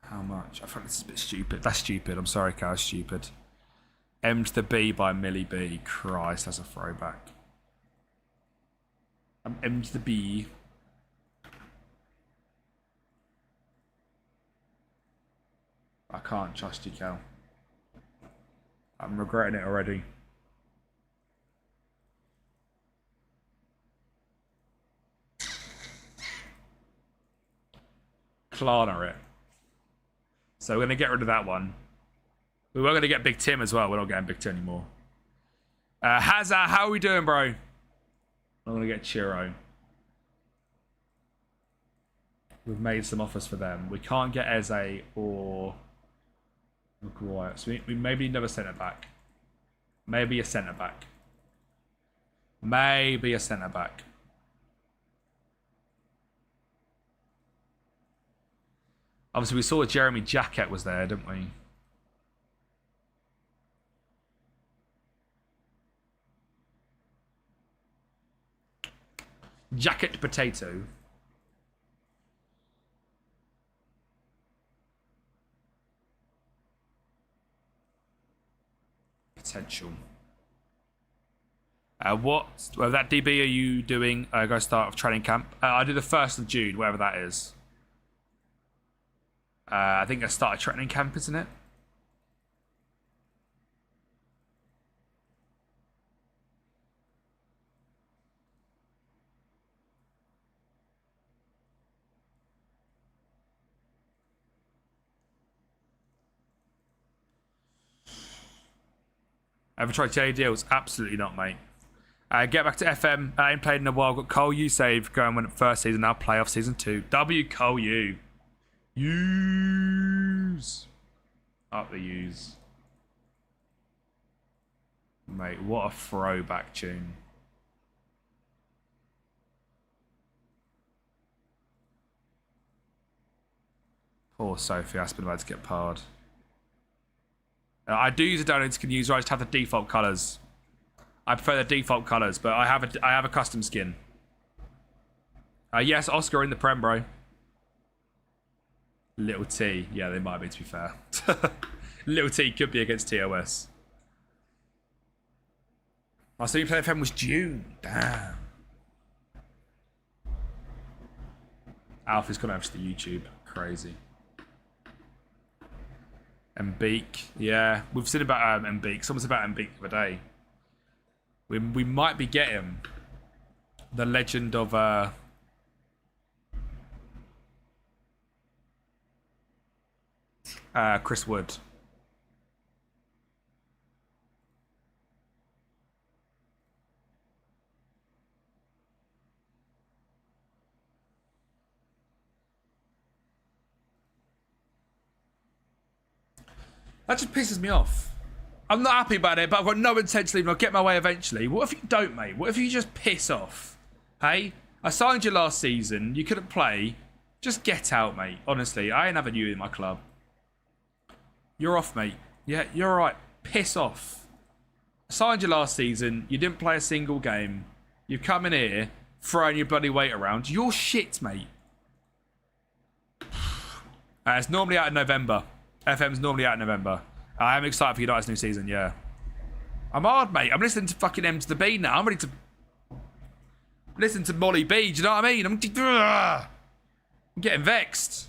How much? I think this is a bit stupid. That's stupid. I'm sorry, Cal. Stupid. M to the B by Millie B. Christ, that's a throwback. I'm M to the B. I can't trust you, Cal. I'm regretting it already. Klarna it. So we're going to get rid of that one. We were going to get Big Tim as well. We're not getting Big Tim anymore. Hazard, how are we doing, bro? I'm going to get Chiro. We've made some offers for them. We can't get Eze or Maguire. So we maybe never centre back. Maybe a centre back. Maybe a centre back. Obviously, we saw Jeremy Jacket was there, didn't we? Jacket potato. Potential. What? Well, that DB are you doing? Go start of training camp. I do the 1st of June, whatever that is. I think I started training camp, isn't it? Ever tried daily deals? Absolutely not, mate. Get back to FM. I ain't played in a while. Got Cole U save going when first season, now playoff season 2. W Cole U. Use. Up the use. Mate, what a throwback tune. Poor Sophie Aspen about to get parred. I do use a download skin user. I just have the default colours. I prefer the default colours, but I have a custom skin. Yes, Oscar in the Prem, bro. Little T. Yeah, they might be, to be fair. Little T could be against TOS. My so you play FM was June. Damn. Alfie's gone over to the YouTube. Crazy. Mbeek. Yeah, we've seen about Mbeek. Someone said about Mbeek the other day. We might be getting the legend of Chris Wood. That just pisses me off. I'm not happy about it, but I've got no intention of leaving. I'll get my way eventually. What if you don't, mate? What if you just piss off? Hey, I signed you last season. You couldn't play. Just get out, mate. Honestly, I ain't having you in my club. You're off, mate. Yeah, you're alright. Piss off. I signed you last season. You didn't play a single game. You've come in here, throwing your bloody weight around. You're shit, mate. It's normally out in November. FM's normally out in November. I am excited for United's new season, yeah. I'm hard, mate. I'm listening to fucking M to the B now. I'm ready to listen to Molly B. Do you know what I mean? I'm getting vexed.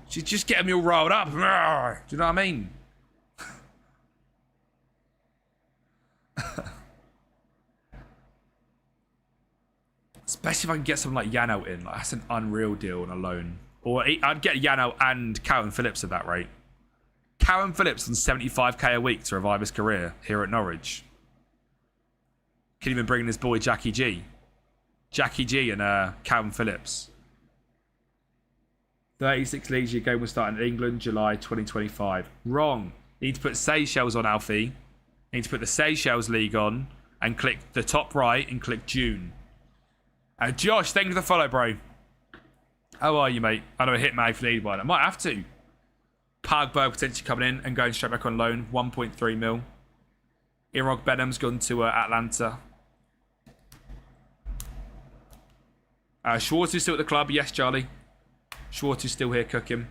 She's just getting me all rolled up. Do you know what I mean? Especially if I can get someone like Yano in. Like, that's an unreal deal on a loan. Or I'd get Yano and Cowan Phillips at that rate. Cowan Phillips on 75k a week to revive his career here at Norwich. Can even bring in his boy Jackie G. Jackie G and Cowan Phillips. 36 leagues, your game will start in England, July 2025. Wrong. You need to put Seychelles on, Alfie. You need to put the Seychelles League on and click the top right and click June. Josh, thank you for the follow, bro. How are you, mate? I know I hit Mag for the lead. I might have to. Pogba potentially coming in and going straight back on loan. 1.3 mil. Irog Benham's gone to Atlanta. Schwartz is still at the club. Yes, Charlie. Schwartz is still here cooking.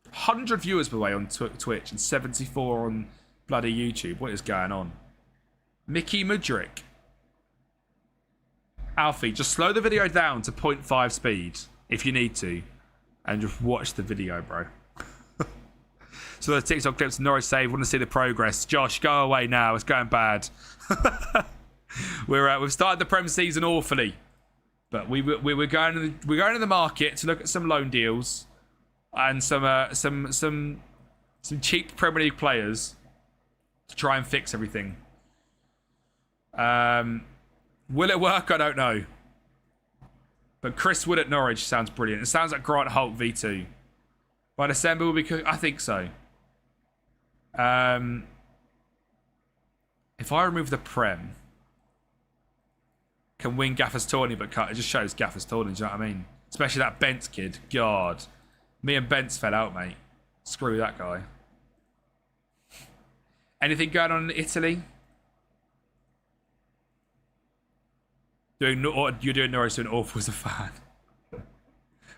100 viewers, by the way, on Twitch and 74 on bloody YouTube. What is going on? Mickey Mudrick. Alfie, just slow the video down to 0.5 speed if you need to. And just watch the video, bro. So the TikTok clips, Norwich save. Want to see the progress. Josh, go away now. It's going bad. We've started the Prem season awfully. But we're going to the market to look at some loan deals and some cheap Premier League players to try and fix everything. Will it work? I don't know. But Chris Wood at Norwich sounds brilliant. It sounds like Grant Holt V2. By December, we'll be I think so. If I remove the Prem, can win Gaffer's tourney but cut. It just shows Gaffer's tourney, do you know what I mean? Especially that Bentz kid. God. Me and Bentz fell out, mate. Screw that guy. Anything going on in Italy? You're doing Norwich doing awful as a fan.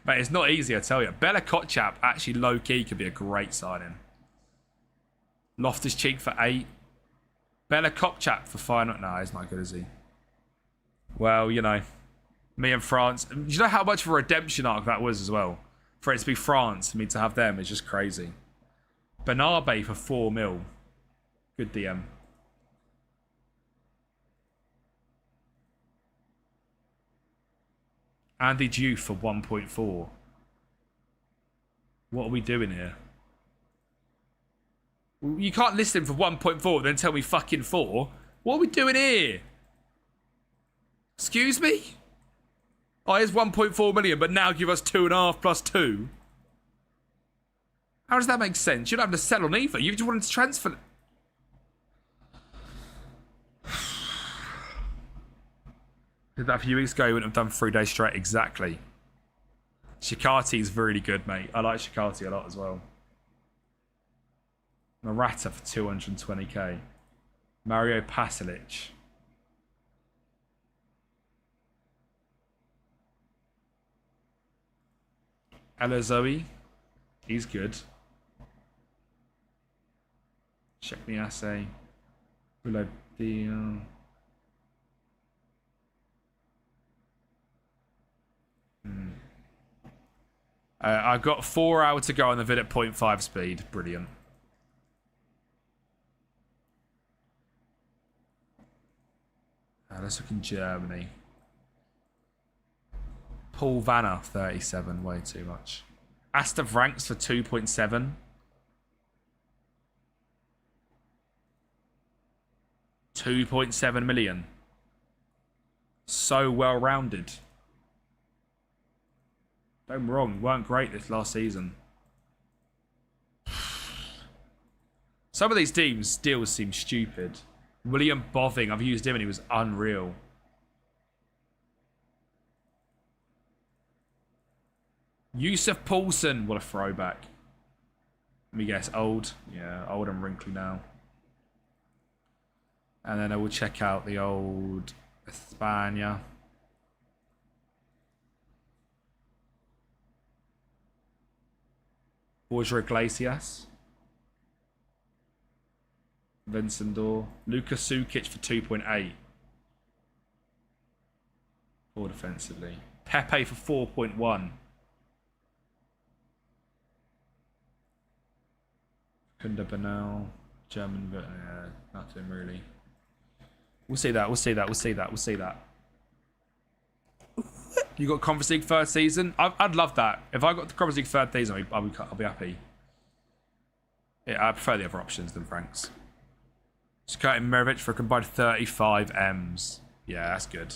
Mate, it's not easy, I tell you. Bella Kotchap, actually low-key, could be a great signing. Loftus-Cheek for 8. Bella Kotchap for 5. No, he's not good, is he? Well, you know, me and France. Do you know how much of a redemption arc that was as well? For it to be France, for me to have them is just crazy. Bernabé for 4 mil. Good DM. Andy Diouf for 1.4. What are we doing here? You can't list him for 1.4 then tell me fucking 4. What are we doing here? Excuse me? Oh, here's 1.4 million, but now give us 2.5 plus 2. How does that make sense? You don't have to sell on either. You just wanted to transfer. Did that a few weeks ago. You wouldn't have done 3 days straight. Exactly. Shikati is really good, mate. I like Shikati a lot as well. Morata for 220k. Mario Pasalic. Elazoe. He's good. Check the assay. Reload deal. I've got 4 hours to go on the vid at 0.5 speed. Brilliant. Let's look in Germany. Paul Vanner, 37. Way too much. Asta Vranks for 2.7. 2.7 million. So well rounded. Don't get me wrong, weren't great this last season. Some of these deals seem stupid. William Boving, I've used him and he was unreal. Yusuf Poulsen, what a throwback. Let me guess, old. Yeah, old and wrinkly now. And then I will check out the old España. Borja Iglesias. Vincendor. Lucas Sukic for 2.8. Or defensively. Pepe for 4.1. Kunda Banal. German, but nothing really. We'll see that. You got Conference League third season? I'd love that. If I got the Conference League third season, I'll be happy. Yeah, I prefer the other options than Frank's. Skirting Mirovic for a combined 35 M's. Yeah, that's good.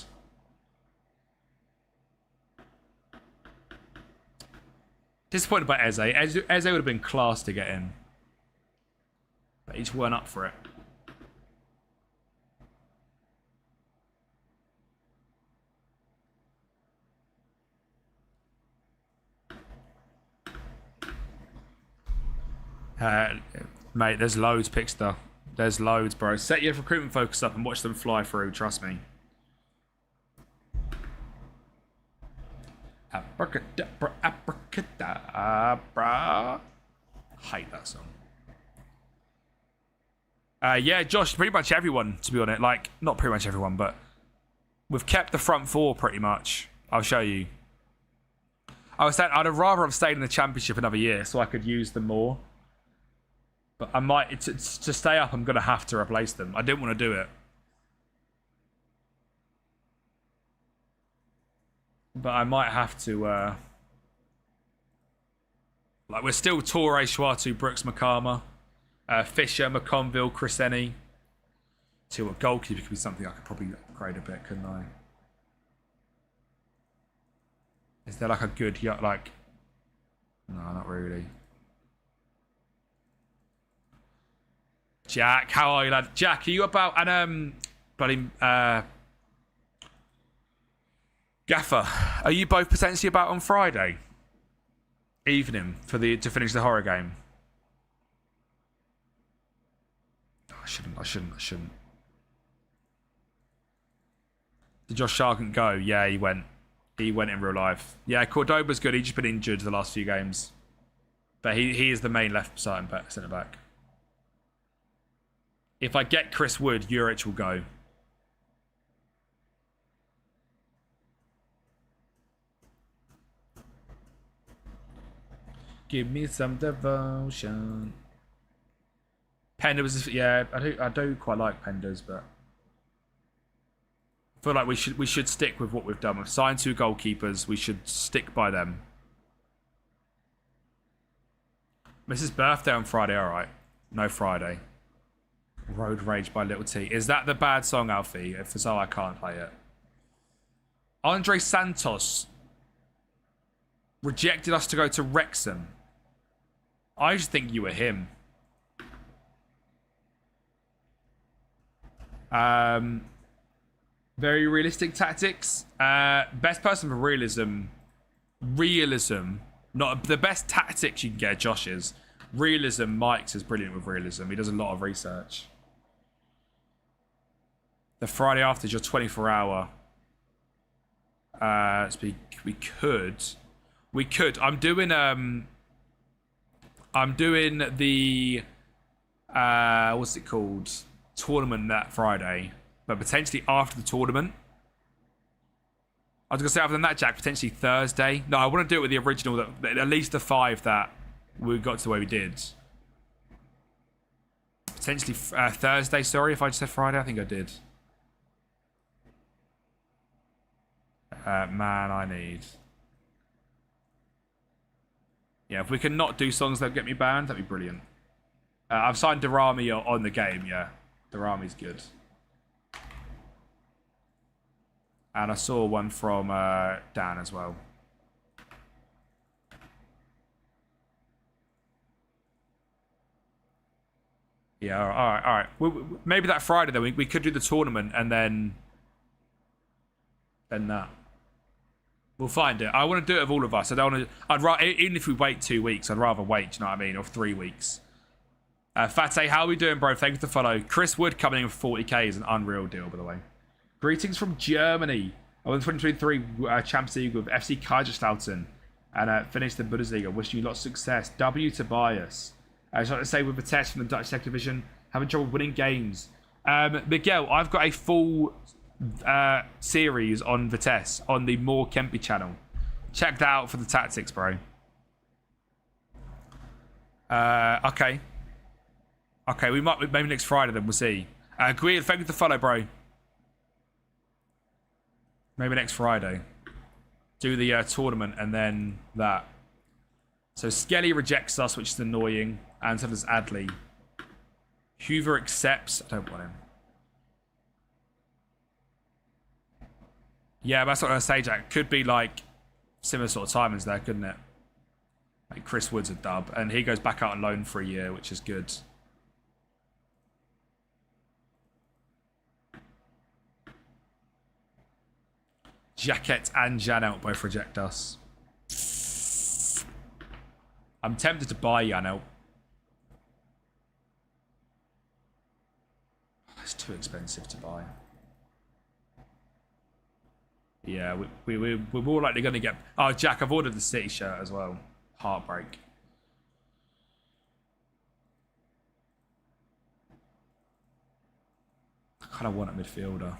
Disappointed by Eze. Eze would have been class to get in. But he just weren't up for it. Mate, there's loads, Pixter. There's loads, bro. Set your recruitment focus up and watch them fly through, trust me. Abracadabra, abracadabra. Hate that song. Yeah, Josh, pretty much everyone, to be honest. Like, not pretty much everyone, but we've kept the front four pretty much. I'll show you. I was saying I'd have rather have stayed in the championship another year so I could use them more. But I might, to stay up, I'm going to have to replace them. I didn't want to do it. But I might have to, like, we're still Torre, Schwartu, Brooks, McCarmer, Fisher, McConville, Chrisenny. See what goalkeeper could be something I could probably upgrade a bit, couldn't I? Is there like a good, like, no, not really. Jack, how are you, lad? Jack, are you about, and, bloody, Gaffer, are you both potentially about on Friday evening to finish the horror game? Oh, I shouldn't. Did Josh Sargent go? Yeah, he went. He went in real life. Yeah, Cordoba's good. He's just been injured the last few games. But he is the main left side centre back. If I get Chris Wood, Juric will go. Give me some devotion. Pender was, yeah, I do quite like Penders, but I feel like we should stick with what we've done. We've signed 2 goalkeepers. We should stick by them. Mrs. Birthday on Friday, all right. No Friday. Road Rage by Little T. Is that the bad song, Alfie? If so, I can't play it. Andre Santos rejected us to go to Wrexham. I just think you were him. Very realistic tactics. Best person for realism. Not the best tactics you can get. Josh is realism. Mike's is brilliant with realism. He does a lot of research. The Friday after is your 24-hour. So we could. I'm doing the what's it called? Tournament that Friday, but potentially after the tournament. I was gonna say other than that, Jack, potentially Thursday. No, I want to do it with the original, that at least the 5 that we got to the way we did. Potentially Thursday. Sorry if I just said Friday. I think I did. Man, I need. Yeah, if we can not do songs that get me banned, that'd be brilliant. I've signed Darami on the game, yeah. Darami's good. And I saw one from Dan as well. Yeah, all right. Maybe that Friday, though, we could do the tournament and then that. We'll find it. I want to do it with all of us. I don't want to. I'd rather, even if we wait 2 weeks, I'd rather wait. Do you know what I mean? Or 3 weeks. Fateh, how are we doing, bro? Thanks for the follow. Chris Wood coming in with 40k is an unreal deal, by the way. Greetings from Germany. I won 2023 Champions League with FC Kaiserslautern and finished the Bundesliga. Wishing you lots of success. W. Tobias. I just like to say with the test from the Dutch Second Division, having trouble winning games. Miguel, I've got a full series on Vitesse on the More Kempi channel. Check that out for the tactics, bro. Okay, we might maybe next Friday then we'll see. Guild, thank you for the follow, bro. Maybe next Friday. Do the tournament and then that. So Skelly rejects us, which is annoying. And so does Adley. Hoover accepts. I don't want him. Yeah, that's what I was going to say, Jack. Could be like similar sort of timings there, couldn't it? Like Chris Wood's a dub. And he goes back out on loan for a year, which is good. Jaquette and Janelt both reject us. I'm tempted to buy Janelt. It's too expensive to buy. Yeah, we're more likely going to get... Oh, Jack, I've ordered the City shirt as well. Heartbreak. I kind of want a midfielder.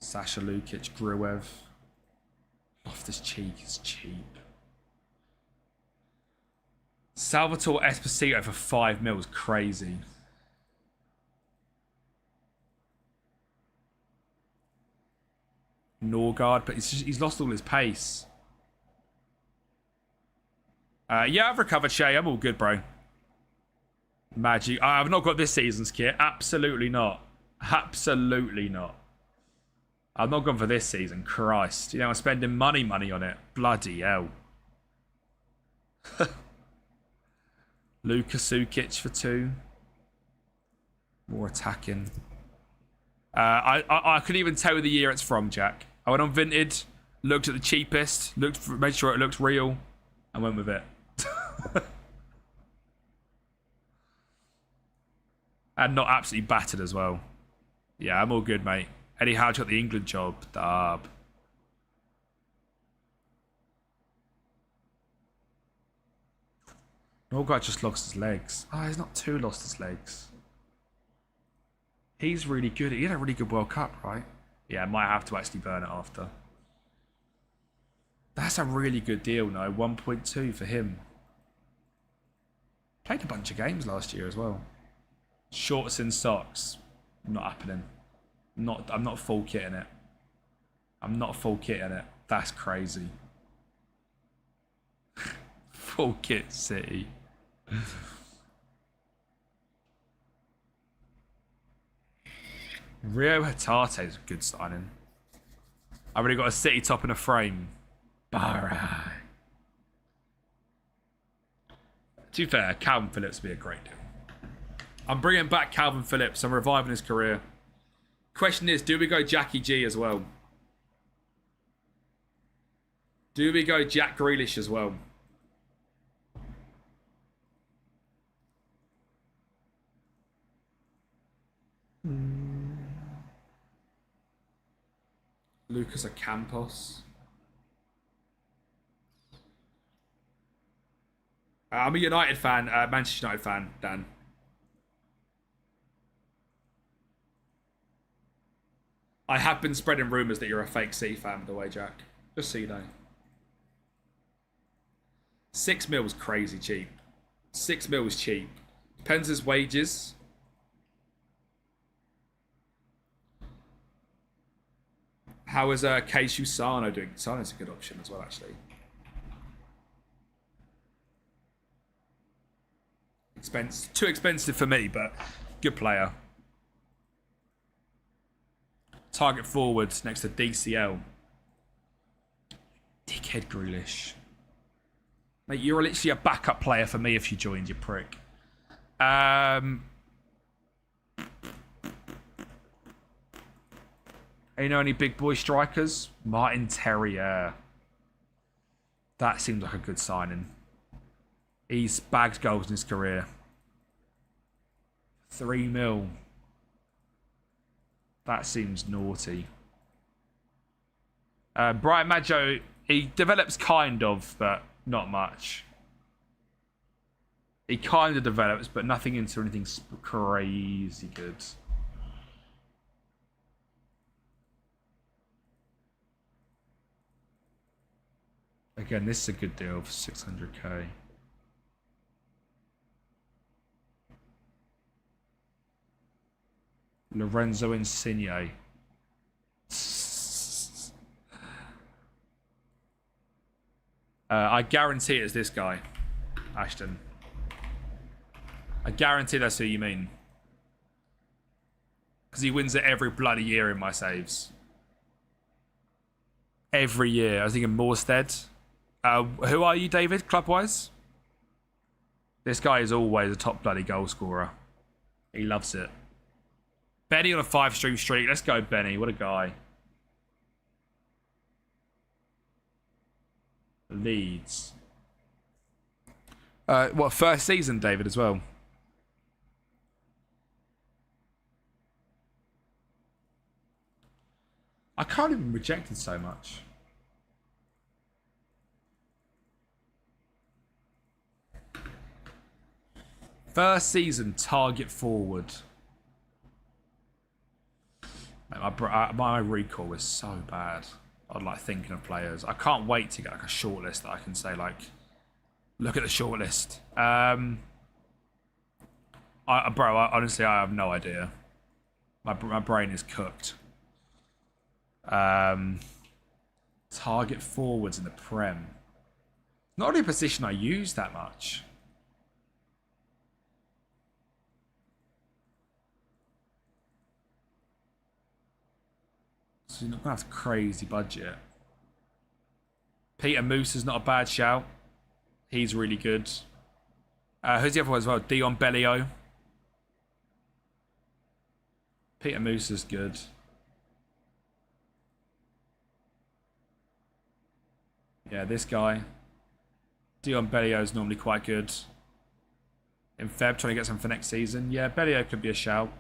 Sasha Lukic, Gruev. Loftus-Cheek is cheap. Salvatore Esposito for 5 mil is crazy. Norgard, but he's lost all his pace. Yeah, I've recovered, Shay. I'm all good, bro. Magic. I've not got this season's kit. Absolutely not. Absolutely not. I'm not gone for this season. Christ. You know, I'm spending money on it. Bloody hell. Luka Sukic for 2. More attacking. I couldn't even tell the year it's from, Jack. I went on Vinted, looked at the cheapest, made sure it looked real, and went with it. And not absolutely battered as well. Yeah, I'm all good, mate. Eddie Howe's got the England job. Dab. Norgard just lost his legs. Oh, he's not too lost his legs. He's really good. He had a really good World Cup, right? Yeah, might have to actually burn it after. That's a really good deal, no? 1.2 for him. Played a bunch of games last year as well. Shorts and socks. Not happening. I'm not full kitting it. I'm not full kitting it. That's crazy. Full kit City. Rio Hatate is a good signing. I've already got a City top in a frame. Alright. To be fair, Calvin Phillips would be a great deal. I'm bringing back Calvin Phillips. I'm reviving his career. Question is, do we go Jackie G as well? Do we go Jack Grealish as well? Lucas Ocampos. I'm a United fan, Manchester United fan, Dan. I have been spreading rumours that you're a fake City fan, by the way, Jack. Just so you know. 6 mil is crazy cheap. 6 mil is cheap. Depends his wages. How is Keishu Sano doing? Sano's a good option as well, actually. Too expensive for me, but good player. Target forwards next to DCL. Dickhead Grealish. Mate, you're literally a backup player for me if you joined, you prick. You know any big boy strikers? Martin Terrier. That seems like a good signing. He's bagged goals in his career. 3 mil. That seems naughty. Brian Maggio, he develops kind of, but not much. He kind of develops, but nothing into anything crazy good. Again, this is a good deal for 600k. Lorenzo Insigne. I guarantee it's this guy, Ashton. I guarantee that's who you mean. Because he wins it every bloody year in my saves. Every year. I was thinking Morstead. Who are you, David, club-wise? This guy is always a top bloody goal scorer. He loves it. Benny on a 5-stream streak. Let's go, Benny. What a guy. Leeds. What, first season, David, as well? I can't even reject it so much. First season, target forward. Mate, my recall was so bad. I like thinking of players. I can't wait to get like a shortlist that I can say like, look at the shortlist. Honestly, I have no idea. My brain is cooked. Target forwards in the Prem. Not really a position I use that much. So you're not going to have a crazy budget. Peter Moose is not a bad shout. He's really good. Who's the other one as well? Dion Bellio. Peter Moose is good. Yeah, this guy. Dion Bellio is normally quite good. In Feb, trying to get some for next season. Yeah, Bellio could be a shout.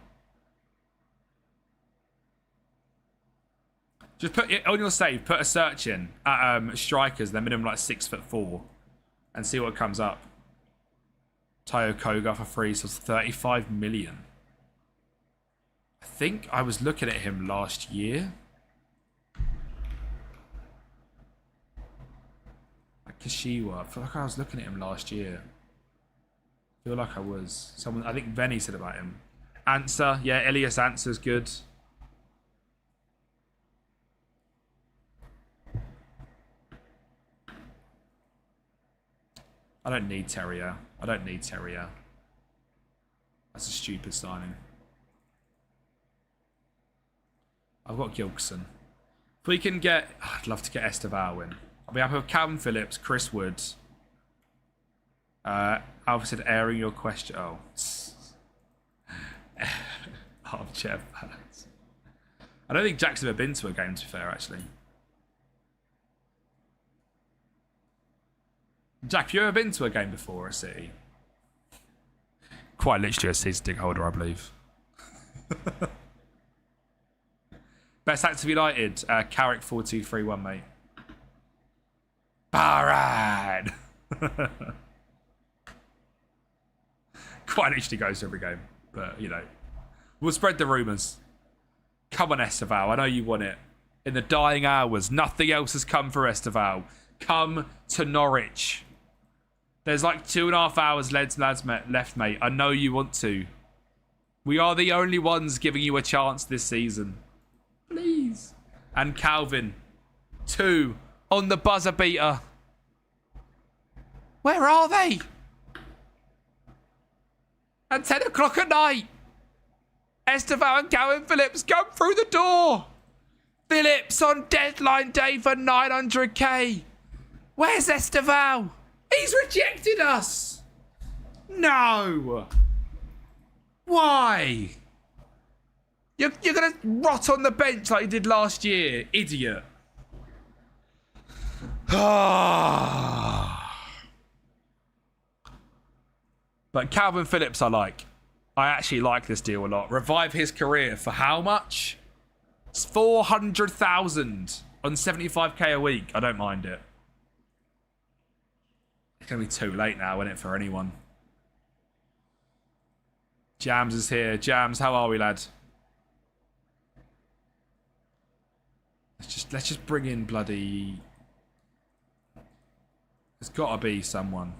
Just put it on your save, put a search in at strikers, they're minimum like 6'4", and see what comes up. Tayo Koga for free, so it's 35 million. I think I was looking at him last year. Kashiwa, I feel like I was looking at him last year. I feel like I was. I think Venny said about him. Answer, yeah, Elias Answer's good. I don't need Terrier. That's a stupid signing. I've got Gilkson. If we can get... I'd love to get Esteval in. I'll be happy with Calvin Phillips, Chris Woods. Alpha said, airing your question. Oh. Armchair fans. I don't think Jack's ever been to a game, to be fair, actually. Jack, have you ever been to a game before at City? Quite literally a season ticket holder, I believe. Best active United, Carrick 4231, mate. Barad! Quite literally goes to every game, but you know, we'll spread the rumours. Come on, Esteval, I know you want it. In the dying hours, nothing else has come for Esteval. Come to Norwich. There's like 2.5 hours left, mate. I know you want to. We are the only ones giving you a chance this season. Please. And Calvin, 2 on the buzzer beater. Where are they? At 10 o'clock at night. Esteval and Calvin Phillips come through the door. Phillips on deadline day for 900k. Where's Esteval? He's rejected us. No. Why? You're going to rot on the bench like you did last year, idiot. But Calvin Phillips I like. I actually like this deal a lot. Revive his career for how much? It's 400,000 on 75k a week. I don't mind it. It's going to be too late now, isn't it, for anyone? Jams is here. Jams, how are we, lad? Let's just bring in bloody... There's got to be someone.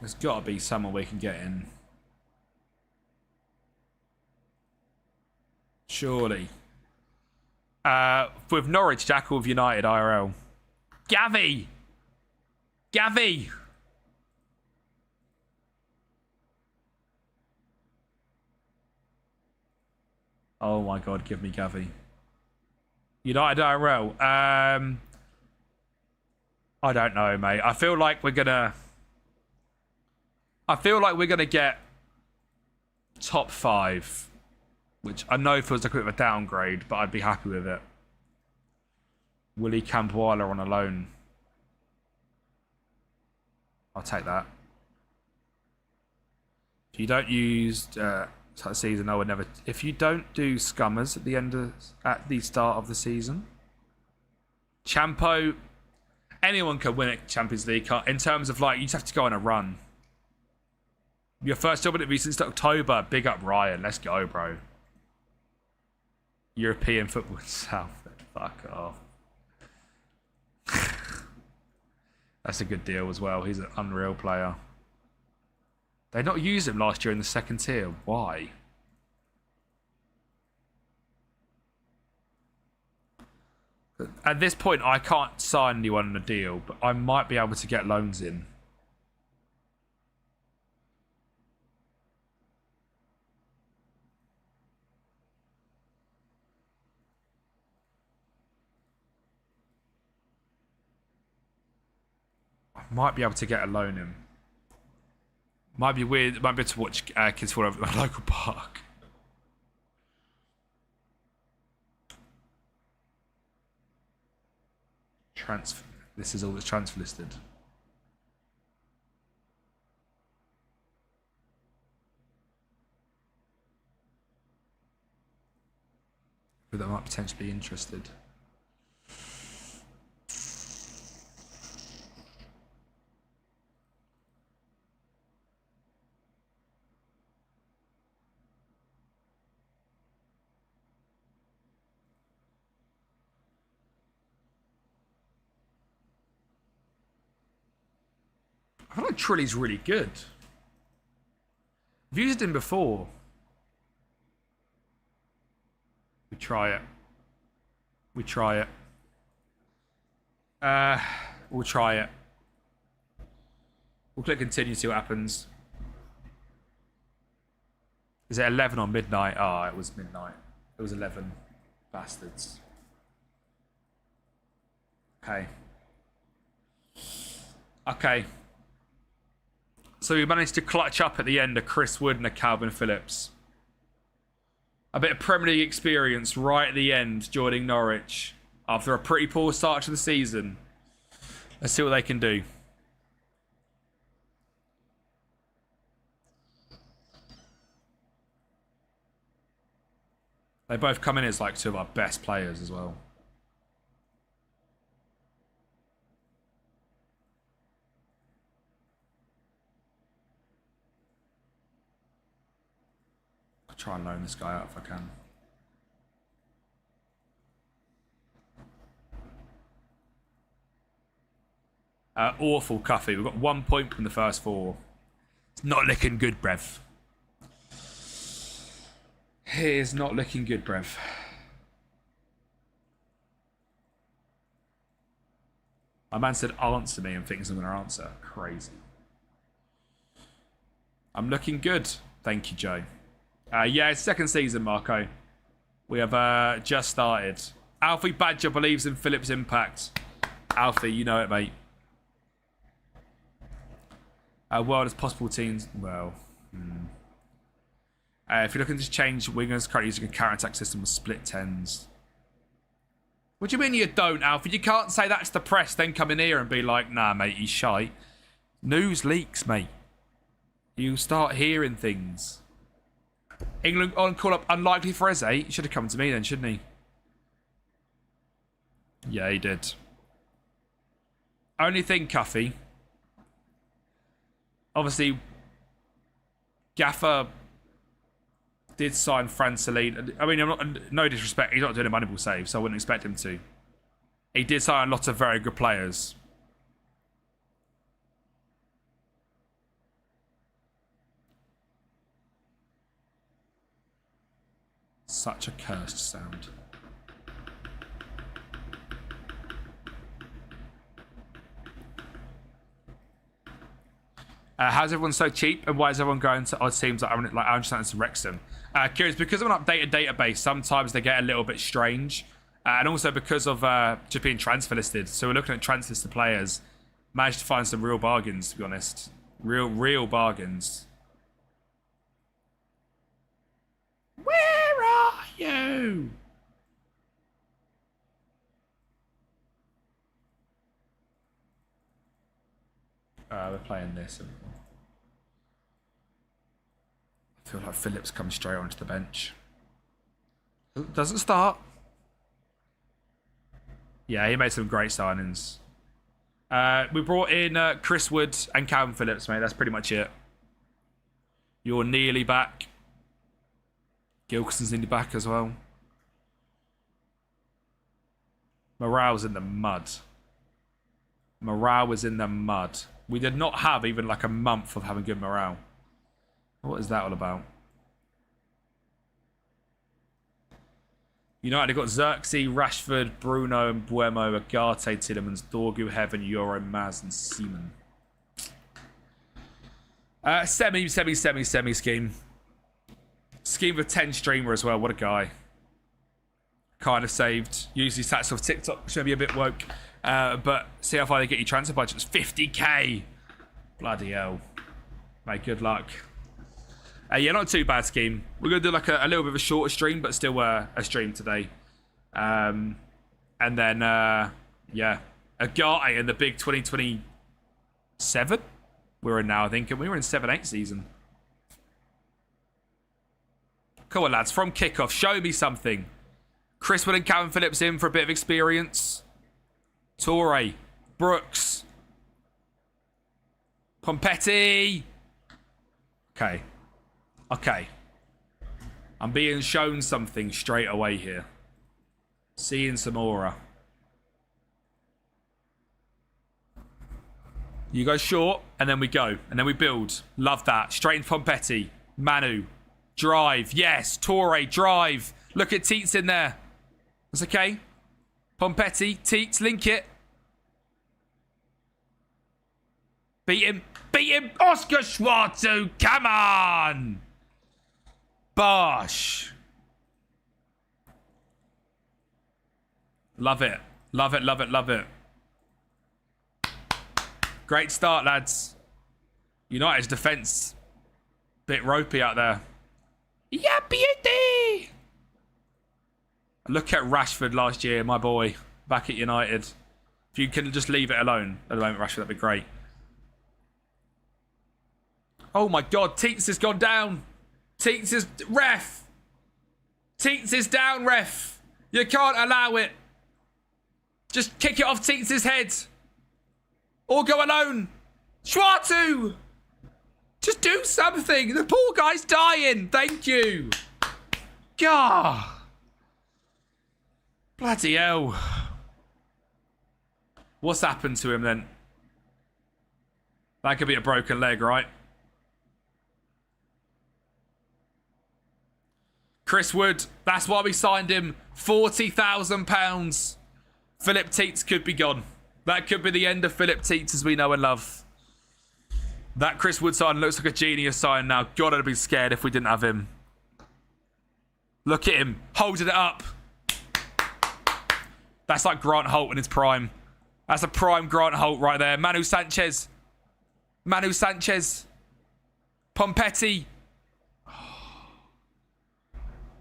There's got to be someone we can get in. Surely. With Norwich, Jack, or with United IRL? Gavi! Gavi! Oh my god, give me Gavi. United IRL. I don't know, mate. I feel like we're gonna get top 5, which I know feels like a bit of a downgrade, but I'd be happy with it. Willie Campuala on a loan. I'll take that. If you don't use season, I would never. If you don't do scummers at the start of the season, Champo, anyone can win at Champions League. In terms of like, you just have to go on a run. Your first job interview since October. Big up Ryan. Let's go, bro. European football South. Fuck off. That's a good deal as well. He's an unreal player. They not used him last year in the second tier. Why? At this point, I can't sign anyone on a deal, but I might be able to get loans in. Might be able to get a loan in. Might be weird. Might be able to watch kids fall over at my local park. Transfer. This is all that's transfer listed. But that might potentially be interested. I feel like Trilly's really good. I've used him before. We try it. We'll try it. We'll click continue, see what happens. Is it 11 or midnight? Oh, it was midnight. It was 11. Bastards. Okay. Okay. So we managed to clutch up at the end a Chris Wood and a Calvin Phillips. A bit of Premier League experience right at the end, joining Norwich after a pretty poor start to the season. Let's see what they can do. They both come in as like two of our best players as well. Try and loan this guy out if I can. Awful, Cuffy. We've got 1 point from the first 4. It's not looking good, Brev. It is not looking good, Brev. My man said answer me and thinks I'm going to answer. Crazy. I'm looking good. Thank you, Joe. Yeah, it's second season, Marco. We have just started. Alfie Badger believes in Phillips' impact. Alfie, you know it, mate. World as possible teams. Well, if you're looking to change wingers, currently using a counter-attack system with split 10s. What do you mean you don't, Alfie? You can't say that to the press, then come in here and be like, nah, mate, he's shite. News leaks, mate. You start hearing things. England on call up unlikely for Eze. He should have come to me then, shouldn't he? Yeah, he did. Only thing, Cuffy. Obviously, Gaffer did sign Fran Celine. I mean, I'm not, no disrespect, he's not doing a Moneyball save, so I wouldn't expect him to. He did sign a lot of very good players. Such a cursed sound. How's everyone so cheap, and why is everyone going to odd teams like I understand it's Wrexham? Curious, because of an updated database, sometimes they get a little bit strange, and also because of just being transfer listed. So we're looking at transfer listed players. Managed to find some real bargains, to be honest. Real bargains. Where are you? We're playing this. I feel like Phillips comes straight onto the bench. Doesn't start. Yeah, he made some great signings. We brought in Chris Wood and Calvin Phillips, mate. That's pretty much it. You're nearly back. Gilkison's nearly back as well. Morale's in the mud. Morale was in the mud. We did not have even like a month of having good morale. What is that all about? United have got Xerxes, Rashford, Bruno, and Buemo, Agate, Tillemans, Dorgu, Heaven, Euro, Maz, and Seaman. Semi scheme. Scheme with 10 streamer as well. What a guy. Kind of saved. Usually stats off TikTok. Should be a bit woke. But see how far they get your transfer budgets. 50k. Bloody hell. Mate, good luck. Yeah, not too bad scheme. We're going to do like a little bit of a shorter stream, but still a stream today. And then, yeah, Agate in the big 2027 we're in now, I think. And we were in 7-8 season. Come on, lads. From kickoff, show me something. Chris Wood and Calvin Phillips in for a bit of experience. Torre. Brooks. Pompetti. Okay. Okay. I'm being shown something straight away here. Seeing some aura. You go short, and then we go. And then we build. Love that. Straight into Pompetti. Manu. Drive. Yes. Torre. Drive. Look at Teets in there. That's okay. Pompetti. Teets. Link it. Beat him. Beat him. Oscar Schwarzu. Come on. Bosh. Love it. Love it, love it, love it. Great start, lads. United's defence. Bit ropey out there. Yeah, beauty. Look at Rashford last year, my boy. Back at United. If you can just leave it alone at the moment, Rashford, that'd be great. Oh my God, Teets has gone down. Teets is... Ref. Teets is down, ref. You can't allow it. Just kick it off Teets' head. Or go alone. Schwartu. Just do something. The poor guy's dying. Thank you. God. Bloody hell. What's happened to him then? That could be a broken leg, right? Chris Wood, that's why we signed him. £40,000. Philip Teets could be gone. That could be the end of Philip Teets as we know and love. That Chris Wood sign looks like a genius sign now. God, I'd be scared if we didn't have him. Look at him, holding it up. That's like Grant Holt in his prime. That's a prime Grant Holt right there. Manu Sanchez. Manu Sanchez. Pompetti.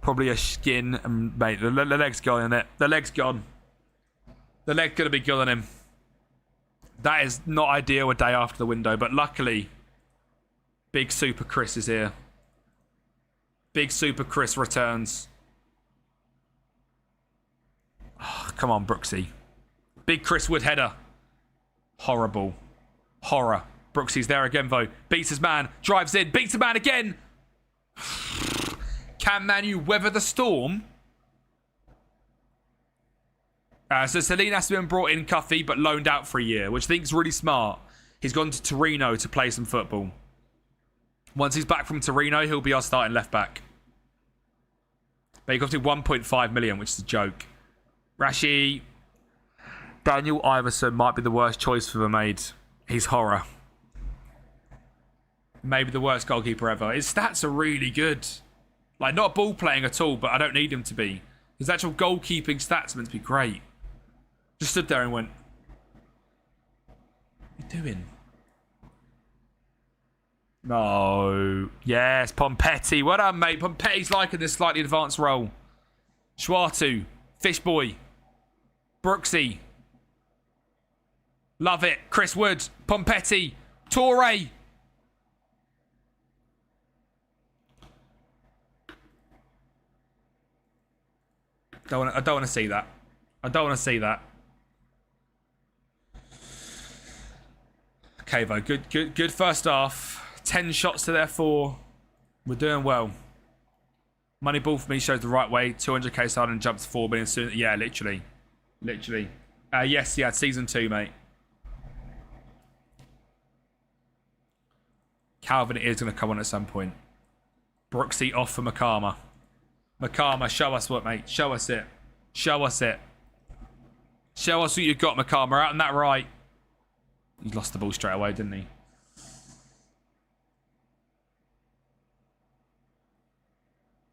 Probably a skin. Mate, the leg's gone in it. The leg's gone. The leg could have been good on him. That is not ideal a day after the window, but luckily, Big Super Chris is here. Big Super Chris returns. Oh, come on, Brooksy. Big Chris Wood header. Horrible. Horror. Brooksy's there again, though. Beats his man. Drives in. Beats the man again. Can Manu weather the storm? So Celine has been brought in Cuffy, but loaned out for a year, which I think is really smart. He's gone to Torino to play some football. Once he's back from Torino, he'll be our starting left back. But he got to 1.5 million, which is a joke. Rashi. Daniel Iverson might be the worst choice for the made. He's horror. Maybe the worst goalkeeper ever. His stats are really good. Like, not ball playing at all, but I don't need him to be. His actual goalkeeping stats are meant to be great. Just stood there and went, what are you doing? No. Yes, Pompetti. Well done, mate. Pompetti's liking this slightly advanced role. Schwartu. Fishboy. Brooksy. Love it. Chris Wood. Pompetti. Torre. I don't want to see that. I don't want to see that. Okay, though. Good first half. 10 shots to their 4. We're doing well. Moneyball for me shows the right way. 200k side and jumps 4 million soon. Yeah, literally. Literally. Yes, yeah, season 2, mate. Calvin is going to come on at some point. Brooksy off for Makama. Makama, show us what, mate. Show us it. Show us it. Show us what you've got, Makama. Out on that right. He lost the ball straight away, didn't he?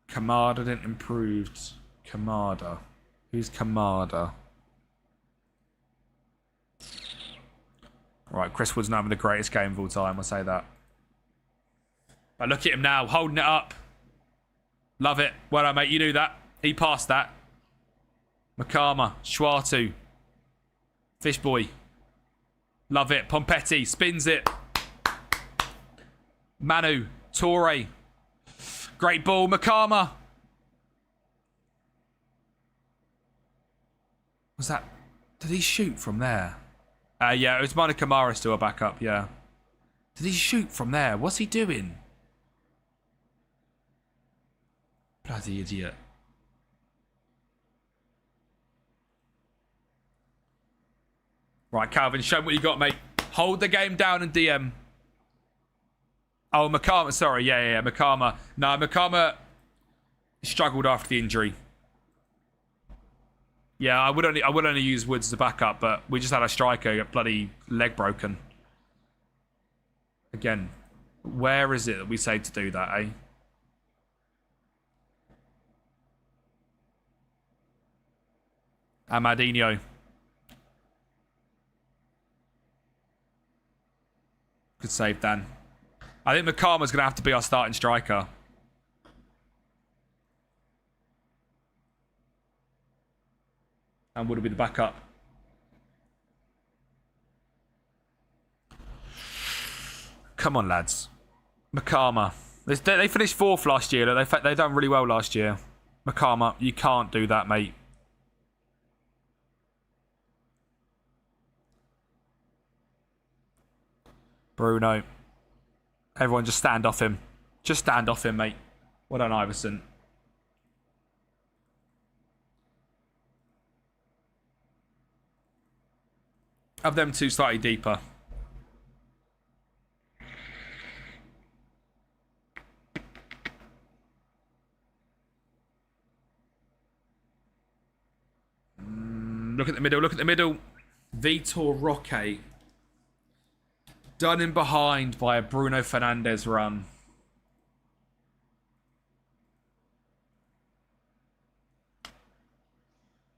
Kamada didn't improved. Kamada. Who's Kamada? Right, Chris Wood's not having the greatest game of all time, I'll say that. But look at him now, holding it up. Love it. Well done, mate. You knew that. He passed that. Makama. Schwartu. Fishboy. Love it. Pompetti. Spins it. Manu. Torre. Great ball. Makama. Was that... Did he shoot from there? Yeah, it was Manu Kamara still a backup, yeah. Did he shoot from there? What's he doing? Bloody idiot. Right, Calvin, show me what you got, mate. Hold the game down and DM. Oh, Makama, sorry. Yeah, Makama. No, Makama struggled after the injury. Yeah, I would only use Woods as a backup, but we just had a striker get bloody leg broken. Again, where is it that we say to do that, eh? Amadinho. Good save, Dan. I think Makama's going to have to be our starting striker. And would it be the backup? Come on, lads. Makama. They finished 4th last year. They done really well last year. Makama, you can't do that, mate. Bruno. Everyone just stand off him. Just stand off him, mate. Well done, Iverson. Have them two slightly deeper. Look at the middle, look at the middle. Vitor Roque. Done in behind by a Bruno Fernandes run.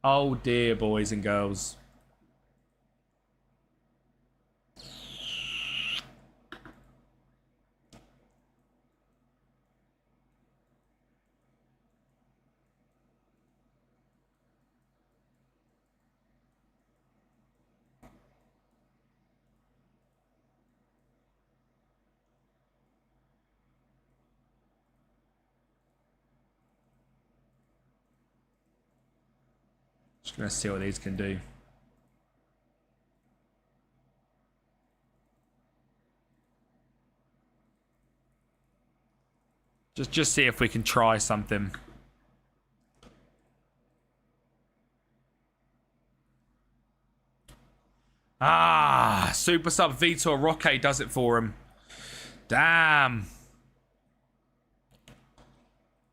Oh dear, boys and girls. Just gonna see what these can do. Just see if we can try something. Ah, super sub Vitor Roque does it for him. Damn.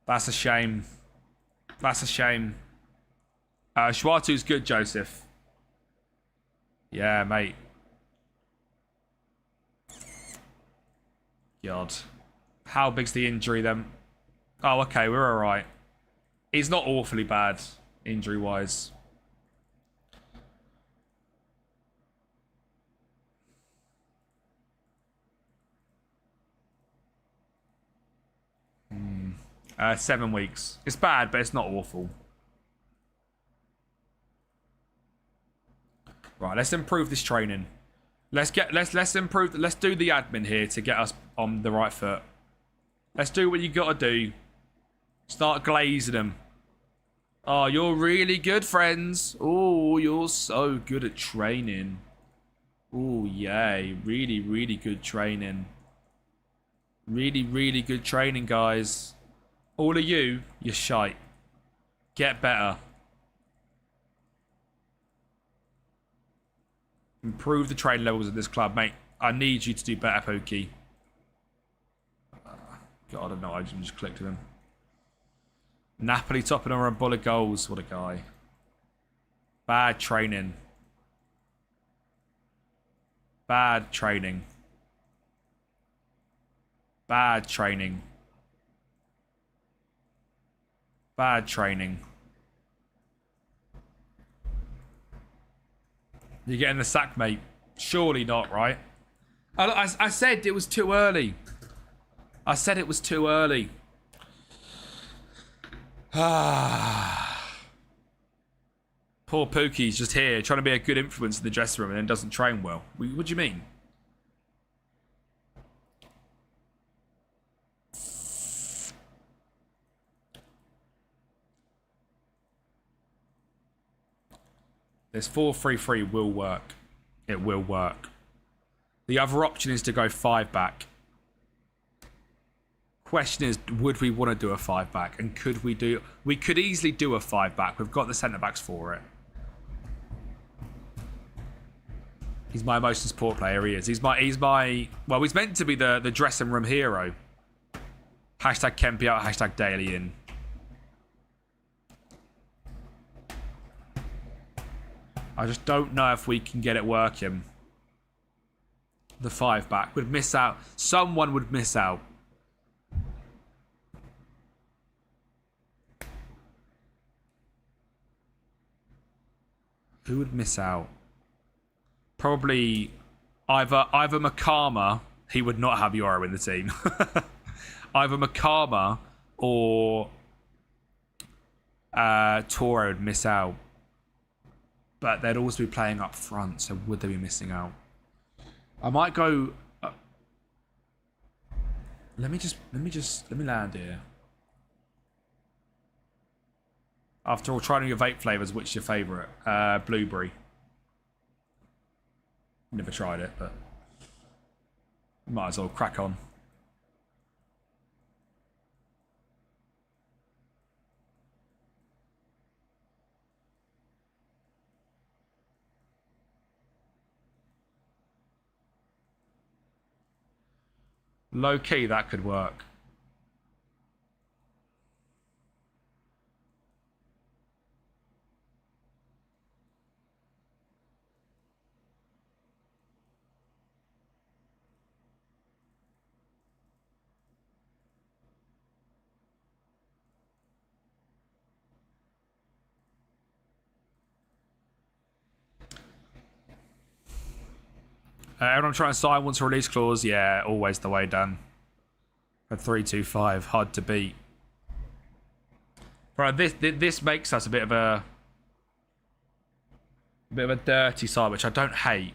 That's a shame. That's a shame. Schwartu's good, Joseph. Yeah, mate. God. How big's the injury then? Oh, okay, we're alright. He's not awfully bad, injury-wise. Hmm. 7 weeks. It's bad, but it's not awful. Right, let's improve this training. Let's improve. Let's do the admin here to get us on the right foot. Let's do what you gotta do. Start glazing them. Oh, you're really good, friends. Oh, you're so good at training. Oh, yay. Really, really good training. Really, really good training, guys. All of you, you're shite. Get better. Improve the training levels of this club, mate. I need you to do better, Pokey. God, I don't know. I just clicked with him. Napoli topping on a bullet goals. What a guy. Bad training. Bad training. Bad training. Bad training. You're getting the sack, mate. Surely not, right? I said it was too early. I said it was too early. Poor Pookie's just here trying to be a good influence in the dressing room and then doesn't train well. What do you mean? This 4-3-3 will work. It will work. The other option is to go 5 back. Question is, would we want to do a 5 back? And could we do... We could easily do a 5 back. We've got the centre backs for it. He's my emotion support player. He is. He's my... Well, he's meant to be the dressing room hero. Hashtag Kempi out. Hashtag Daily in. I just don't know if we can get it working. The 5 back would miss out. Someone would miss out. Who would miss out? Probably either Makama. He would not have Yoro in the team. Either Makama or Toro would miss out. But they'd also be playing up front, so would they be missing out? I might go... Let me land here. After all, trying your vape flavours, which is your favourite? Blueberry. Never tried it, but... Might as well crack on. Low key, that could work. Everyone trying to sign wants a release clause. Yeah, always the way done. At 325, hard to beat. Right, this makes us a bit of a dirty side, which I don't hate,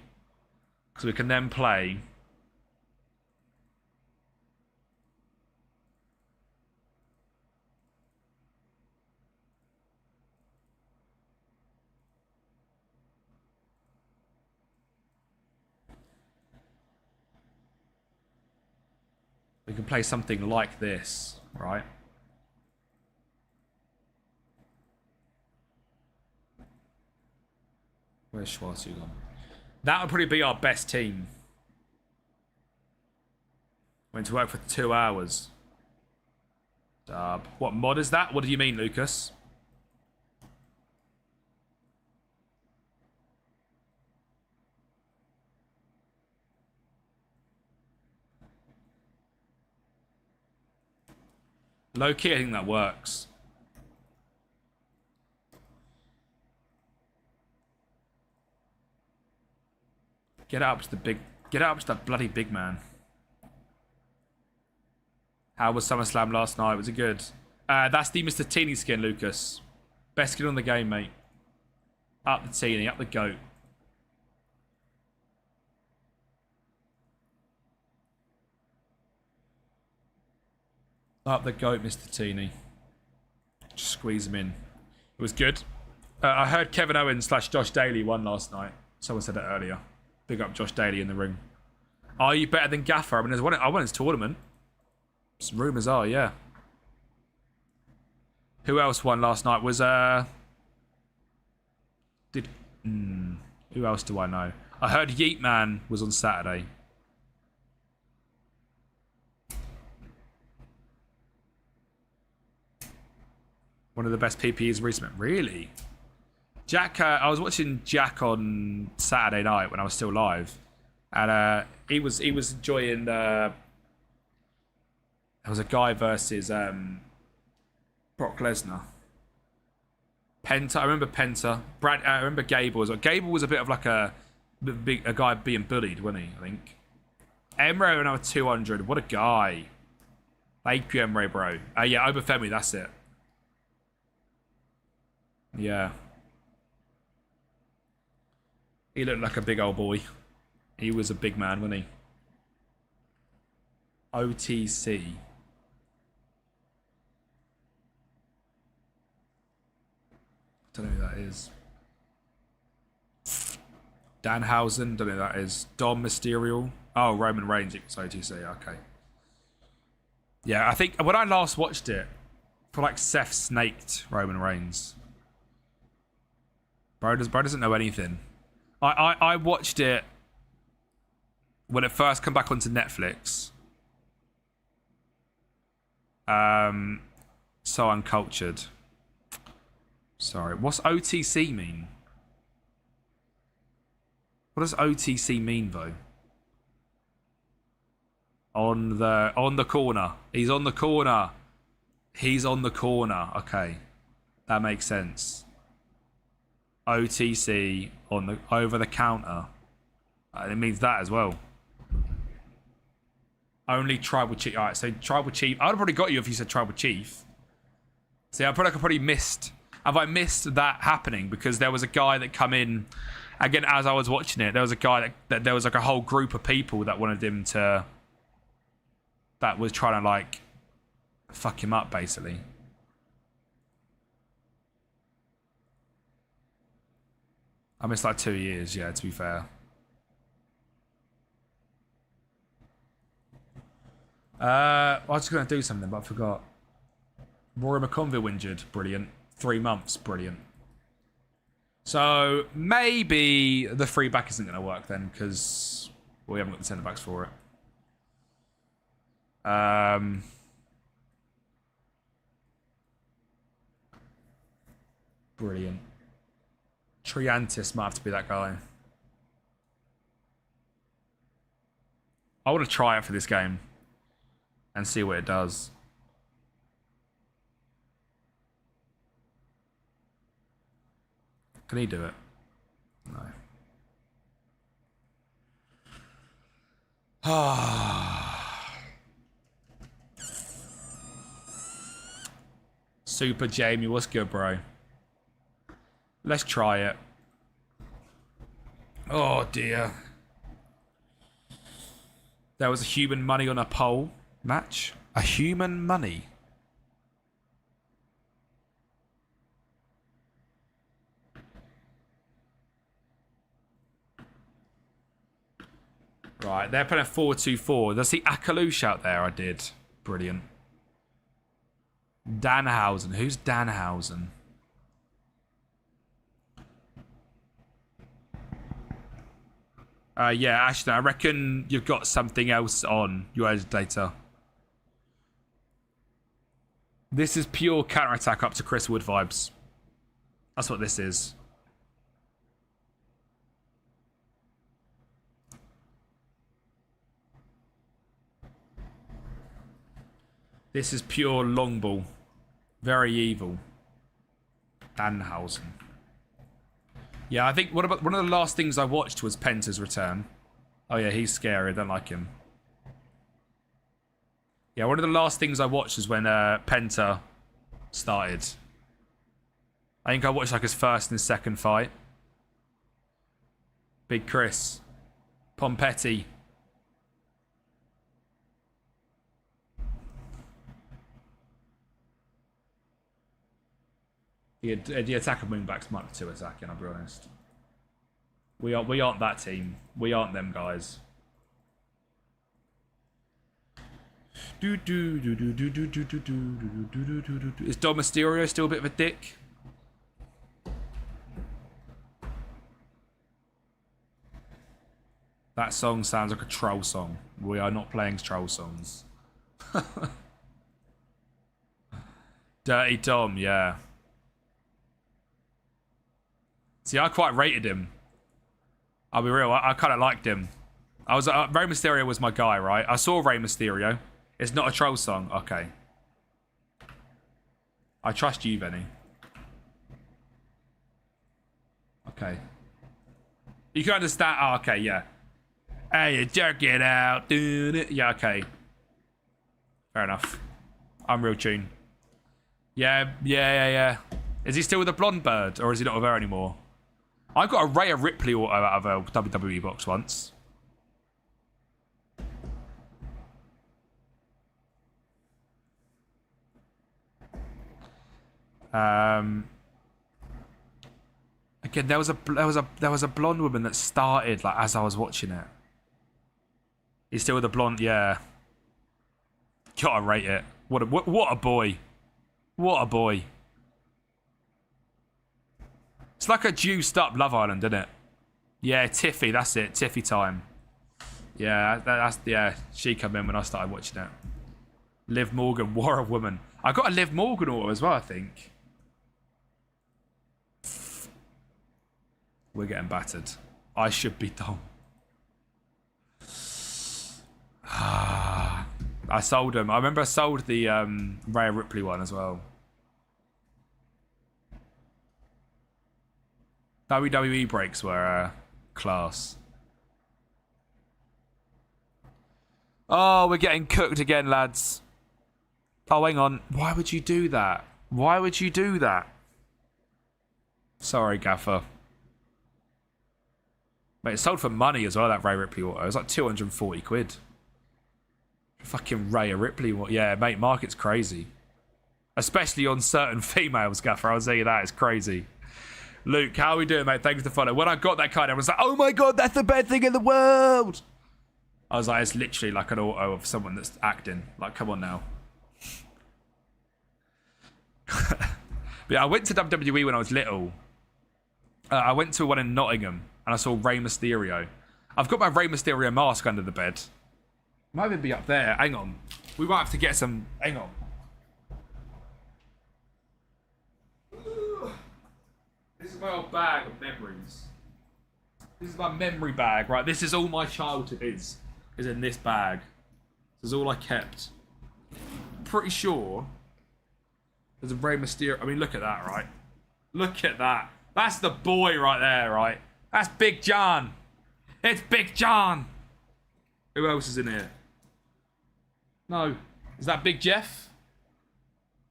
because we can then play. We can play something like this, right? Where's Schwartz gone? That would probably be our best team. Went to work for 2 hours. What mod is that? What do you mean, Lucas? Low key, I think that works. Get up to the big. Get up to that bloody big man. How was SummerSlam last night? Was it good? That's the Mr. Teeny skin, Lucas. Best skin on the game, mate. Up the Teeny, up the goat. Up the goat, Mr. Teeny. Just squeeze him in. It was good. I heard Kevin Owens / Josh Daly won last night. Someone said that earlier. Big up Josh Daly in the ring. Are you better than Gaffer? I mean, I won his tournament. Rumours are, yeah. Who else won last night? Was who else do I know? I heard Yeet Man was on Saturday. One of the best PPEs recently. Really? Jack, I was watching Jack on Saturday night when I was still live, and he was enjoying. There was a guy versus Brock Lesnar. Penta, I remember Penta. I remember Gable as well. Gable was a bit of like a guy being bullied, wasn't he? I think. Emre and I were 200. What a guy. Thank you, Emre, bro. Yeah, Obafemi, that's it. Yeah. He looked like a big old boy. He was a big man, wasn't he? OTC. Don't know who that is. Danhausen, don't know who that is. Dom Mysterio. Oh, Roman Reigns, it's OTC, okay. Yeah, I think when I last watched it, I feel like Seth snaked Roman Reigns. Bro doesn't know anything. I watched it when it first came back onto Netflix. So uncultured. Sorry. What's OTC mean? What does OTC mean though? On the corner. He's on the corner. He's on the corner. Okay. That makes sense. OTC on the over the counter. It means that as well. Only tribal chief. Alright, so tribal chief. I would have probably got you if you said tribal chief. See, I probably missed. Have I missed that happening? Because there was a guy that come in. Again, as I was watching it, there was a guy that there was like a whole group of people that wanted him to. That was trying to like fuck him up, basically. I missed like 2 years, yeah, to be fair. I was going to do something, but I forgot. Rory McConville injured, brilliant. 3 months, brilliant. So maybe the free back isn't going to work then, because we haven't got the centre backs for it. Brilliant. Triantis might have to be that guy. I want to try it for this game and see what it does. Can he do it? No. Super Jamie, what's good, bro? Let's try it. Oh dear. There was a human money on a pole match. A human money. Right, they're playing 4-2-4. There's the Akalouche out there. I did. Brilliant. Danhausen. Who's Danhausen? Yeah, Ashton, I reckon you've got something else on your agitator. This is pure counter-attack up to Chris Wood vibes. That's what this is. This is pure long ball. Very evil. Danhausen. Yeah, I think one of the last things I watched was Penta's return. Oh yeah, he's scary. I don't like him. Yeah, one of the last things I watched was when Penta started. I think I watched like his first and second fight. Big Chris. Pompetti. The attack of wingbacks might be too attacking, I'll be honest. We aren't that team. We aren't them guys. Is Dom Mysterio still a bit of a dick? That song sounds like a troll song. We are not playing troll songs. Dirty Dom, yeah. See, I quite rated him. I'll be real, I kind of liked him. I was Rey Mysterio was my guy, right? I saw Rey Mysterio. It's not a troll song. Okay. I trust you, Benny. Okay. You can understand. Oh, okay, yeah. Hey, you jerk it out, dude. Yeah, okay. Fair enough. I'm real tune. Yeah. Is he still with the blonde bird, or is he not with her anymore? I got a Rhea Ripley auto out of a WWE box once. Again, there was a blonde woman that started like as I was watching it. He's still with the blonde, yeah. Gotta rate it. What a boy. What a boy. It's like a juiced up Love Island, isn't it? Yeah, Tiffy, that's it. Tiffy time. Yeah, yeah. She came in when I started watching it. Liv Morgan, War of Woman. I got a Liv Morgan auto as well, I think. We're getting battered. I should be dumb. I sold them. I remember I sold the Rhea Ripley one as well. WWE breaks were class. Oh, we're getting cooked again, lads. Oh, hang on. Why would you do that? Why would you do that? Sorry, Gaffer. Mate, it sold for money as well, that Rhea Ripley auto. It was like 240 quid. Fucking Rhea Ripley. Yeah, mate, market's crazy. Especially on certain females, Gaffer. I'll tell you that. It's crazy. Luke, how are we doing, mate? Thanks for the follow. When I got that card, I was like, oh my god, that's the best thing in the world. I was like, it's literally like an auto of someone that's acting. Like, come on now. But yeah, I went to WWE when I was little. I went to one in Nottingham, and I saw Rey Mysterio. I've got my Rey Mysterio mask under the bed. Might even be up there. Hang on. We might have to get some... Hang on. This is my old bag of memories. This is my memory bag, right? This is all my childhood is in this bag. This is all I kept. Pretty sure there's a Rey Mysterio. I mean, look at that, right? Look at that. That's the boy right there, right? That's Big John. It's Big John. Who else is in here? No. Is that Big Jeff?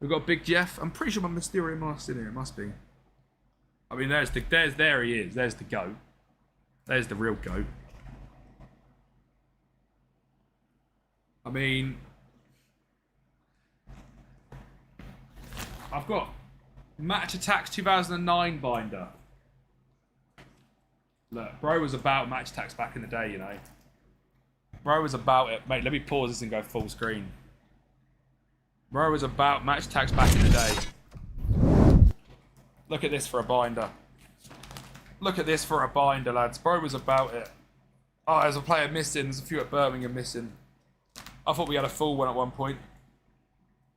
We've got Big Jeff. I'm pretty sure my Mysterio mask's in here. It must be. I mean, there he is. There's the goat. There's the real goat. I mean, I've got Match Attacks 2009 binder. Look, bro was about Match Attacks back in the day, you know. Bro was about it. Mate, let me pause this and go full screen. Bro was about Match Attacks back in the day. Look at this for a binder. Look at this for a binder, lads. Bro was about it. Oh, there's a player missing. There's a few at Birmingham missing. I thought we had a full one at one point.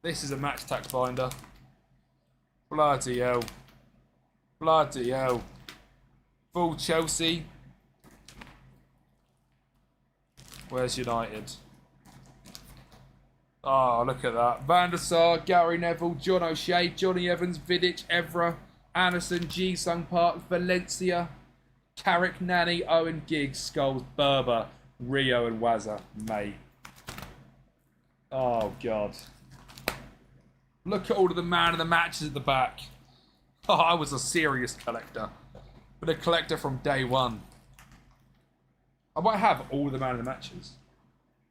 This is a Match Attacks binder. Bloody hell. Bloody hell. Full Chelsea. Where's United? Oh, look at that. Van der Sar, Gary Neville, John O'Shea, Johnny Evans, Vidic, Evra, Anderson, G. Sung Park, Valencia, Carrick, Nanny, Owen, Giggs, Scholes, Berber, Rio and Wazza. Mate. Oh, God. Look at all of the man of the matches at the back. Oh, I was a serious collector. But a collector from day one. I might have all the man of the matches. Is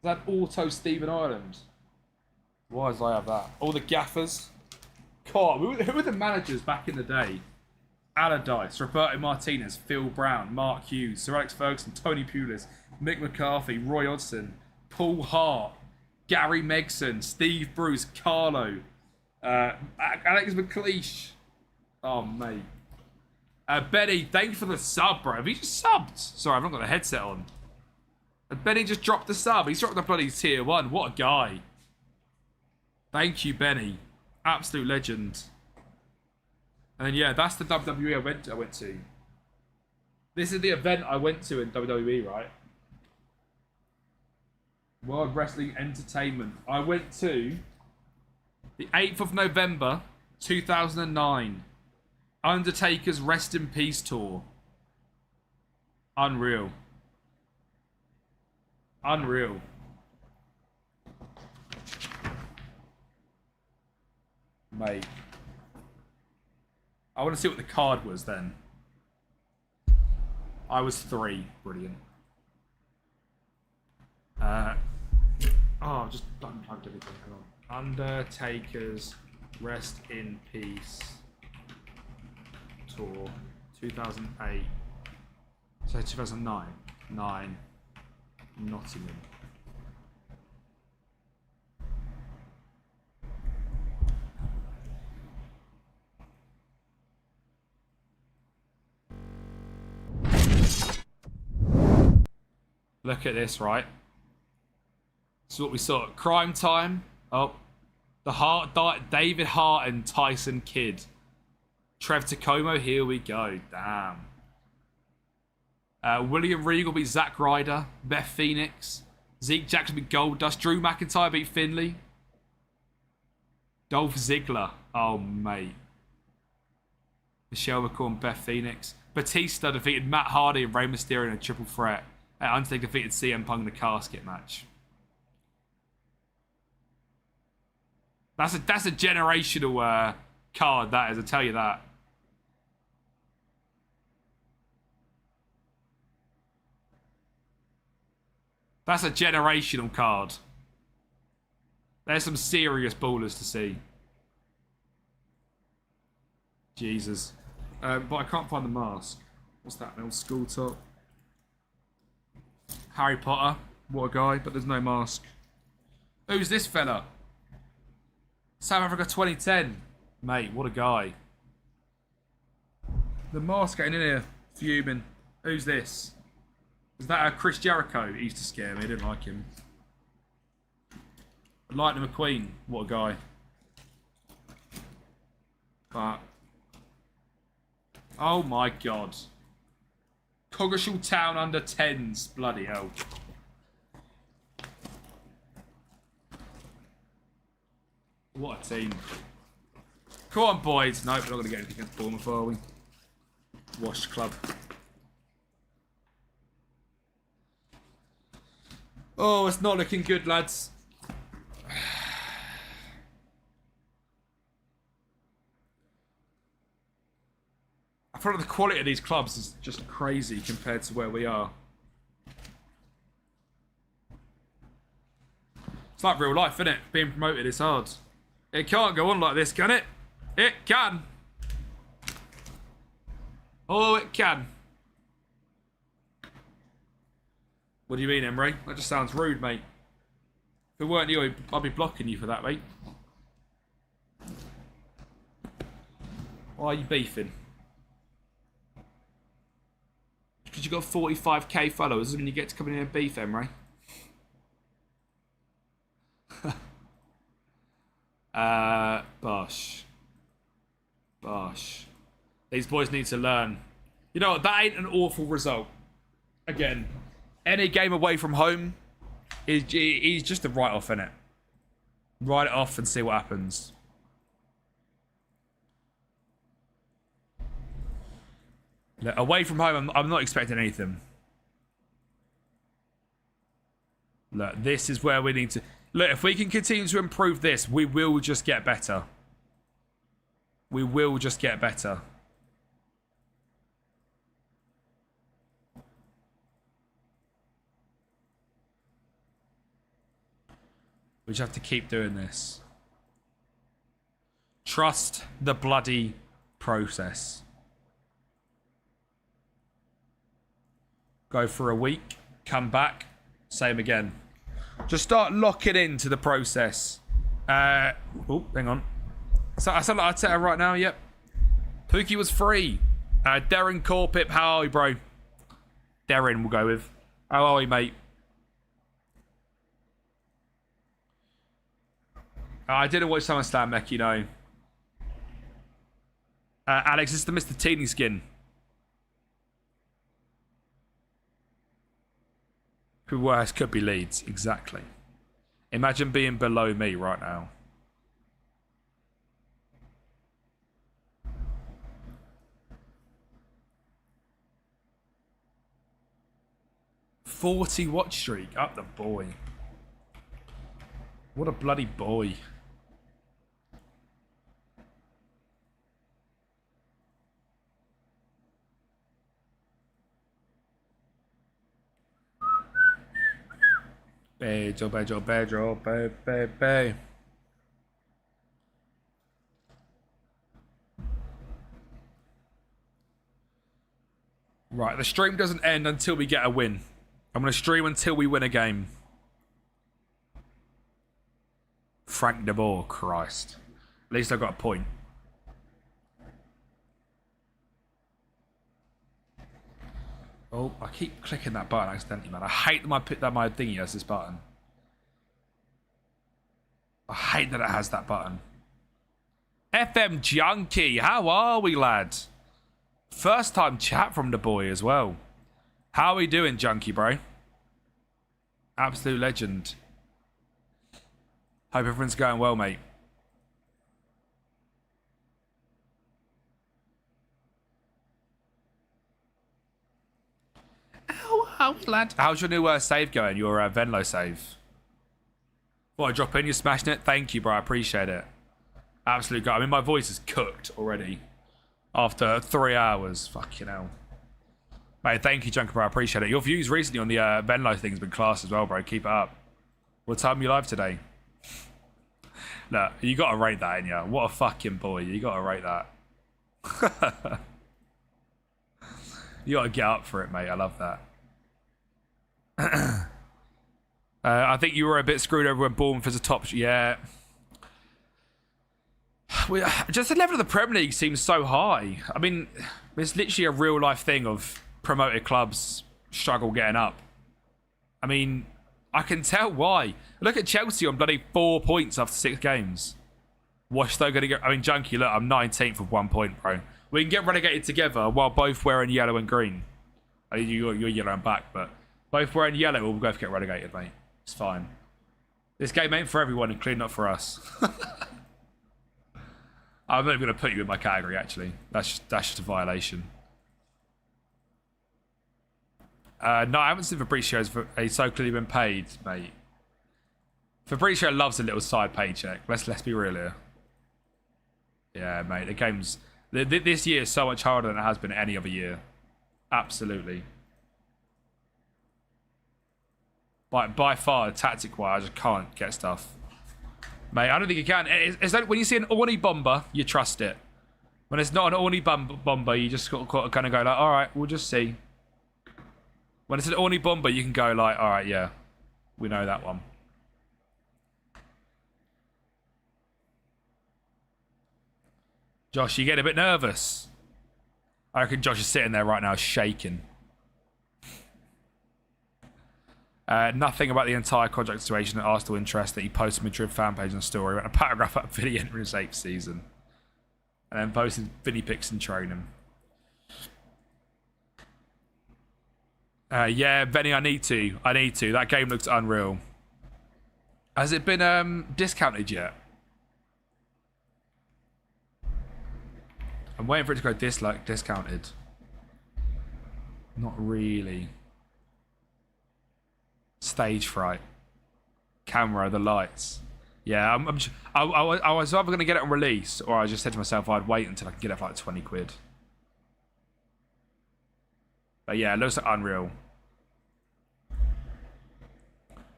that auto Stephen Ireland? Why does I have that? All the gaffers. God, who were the managers back in the day? Allardyce, Roberto Martinez, Phil Brown, Mark Hughes, Sir Alex Ferguson, Tony Pulis, Mick McCarthy, Roy Hodgson, Paul Hart, Gary Megson, Steve Bruce, Carlo, Alex McLeish. Oh, mate. Benny, thank you for the sub, bro. Have you just subbed? Sorry, I've not got the headset on. Benny just dropped the sub. He's dropped the bloody tier 1. What a guy. Thank you, Benny. Absolute legend. And then, yeah, that's the WWE I went to. This is the event I went to in WWE, right? World Wrestling Entertainment. I went to the 8th of November, 2009. Undertaker's Rest in Peace tour. Unreal. Unreal. Mate. I want to see what the card was then. I was 3. Brilliant. I've just unplugged everything. Hang on. Undertaker's Rest in Peace tour. 2008. So 2009. 9. Nottingham. Look at this, right? This is what we saw at Crime Time. Oh, David Hart and Tyson Kidd. Trev Tacomo, here we go. Damn. William Regal beat Zack Ryder. Beth Phoenix. Zeke Jackson beat Goldust. Drew McIntyre beat Finlay. Dolph Ziggler. Oh, mate. Michelle McCool and Beth Phoenix. Batista defeated Matt Hardy and Rey Mysterio in a triple threat. Undertaker defeated CM Punk in the casket match. That's a generational card, that is, I tell you that. That's a generational card. There's some serious ballers to see. Jesus. But I can't find the mask. What's that, an old school top? Harry Potter. What a guy, but there's no mask. Who's this fella? South Africa 2010. Mate, what a guy. The mask getting in here. Fuming. Who's this? Is that Chris Jericho? He used to scare me. I didn't like him. Lightning McQueen. What a guy. But... oh my god. Coggeshall Town under 10s. Bloody hell. What a team. Come on, boys. Nope, we're not going to get anything against Bournemouth, are we? Wash Club. Oh, it's not looking good, lads. I feel like the quality of these clubs is just crazy compared to where we are. It's like real life, isn't it? Being promoted is hard. It can't go on like this, can it? It can. Oh, it can. What do you mean, Emery? That just sounds rude, mate. If it weren't you, I'd be blocking you for that, mate. Why are you beefing? Because you got 45k followers doesn't mean you get to come in here and beef, Emery. Bosh. Bosh. These boys need to learn. You know what? That ain't an awful result. Again, any game away from home is just a write-off, innit? Write it off and see what happens. Look, away from home, I'm not expecting anything. Look, this is where we need to... Look, if we can continue to improve this, we will just get better. We will just get better. We just have to keep doing this. Trust the bloody process. Go for a week, come back, same again. Just start locking into the process. Oh, hang on. So I sound like Arteta right now, yep. Pookie was free. Darren Corpip, how are you, bro? Darren we'll go with. How are you, mate? I didn't watch SummerSlam, Mech, you know. Alex, this is the Mr. Teeny skin. Could be worse, could be Leeds. Exactly. Imagine being below me right now. .40 watch streak. Up the boy. What a bloody boy. Pedro, Pedro, Pedro, Pepe. Right, the stream doesn't end until we get a win. I'm going to stream until we win a game. Frank de Boer, Christ. At least I got a point. Oh, I keep clicking that button accidentally, man. I hate that my thingy has this button. I hate that it has that button. FM Junkie, how are we, lad? First time chat from the boy as well. How are we doing, Junkie, bro? Absolute legend. Hope everyone's going well, mate. Oh, lad. How's your new save going? Your Venlo save? What, I drop in? You're smashing it? Thank you, bro. I appreciate it. Absolute god. I mean, my voice is cooked already. After 3 hours. Fucking hell. Mate, thank you, Junker, bro. I appreciate it. Your views recently on the Venlo thing's been class as well, bro. Keep it up. What time are you live today? Look, you got to rate that, in ya. What a fucking boy. You got to rate that. You got to get up for it, mate. I love that. I think you were a bit screwed over when Bournemouth as a top... Yeah. Just the level of the Premier League seems so high. I mean, it's literally a real-life thing of promoted clubs struggle getting up. I mean, I can tell why. Look at Chelsea on bloody 4 points after 6 games. What's they going to get... I mean, Junkie, look, I'm 19th with 1 point, bro. We can get relegated together while both wearing yellow and green. You're yellow and black, but both wearing yellow, we'll both get relegated, mate. It's fine. This game ain't for everyone, including not for us. I'm not even going to put you in my category, actually. That's just a violation. No, I haven't seen Fabrizio's. He's so clearly been paid, mate. Fabrizio loves a little side paycheck. Let's be real here. Yeah, mate. The game's... This year is so much harder than it has been any other year. Absolutely. By far, tactic-wise, I just can't get stuff. Mate, I don't think you can. It's like when you see an Orny bomber, you trust it. When it's not an Orny bomber, you just kind of go like, all right, we'll just see. When it's an Orny bomber, you can go like, all right, yeah, we know that one. Josh, you get a bit nervous. I reckon Josh is sitting there right now shaking. Nothing about the entire contract situation that Arsenal interest that he posted Madrid fan page on story. Wrote a paragraph about Vinny entering his 8th season. And then posted Vinny pics and training. Yeah, Vinny, I need to. That game looks unreal. Has it been discounted yet? I'm waiting for it to go discounted. Not really. Stage fright. Camera, the lights. Yeah, I was either going to get it on release, or I just said to myself I'd wait until I could get it for like 20 quid. But yeah, it looks like unreal.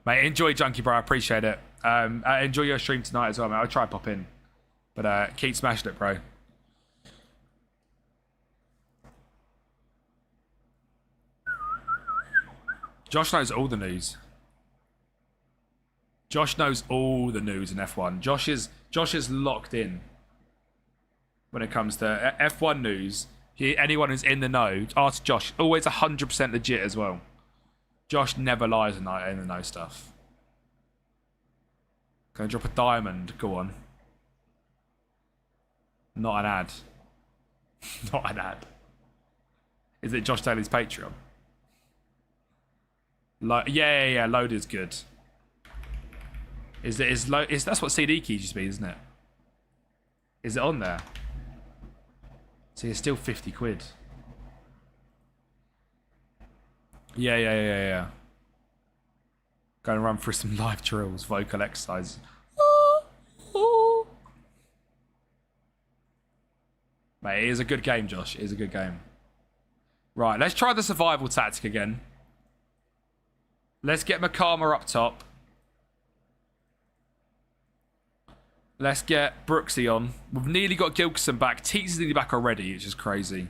Mate, enjoy Junkie Bro, I appreciate it. Enjoy your stream tonight as well, mate. I'll try to pop in. But keep smashing it, bro. Josh knows all the news. Josh knows all the news in F1. Josh is locked in when it comes to F1 news. Anyone who's in the know, ask Josh. Always 100% legit as well. Josh never lies in the know stuff. Gonna drop a diamond. Go on. Not an ad. Not an ad. Is it Josh Daly's Patreon? Yeah. Load is good. That's what CD keys used to be, isn't it? Is it on there? See, it's still 50 quid. Yeah. Going to run through some live drills, vocal exercises. Mate, it is a good game, Josh. It is a good game. Right, let's try the survival tactic again. Let's get Makama up top. Let's get Brooksy on. We've nearly got Gilkison back. Teats is nearly back already, which is crazy.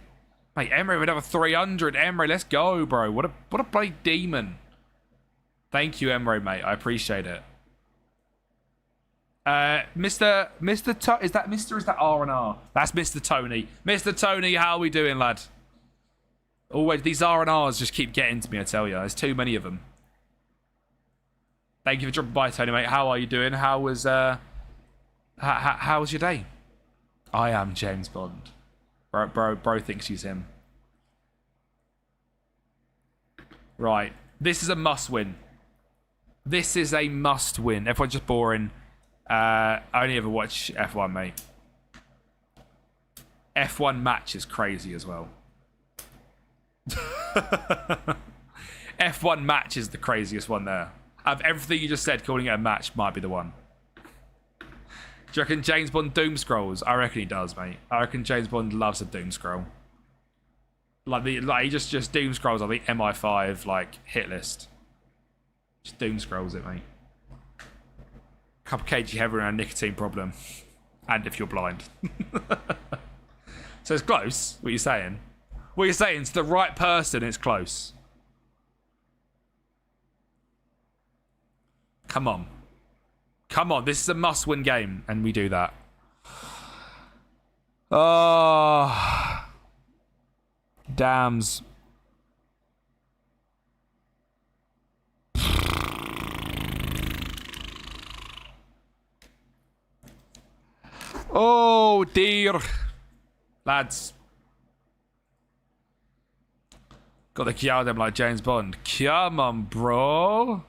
Mate, Emery would have a 300. Emery, let's go, bro. What a bloody demon. Thank you, Emery, mate. I appreciate it. Mr. Is that Mr. or is that R&R? That's Mr. Tony. Mr. Tony, how are we doing, lad? Always, these R&Rs just keep getting to me, I tell you. There's too many of them. Thank you for dropping by, Tony, mate. How are you doing? How was your day? I am James Bond. Bro thinks he's him. Right. This is a must-win. This is a must-win. Everyone's just boring. I only ever watch F1, mate. F1 match is crazy as well. F1 match is the craziest one there. Of everything you just said, calling it a match might be the one. Do you reckon James Bond doom scrolls? I reckon he does, mate. I reckon James Bond loves a doom scroll. Like he just doom scrolls on the MI5 hit list. Just doom scrolls it, mate. Couple kg heroin and a nicotine problem, and if you're blind. So it's close. What are you saying? What you're saying? It's the right person. It's close. Come on. Come on, this is a must-win game, and we do that. Oh. Dams. Oh, dear. Lads. Got to kill them like James Bond. Come on, bro.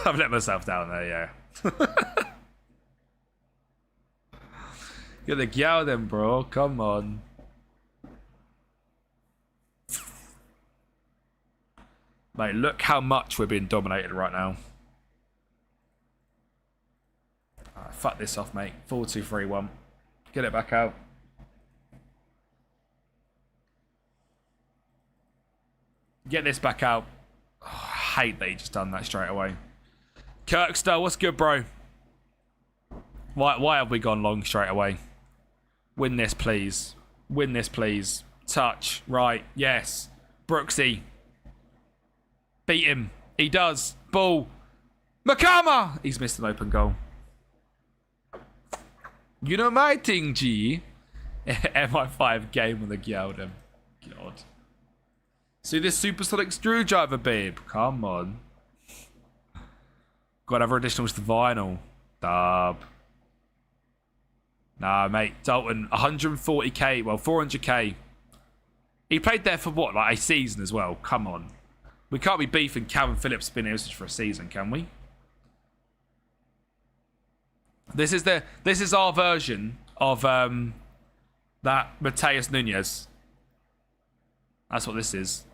I've let myself down there, yeah. You're like, yow then, bro. Come on. Mate, look how much we're being dominated right now. Right, fuck this off, mate. 4-2-3-1. Get it back out. Get this back out. Oh, I hate that he just done that straight away. Kirkster, what's good, bro? Why have we gone long straight away? Win this, please. Win this, please. Touch. Right. Yes. Brooksy. Beat him. He does. Ball. Makama! He's missed an open goal. You know my thing, G. MI5 game with the Gyaldem. God. See this supersonic screwdriver, babe? Come on. Got other additionals to vinyl. Dub. Nah, mate. Dalton, 140k. Well, 400k. He played there for what? Like a season as well. Come on. We can't be beefing Calvin Phillips been here for a season, can we? This is our version of that Mateus Nunes. That's what this is.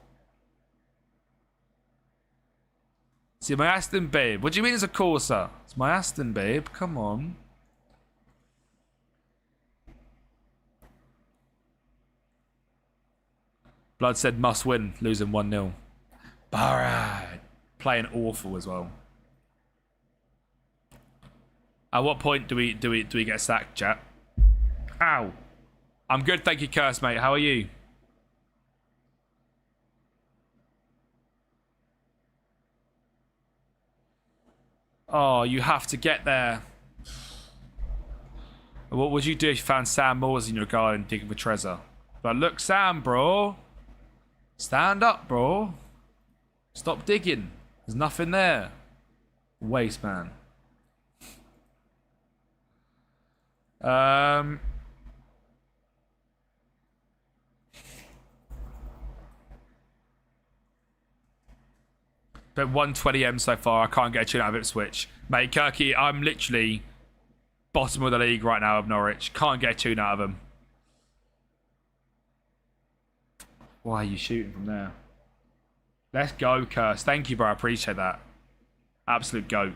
See, my Aston babe. What do you mean it's a Corsa? It's my Aston babe. Come on. Blood said must win, losing 1-0. Barad. Playing awful as well. At what point do we get sacked, chat? Ow. I'm good, thank you, Curse, mate. How are you? Oh, you have to get there. What would you do if you found Sam Moores in your garden digging for treasure? But look, Sam, bro. Stand up, bro. Stop digging. There's nothing there. Waste, man. But 120M so far. I can't get a tune out of Ipswich. Mate, Kirky, I'm literally bottom of the league right now of Norwich. Can't get a tune out of them. Why are you shooting from there? Let's go, Curse. Thank you, bro. I appreciate that. Absolute goat.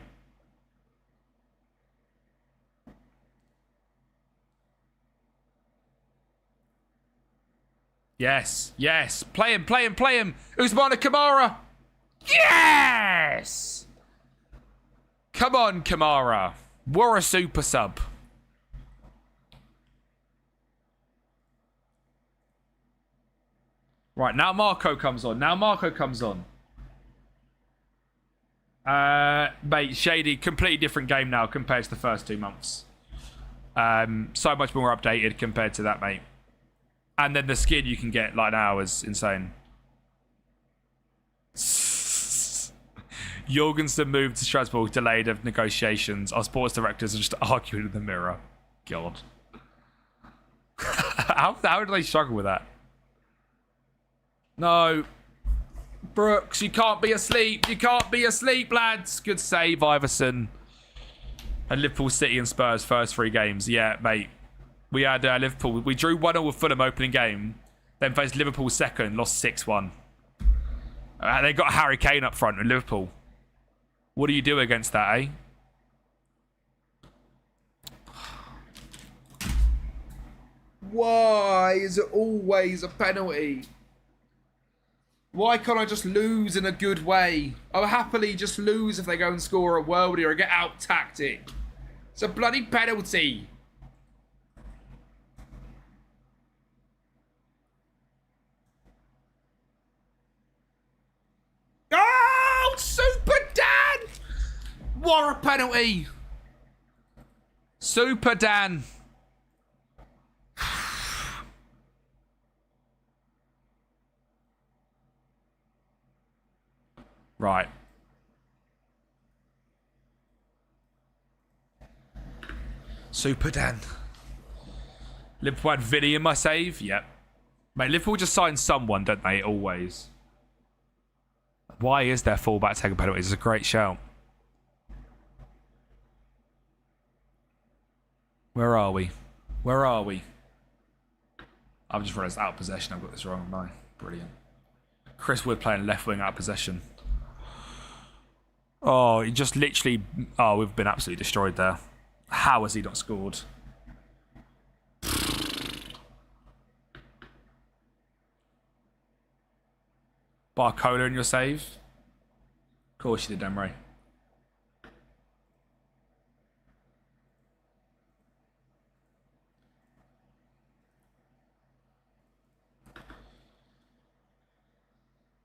Yes, yes. Play him, play him, play him. Usmana Kamara. Yes! Come on, Kamara. We're a super sub. Right, now Marco comes on. Now Marco comes on. Mate, Shady, completely different game now compared to the first 2 months. So much more updated compared to that, mate. And then the skin you can get like now is insane. Jorgensen moved to Strasbourg, delayed of negotiations. Our sports directors are just arguing in the mirror. God. How do they struggle with that? No. Brooks, you can't be asleep. You can't be asleep, lads. Good save, Iverson. And Liverpool, City and Spurs first 3 games. Yeah, mate. We had Liverpool. We drew 1-0 with Fulham opening game. Then faced Liverpool second, lost 6-1. They got Harry Kane up front in Liverpool. What do you do against that, eh? Why is it always a penalty? Why can't I just lose in a good way? I'll happily just lose if they go and score a worldie or get out tactic. It's a bloody penalty. Oh, Super Dan! What a penalty! Super Dan. Right. Super Dan. Liverpool had Vinny in my save? Yep. Mate, Liverpool just sign someone, don't they? Always. Why is their fullback taking penalties? It's a great shout. Where are we? Where are we? I've just realised out of possession. I've got this wrong, haven't I? Brilliant. Chris Wood playing left wing out of possession. Oh, he just literally... Oh, we've been absolutely destroyed there. How has he not scored? Barcola in your save? Of course you did, Emre.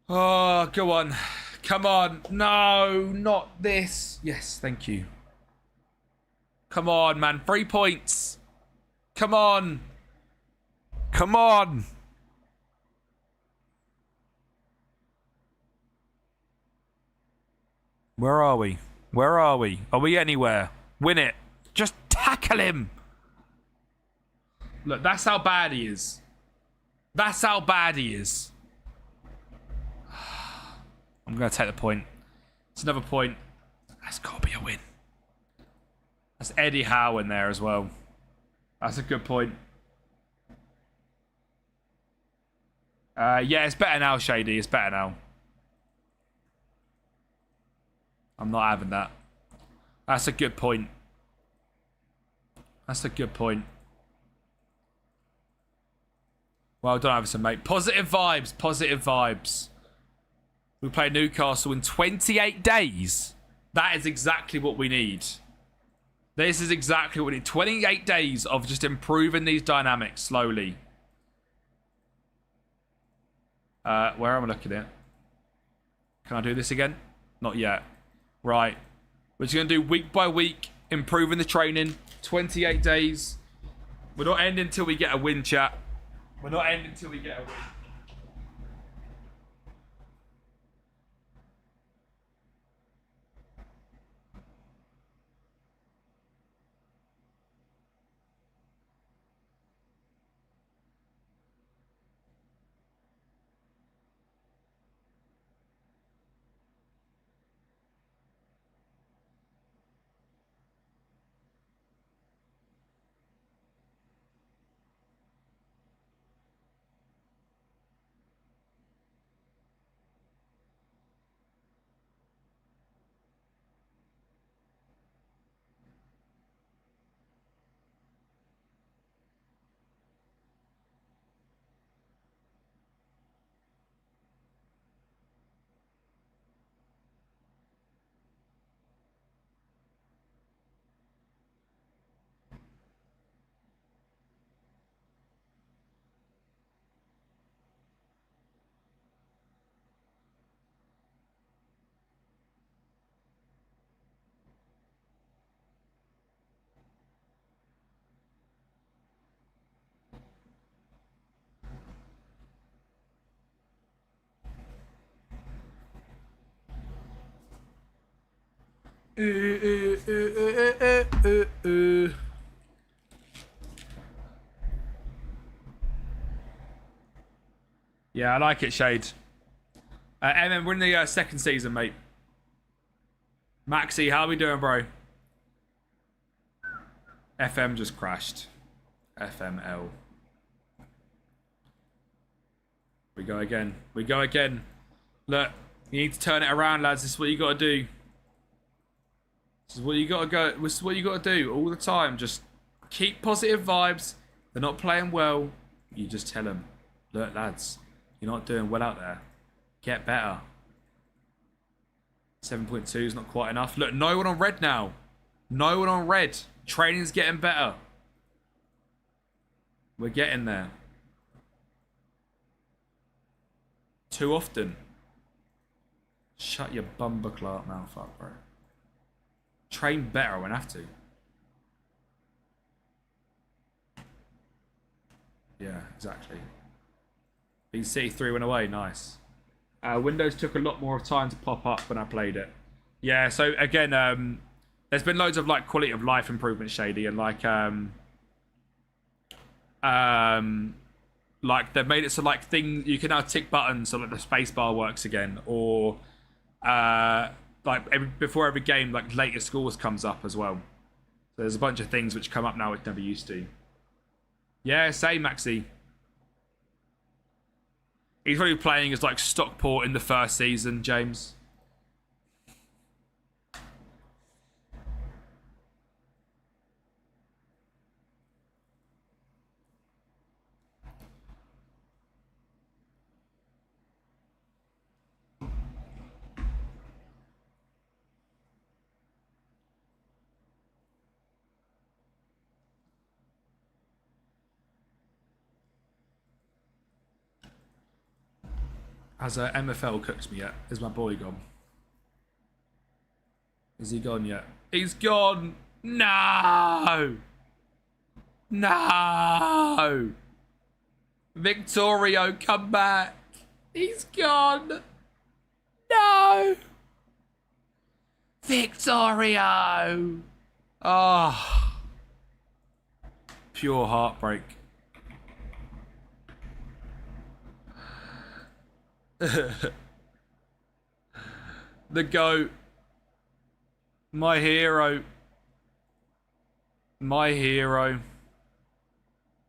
Oh, go on. Come on. No, not this. Yes, thank you. Come on, man. 3 points. Come on. Come on. Where are we? Where are we? Are we anywhere? Win it. Just tackle him. Look, that's how bad he is. That's how bad he is. I'm going to take the point. It's another point. That's got to be a win. That's Eddie Howe in there as well. That's a good point. Yeah, it's better now, Shady. It's better now. I'm not having that. That's a good point. That's a good point. Well done, Iverson, mate. Positive vibes. Positive vibes. We play Newcastle in 28 days. That is exactly what we need. This is exactly what we need. 28 days of just improving these dynamics slowly. Where am I looking at? Can I do this again? Not yet. Right. We're just going to do week by week, improving the training. 28 days. We're not ending until we get a win, chat. We're not ending until we get a win. Yeah, I like it, Shade. MM, we're in the second season, mate. Maxi, how are we doing, bro? FM just crashed. FML. We go again. We go again. Look, you need to turn it around, lads. This is what you got to do. This is what you got to go. This is what you got to do all the time. Just keep positive vibes. They're not playing well. You just tell them, look, lads, you're not doing well out there. Get better. 7.2 is not quite enough. Look, no one on red now. No one on red. Training's getting better. We're getting there. Too often. Shut your bumbuckler mouth up, bro. Train better when I have to. Yeah, exactly. Beat City 3 went away. Nice. Windows took a lot more time to pop up when I played it. Yeah, so again, there's been loads of like quality of life improvements, Shady, and like they've made it so like things you can now tick buttons so like the space bar works again, or before every game like latest scores comes up as well. So there's a bunch of things which come up now which never used to. Yeah, same, Maxi. He's probably playing as like Stockport in the first season, James. Has MFL cooked me yet? Is my boy gone? Is he gone yet? He's gone! No! No! Victorio, come back! He's gone! No! Victorio! Oh. Pure heartbreak. The GOAT. My hero. My hero.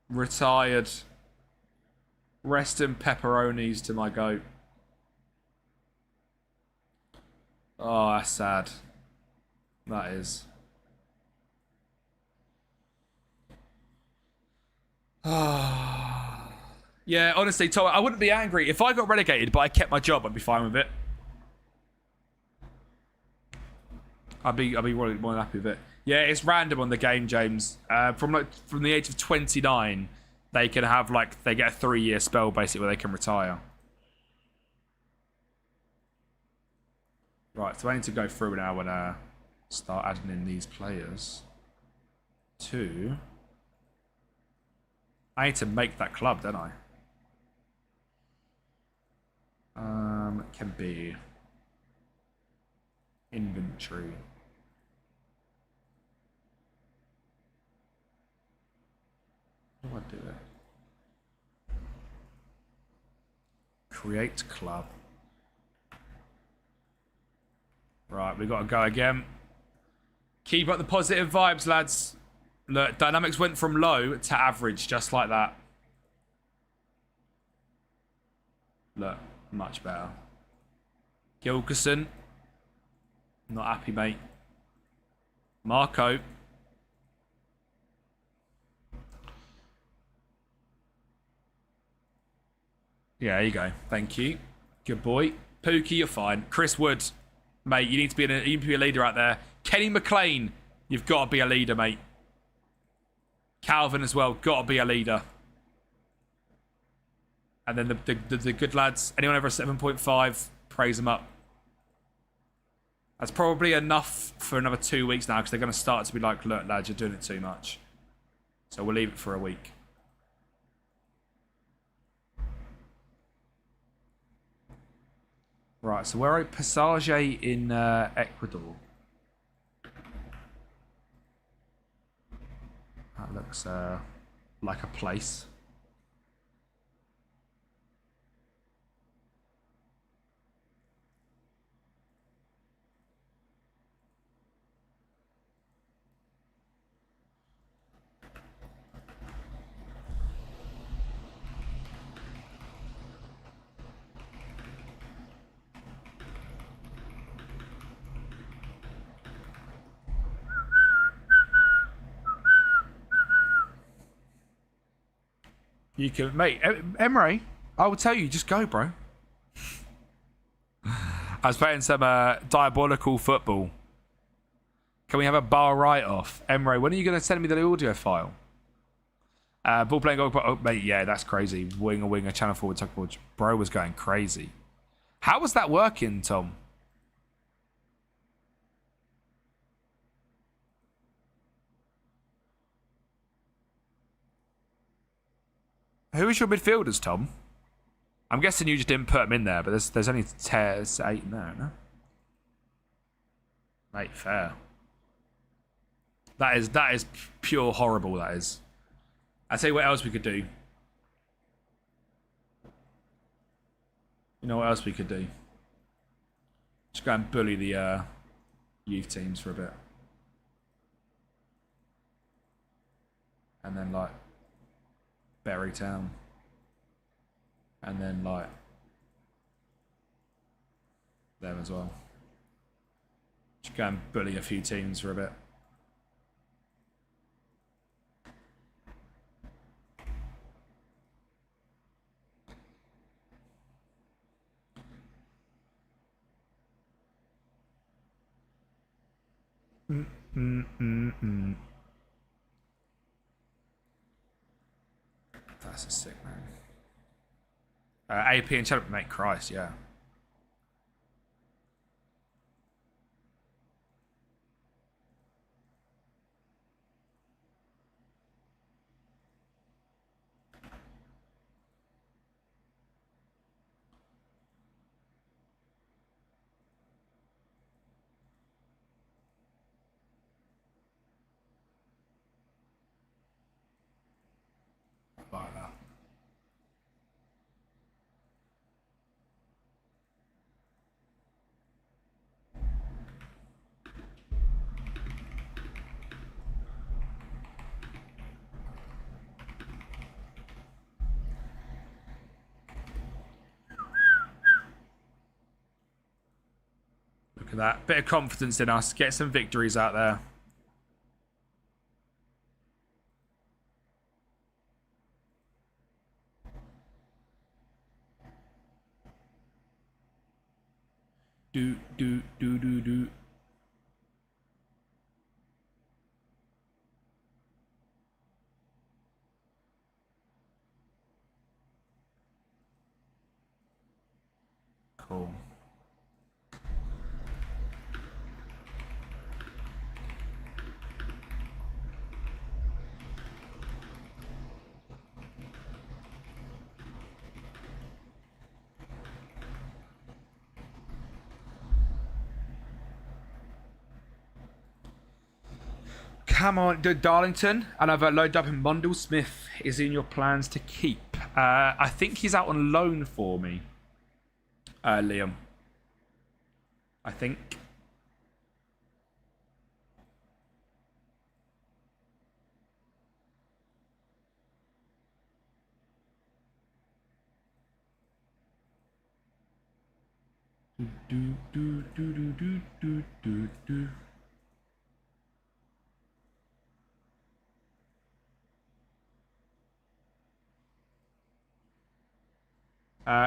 Retired. Rest in pepperonis to my GOAT. Oh, that's sad. That is. Yeah, honestly, Tom, I wouldn't be angry. If I got relegated but I kept my job, I'd be fine with it. I'd be really more than happy with it. Yeah, it's random on the game, James. From the age of 29, they can have they get a 3-year spell basically where they can retire. Right, so I need to go through now and start adding in these players. I need to make that club, don't I? Kempi. Inventory. How do I do it? Create club. Right, we got to go again. Keep up the positive vibes, lads. Look, dynamics went from low to average, just like that. Look, much better. Gilkerson. Not happy, mate. Marco. Yeah, there you go. Thank you. Good boy. Pookie, you're fine. Chris Wood. Mate, you need to be a leader out there. Kenny McLean. You've got to be a leader, mate. Calvin as well. Got to be a leader. And then the good lads. Anyone over a 7.5, praise them up. That's probably enough for another 2 weeks now because they're going to start to be like, look, lads, you're doing it too much. So we'll leave it for a week. Right, so where are we? Passage in Ecuador. That looks like a place. You can, mate. Emery, I will tell you, just go, bro. I was playing some diabolical football. Can we have a bar write-off? Emery, when are you going to send me the audio file? Ball playing goal. Oh, mate, yeah, that's crazy. Winger, channel forward, tuck forward. Bro was going crazy. How was that working, Tom? Who is your midfielders, Tom? I'm guessing you just didn't put them in there, but there's only 8 in there, no? Mate, fair. That is pure horrible, that is. I'll tell you what else we could do. You know what else we could do? Just go and bully the youth teams for a bit. And then, Berrytown. And then, them as well. Just go and bully a few teams for a bit. That's a sick man. AP and Channel, mate, Christ, yeah. Like that. that. Bit of confidence in us. Get some victories out there. Do. Cool. Come on, Darlington. And I've loaded up in Mundell. Smith is in your plans to keep. I think he's out on loan for me. Liam. I think. Do.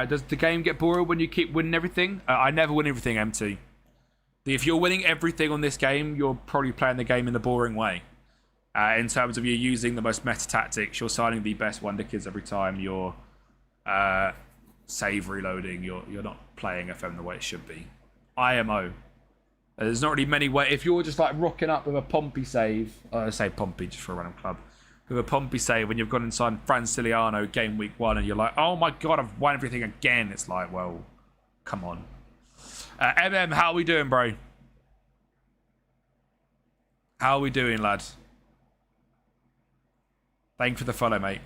Does the game get boring when you keep winning everything? I never win everything, MT. If you're winning everything on this game, you're probably playing the game in the boring way. In terms of you're using the most meta tactics, you're signing the best wonder kids every time, you're save reloading, you're not playing FM the way it should be. IMO. There's not really many ways. If you're just like rocking up with a Pompey save, I say Pompey just for a random club, with a Pompey save when you've gone and signed Franciliano game week 1 and you're like, oh my god, I've won everything again. It's like, well, come on. How are we doing, bro? How are we doing, lad? Thank you for the follow, mate.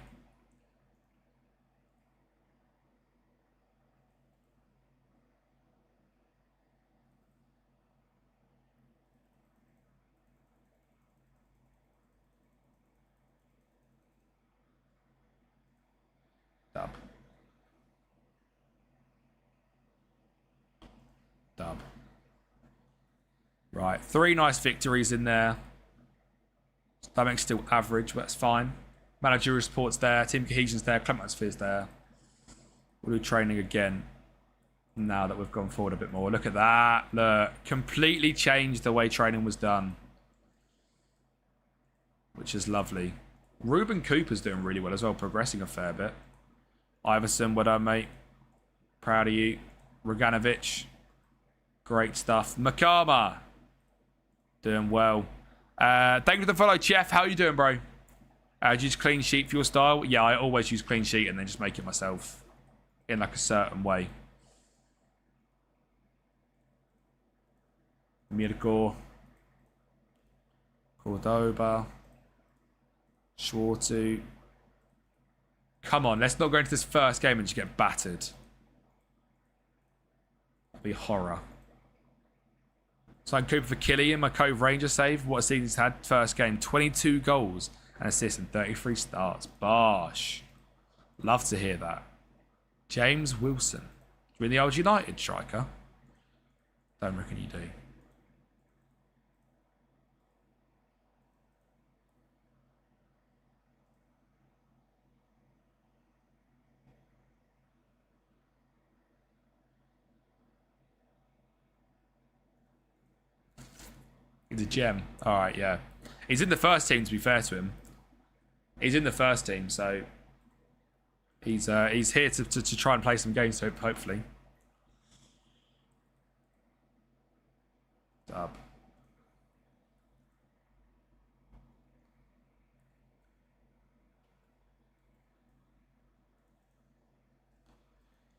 Dub. Right, 3 nice victories in there. Stomach's still average, but that's fine. Managerial support's there, team cohesion's there, club atmosphere's there. We'll do training again now that we've gone forward a bit more. Look at that. Look, completely changed the way training was done, which is lovely. Ruben Cooper's doing really well as well, progressing a fair bit. Iverson, well done, mate. Proud of you. Roganovic, great stuff. Makama, doing well. Thank you for the follow, Chef. How are you doing, bro? Do you use clean sheet for your style? Yeah, I always use clean sheet and then just make it myself in like a certain way. Mirko, Cordoba, Schwartu. Come on, let's not go into this first game and just get battered. That'd be horror. So I'm Cooper for Killian, my Cove Ranger save. What a season he's had. First game, 22 goals and assists and 33 starts. Bosh. Love to hear that. James Wilson. You're in the old United striker? Don't reckon you do. He's a gem. All right, yeah. He's in the first team, to be fair to him. He's in the first team, so he's here to try and play some games, hopefully. Dub.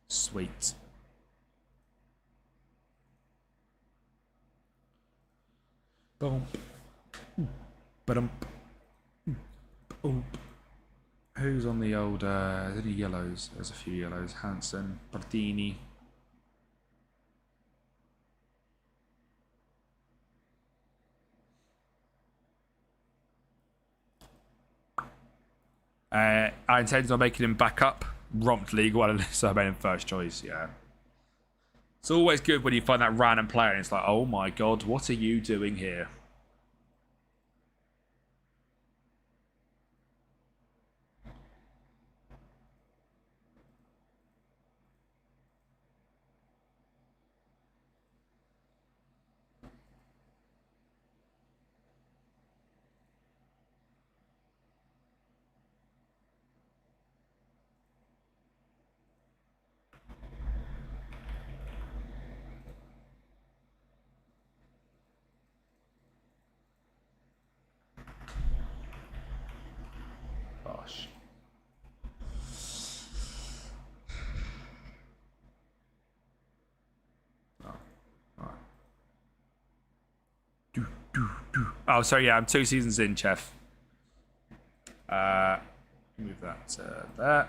Sweet. Boom. Ba-dum. Oh. Who's on the old... Is any yellows? There's a few yellows. Hansen, Bardini. I intend on making him back up. Romped League 1, so I made him first choice, yeah. It's always good when you find that random player and it's like, oh my god, what are you doing here? Gosh. Oh, sorry, yeah, I'm 2 seasons in, Chef. Move that to there.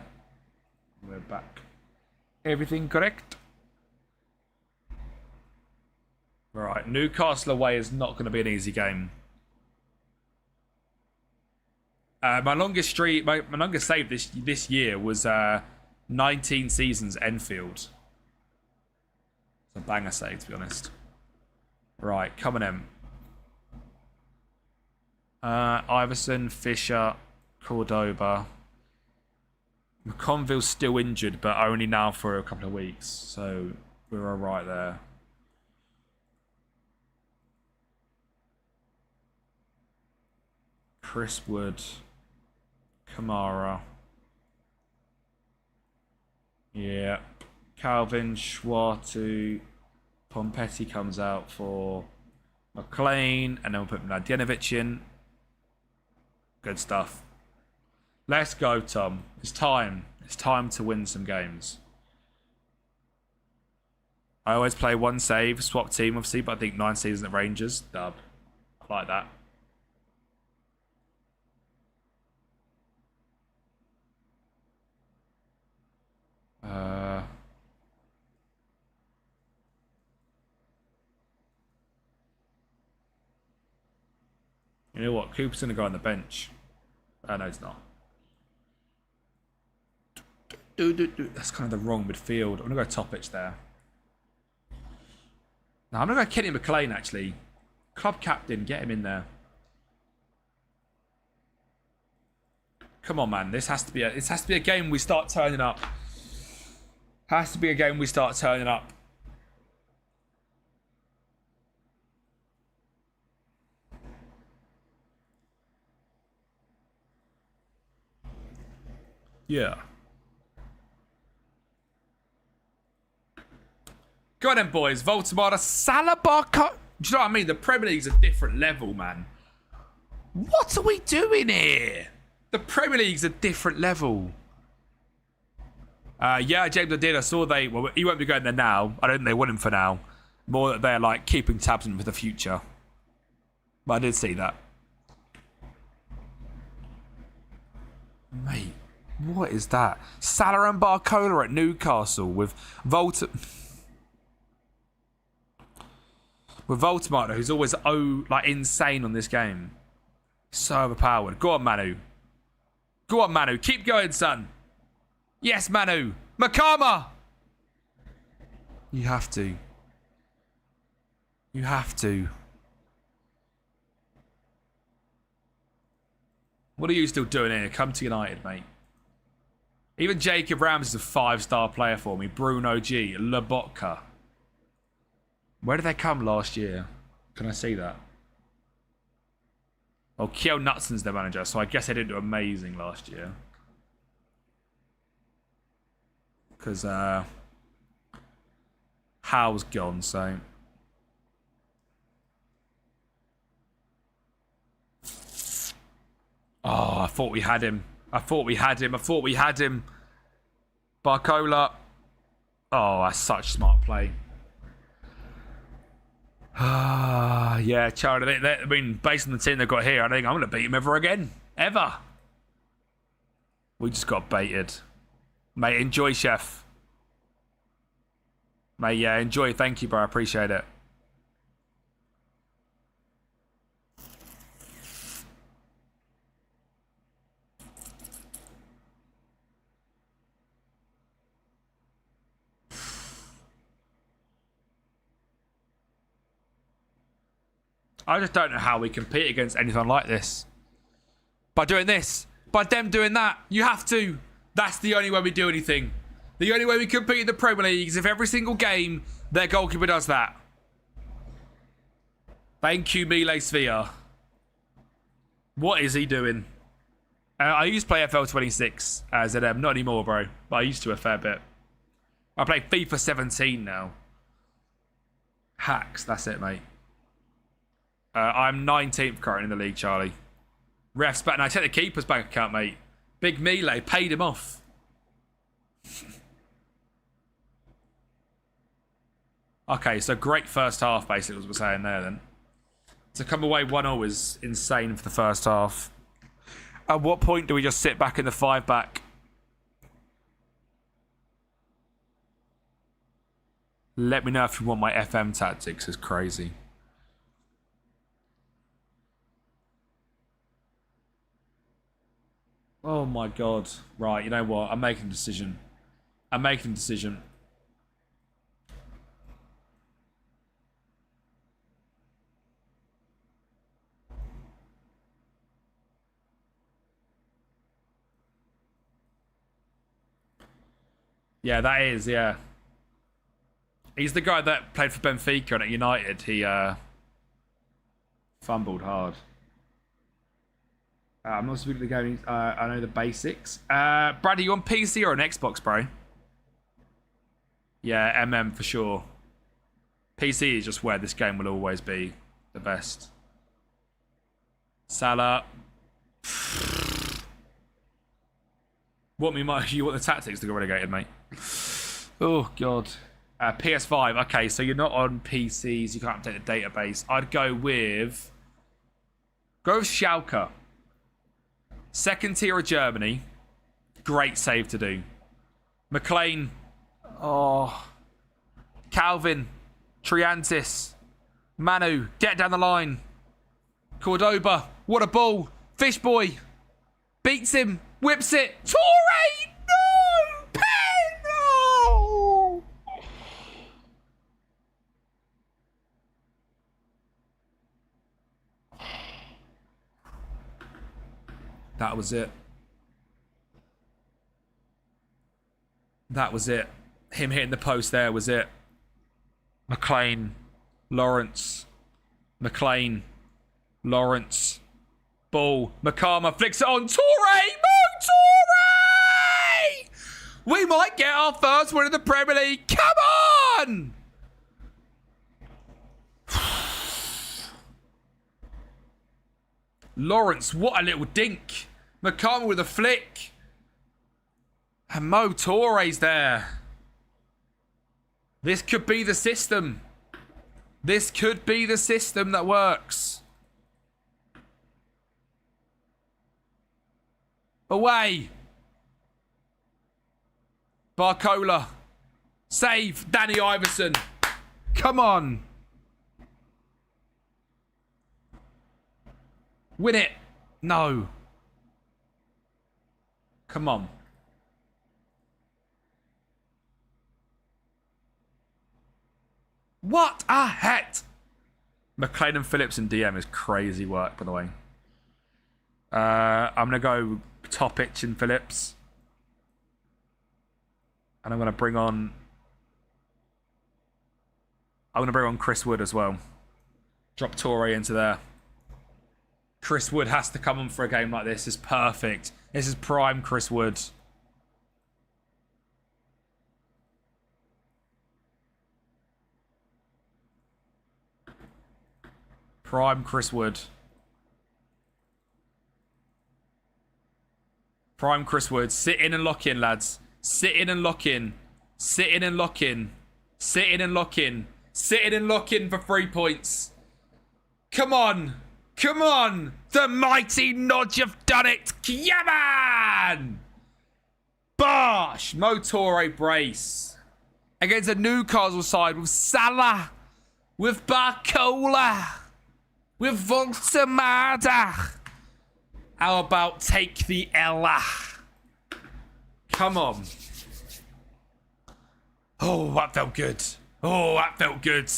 We're back. Everything correct? Right, Newcastle away is not going to be an easy game. My longest streak, my longest save this year was 19 seasons Enfield. It's a banger save, to be honest. Right, coming in. Iverson, Fisher, Cordoba. McConville's still injured, but only now for a couple of weeks. So we're all right there. Chris Wood. Kamara. Yeah. Calvin, Schwartu. Pompetti comes out for McLean. And then we'll put Mladenovic in. Good stuff. Let's go, Tom. It's time. It's time to win some games. I always play one save, swap team, obviously, but I think 9 seasons at Rangers. Dub. I like that. You know what? Cooper's going to go on the bench. No, he's not. That's kind of the wrong midfield. I'm going to go Topic there. No, I'm going to go Kenny McLean, actually. Club captain, get him in there. Come on, man. This has to be a game we start turning up. Has to be a game we start turning up. Yeah. Go on then, boys. Voltamada, Salabar. Do you know what I mean? The Premier League's a different level, man. What are we doing here? The Premier League's a different level. Yeah, James, I did. I saw well, he won't be going there now. I don't think they want him for now. More that they're like keeping tabs on him for the future. But I did see that. Mate, what is that? Salah and Barcola at Newcastle with Voltamata, who's always insane on this game. So overpowered. Go on, Manu. Go on, Manu. Keep going, son. Yes, Manu. Makama! You have to. You have to. What are you still doing here? Come to United, mate. Even Jacob Rams is a 5-star player for me. Bruno G. Lobotka. Where did they come last year? Can I see that? Well, Kjell Knutson's their manager, so I guess they didn't do amazing last year. Because Howe's gone, so... Oh, I thought we had him. I thought we had him. Barcola. Oh, that's such smart play. Yeah, Charlie. I mean, based on the team they've got here, I think I'm going to beat him ever again. Ever. We just got baited. Mate, enjoy, Chef. Mate, yeah, enjoy. Thank you, bro. I appreciate it. I just don't know how we compete against anything like this. By doing this. By them doing that. You have to. That's the only way we do anything. The only way we compete in the Premier League is if every single game their goalkeeper does that. Thank you, Mile Svea. What is he doing? I used to play FL26 as an not anymore, bro. But I used to a fair bit. I play FIFA 17 now. Hacks, that's it, mate. I'm 19th current in the league, Charlie. Refs back. Now, take the keeper's bank account, mate. Big Mile paid him off. Okay, so great first half, basically, was what we're saying there, then. To come away 1-0 is insane for the first half. At what point do we just sit back in the 5-back? Let me know if you want my FM tactics. It's crazy. Oh my god. Right, you know what? I'm making a decision. Yeah, that is, yeah. He's the guy that played for Benfica and at United. He fumbled hard. I'm not speaking the game. I know the basics. Brad, are you on PC or an Xbox, bro? Yeah, MM for sure. PC is just where this game will always be the best. Salah. You want the tactics to go relegated, mate? Oh, God. PS5. Okay, so you're not on PCs. You can't update the database. I'd go with Schalke. Second tier of Germany. Great save to do. McLean. Oh. Calvin. Triantis. Manu. Get down the line. Cordoba. What a ball. Fish boy. Beats him. Whips it. Torre. No. Pen. No. That was it. That was it. Him hitting the post there was it. McLean. Lawrence. McLean. Lawrence. Ball. Makama flicks it on. Torre! Mo Torre! We might get our first win in the Premier League. Come on! Lawrence, what a little dink. Makama with a flick. And Mo Torre's there. This could be the system. This could be the system that works. Away. Barcola. Save. Danny Iverson. Come on. Win it. No. Come on. What a hit. McLean and Phillips and DM is crazy work, by the way. I'm going to go Topic and Phillips. And I'm going to bring on... Chris Wood as well. Drop Torre into there. Chris Wood has to come on for a game like this. It's perfect. This is prime Chris Wood. Prime Chris Wood. Prime Chris Wood. Sit in and lock in, lads. Sit in and lock in. Sit in and lock in. Sit in and lock in. Sit in and lock in for 3 points. Come on. Come on. The mighty Nodge have done it. Come on. Bosh. Mo Torre brace. Against a Newcastle side with Salah. With Barcola. With Voltemada. How about take the Ella? Come on. Oh, that felt good. Oh, that felt good.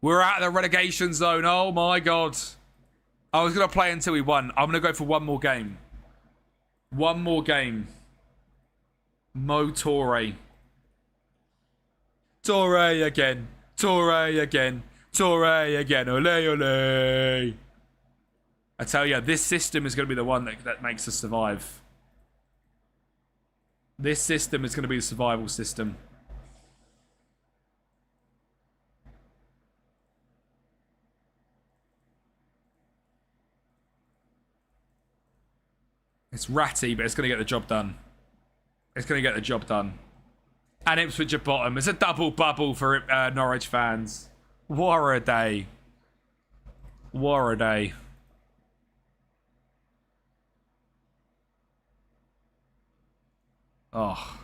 We're out of the relegation zone. Oh, my God. I was going to play until we won. I'm going to go for one more game. One more game. Mo Torre. Torre again. Torre again. Torre again. Ole, ole. I tell you, this system is going to be the one that makes us survive. This system is going to be the survival system. It's ratty, but it's going to get the job done. It's going to get the job done. And Ipswich at bottom. It's a double bubble for Norwich fans. What a day. What a day. Oh.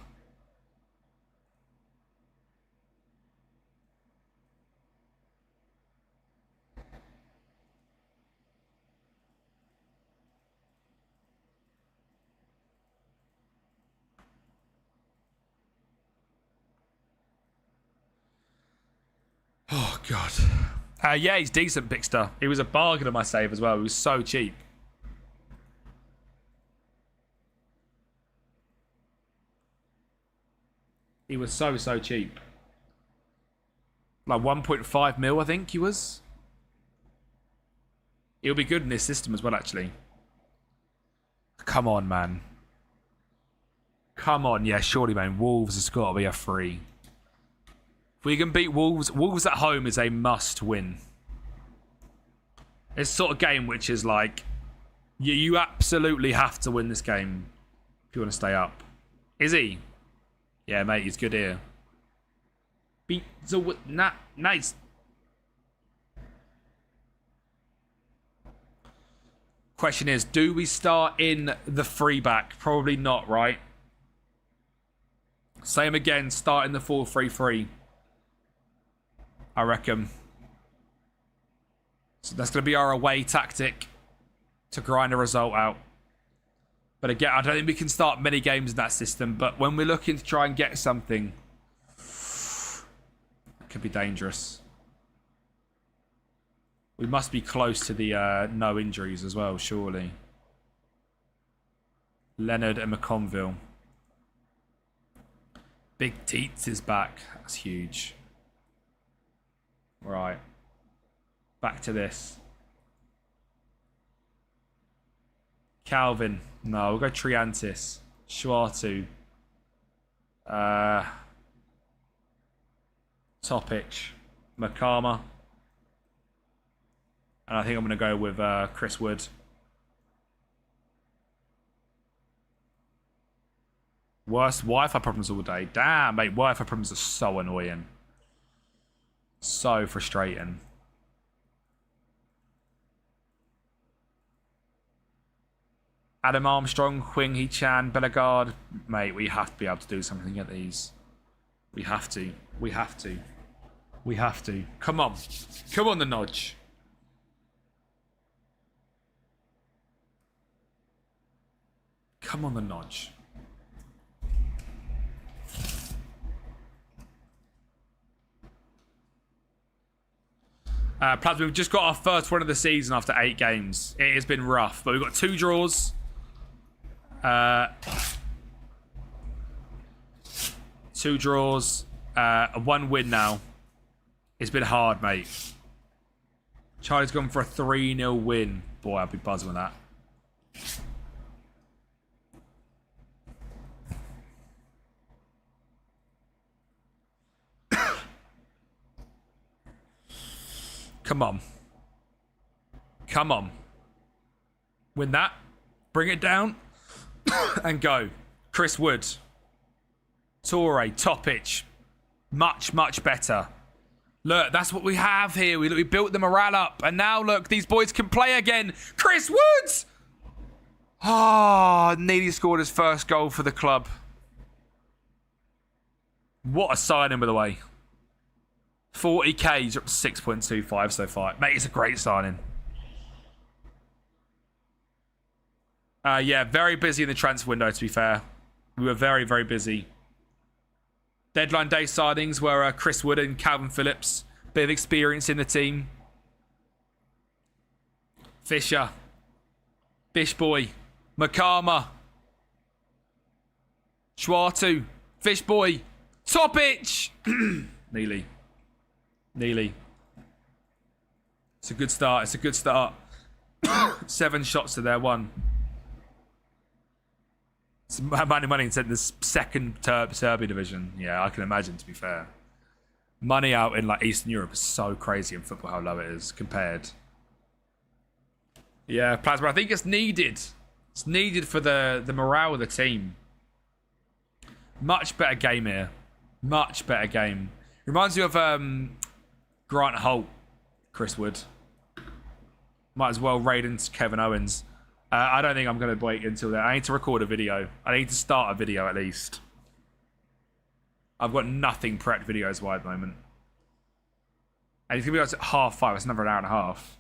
Oh, God. Yeah, he's decent, Bixter. He was a bargain on my save as well. He was so cheap. He was so cheap. Like 1.5 mil, I think he was. He'll be good in this system as well, actually. Come on, man. Come on. Yeah, surely, man. Wolves has got to be a free. If we can beat Wolves, Wolves at home is a must win. It's sort of game which is like, you absolutely have to win this game if you want to stay up. Is he? Yeah, mate, he's good here. Nice. Question is, do we start in the free back? Probably not, right? Same again, start in the 4-3-3. I reckon. So that's going to be our away tactic to grind a result out. But again, I don't think we can start many games in that system. But when we're looking to try and get something, it could be dangerous. We must be close to the no injuries as well, surely. Leonard and McConville. Big Teats is back. That's huge. Right. Back to this. Calvin. No, we'll go Triantis. Schwartu. Topic. Makama. And I think I'm going to go with Chris Wood. Worst Wi-Fi problems all day. Damn, mate. Wi-Fi problems are so annoying. So frustrating. Adam Armstrong, Hwing Hee-chan, Bellegarde. Mate, we have to be able to do something at these. We have to. We have to. We have to. Come on. Come on, the nudge. Come on, the nudge. Plus, we've just got our first one of the season after 8 games. It has been rough, but we've got 2 draws. 2 draws. 1 win now. It's been hard, mate. Charlie's gone for a 3-0 win. Boy, I'd be buzzing with that. Come on. Come on. Win that. Bring it down. And go. Chris Wood. Torre. Topic. Much, much better. Look, that's what we have here. We built the morale up. And now, look, these boys can play again. Chris Woods! Ah, nearly scored his first goal for the club. What a signing, by the way. 40k, he's up to 6.25 so far. Mate, it's a great signing. Yeah, very busy in the transfer window, to be fair. We were very, very busy. Deadline day signings were Chris Wood and Calvin Phillips. Bit of experience in the team. Fisher. Fish Boy. Makama. Schwartu. Fish Boy. Topic. Neely. It's a good start. It's a good start. 7 shots to their 1. It's money in the second Serbia division. Yeah, I can imagine, to be fair. Money out in like Eastern Europe is so crazy in football how low it is compared. Yeah, Plasma, I think it's needed. It's needed for the morale of the team. Much better game here. Much better game. Reminds you of Grant Holt, Chris Wood. Might as well raid into Kevin Owens. I don't think I'm going to wait until then. I need to record a video. I need to start a video at least. I've got nothing prepped videos-wise at the moment. And it's going to be at 5:30. It's another hour and a half.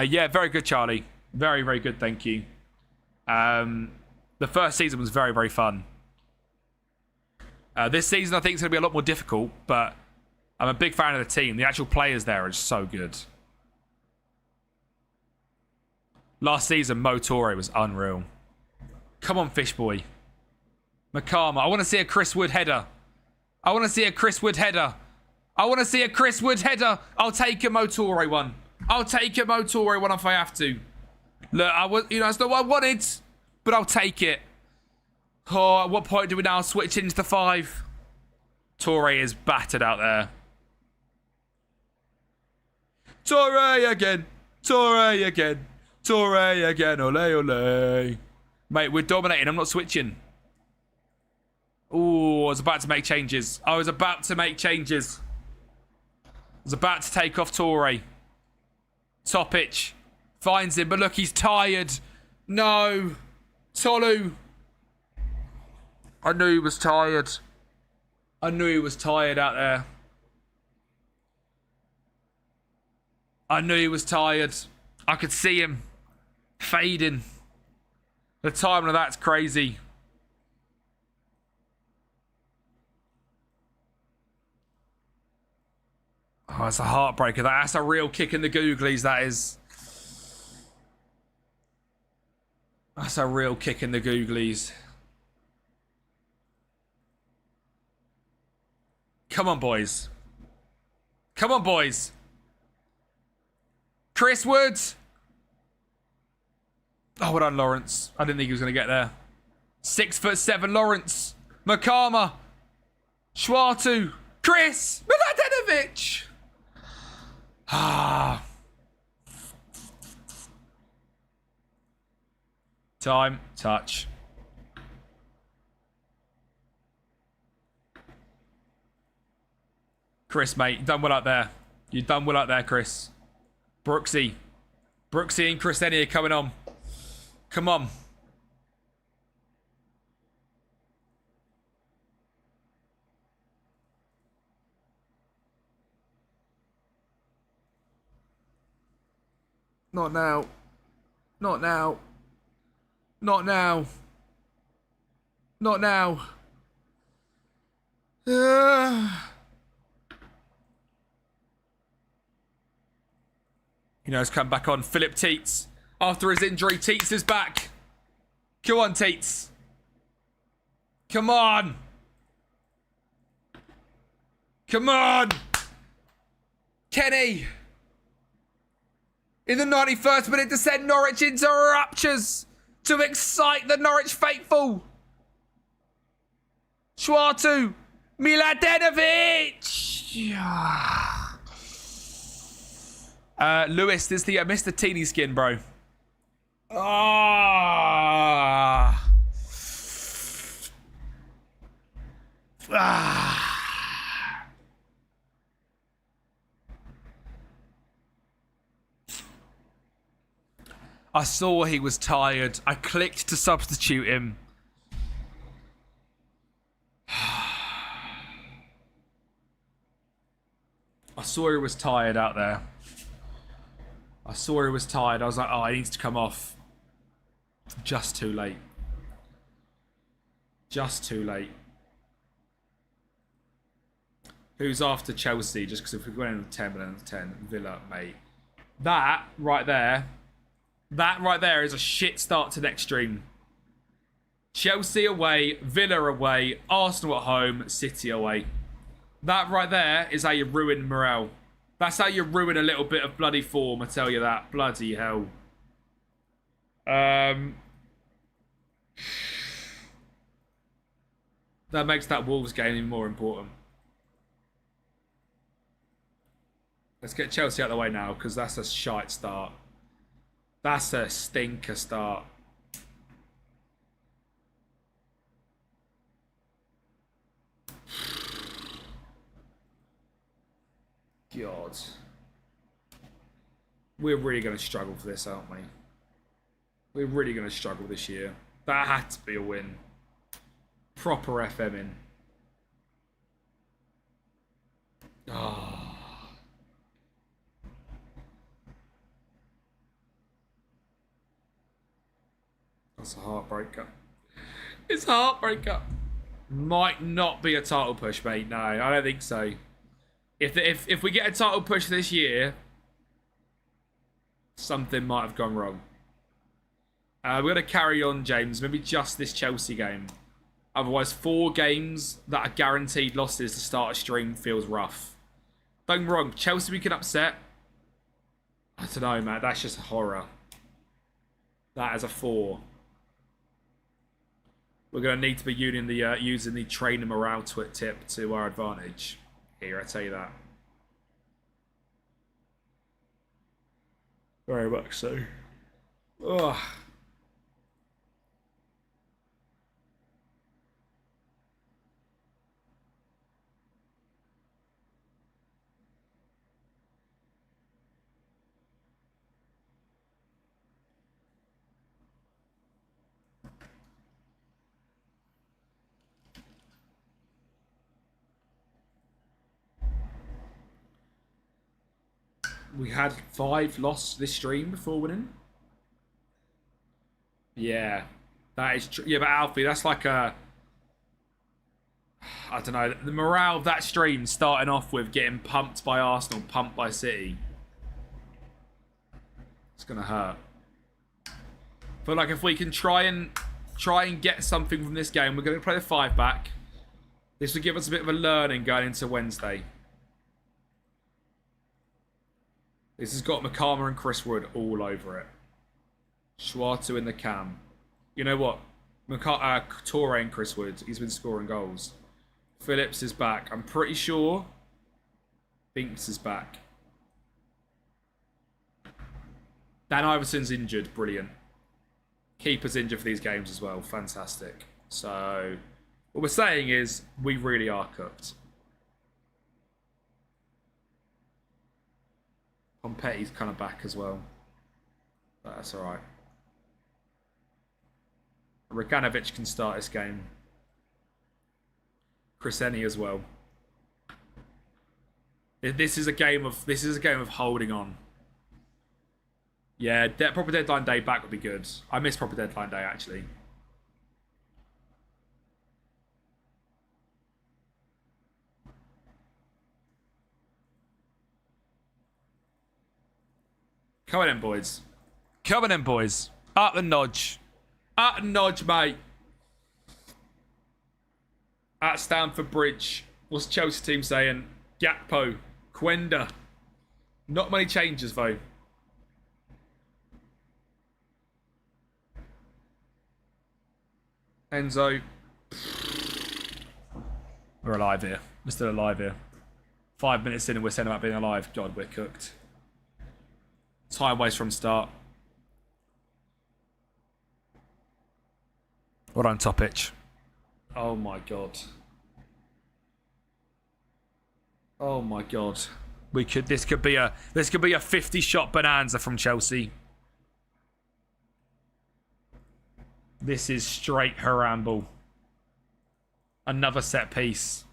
Yeah, very good, Charlie. Very, very good, thank you. The first season was very, very fun. This season, I think, is going to be a lot more difficult, but I'm a big fan of the team. The actual players there are just so good. Last season, Mo Torre was unreal. Come on, Fish Boy. Makama. I want to see a Chris Wood header. I want to see a Chris Wood header. I want to see a Chris Wood header. I'll take a Mo Torre one. I'll take a Mo Torre one if I have to. Look, that's not what I wanted, but I'll take it. Oh, at what point do we now switch into the 5? Torre is battered out there. Torre again. Torre again. Torre again. Ole, ole. Mate, we're dominating. I'm not switching. Ooh, I was about to make changes. I was about to take off Torre. Topic. Finds him, but look, he's tired. No. Tolu. I knew he was tired. I knew he was tired out there. I knew he was tired. I could see him fading. The timing of that's crazy. Oh, it's a heartbreaker. That's a real kick in the googlies, that is. That's a real kick in the googlies. Come on, boys. Come on, boys. Chris Woods. Oh, well done, Lawrence. I didn't think he was going to get there. 6'7", Lawrence. Makama. Schwartu. Chris. Miladinovic. Ah. Time. Touch. Chris, mate, you've done well out there. You've done well out there, Chris. Brooksy. Brooksy and Chris Denny are coming on. Come on. Not now. Not now. Not now. Not now. You know, he's come back on. Philip Teets. After his injury, Teets is back. Come on, Teets. Come on. Come on. Kenny. In the 91st minute to send Norwich into ruptures. To excite the Norwich faithful. Schwartu. Miladinovic. Lewis, this is the Mr. Teeny skin, bro. Ah. I saw he was tired. I clicked to substitute him. I saw he was tired out there. I saw he was tired. I was like, oh, he needs to come off. Just too late. Just too late. Who's after Chelsea? Just because if we're going to 10, we're going to 10. Villa, mate. That right there is a shit start to next stream. Chelsea away, Villa away, Arsenal at home, City away. That right there is how you ruin morale. That's how you ruin a little bit of bloody form, I tell you that. Bloody hell. That makes that Wolves game even more important. Let's get Chelsea out of the way now, because that's a shite start. That's a stinker start. God. We're really going to struggle for this, aren't we? We're really going to struggle this year. That had to be a win. Proper FM in. Oh. That's a heartbreaker. It's a heartbreaker. Might not be a title push, mate. No, I don't think so. If we get a title push this year, something might have gone wrong. We're going to carry on, James. Maybe just this Chelsea game. Otherwise, 4 games that are guaranteed losses to start a stream feels rough. Don't get me wrong. Chelsea we can upset. I don't know, man. That's just a horror. That is a 4. We're going to need to be using the trainer morale tip to our advantage. Here, I tell you that. Very much so. Ugh. We had 5 losses this stream before winning. Yeah, that is true. Yeah, but Alfie, that's like a... I don't know. The morale of that stream starting off with getting pumped by Arsenal, pumped by City. It's going to hurt. But like if we can try and get something from this game, we're going to play the 5 back. This will give us a bit of a learning going into Wednesday. This has got McCarmer and Chris Wood all over it. Schwartu in the cam. You know what? Torre and Chris Wood. He's been scoring goals. Phillips is back. I'm pretty sure Binks is back. Dan Iverson's injured. Brilliant. Keeper's injured for these games as well. Fantastic. So, what we're saying is we really are cooked. Pompetti's kind of back as well. But that's alright. Roganovic can start this game. Crescenti as well. This is a game of holding on. Yeah, proper deadline day back would be good. I miss proper deadline day actually. Come on in, boys. Come on in, boys. Up the nodge. Up the nodge, mate. At Stamford Bridge. What's the Chelsea team saying? Gakpo. Quenda. Not many changes, though. Enzo. We're alive here. We're still alive here. 5 minutes in and we're saying about being alive. God, we're cooked. Time waste from start. What on top pitch? Oh my god. Oh my god. This could be a 50-shot bonanza from Chelsea. This is straight Haramble. Another set piece.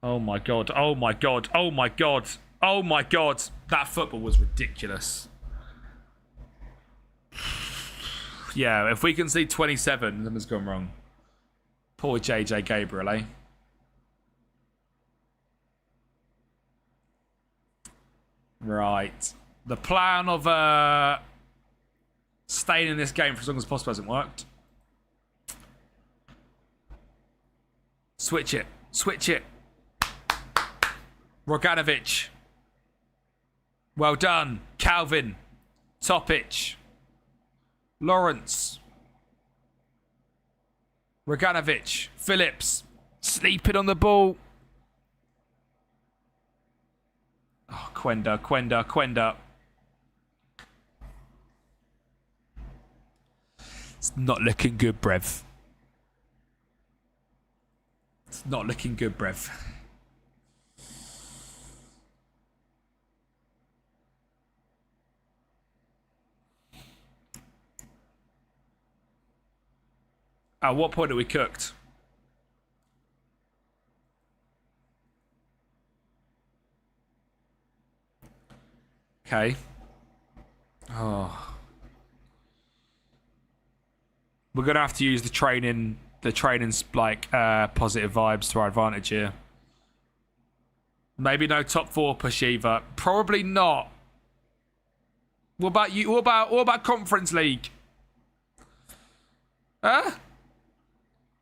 Oh my god. Oh my god. Oh my god. Oh my god. That football was ridiculous. Yeah, if we can see 27, then it's gone wrong. Poor JJ Gabriel, eh? Right. The plan of staying in this game for as long as possible hasn't worked. Switch it. Switch it. Roganovic. Well done. Calvin. Topic. Lawrence. Roganovic. Phillips. Sleeping on the ball. Oh, Quenda. It's not looking good, Brev. It's not looking good, Brev. At what point are we cooked? Okay. Oh. We're gonna have to use the training's like positive vibes to our advantage here. Maybe no top 4 push either. Probably not. What about you? What about Conference League? Huh?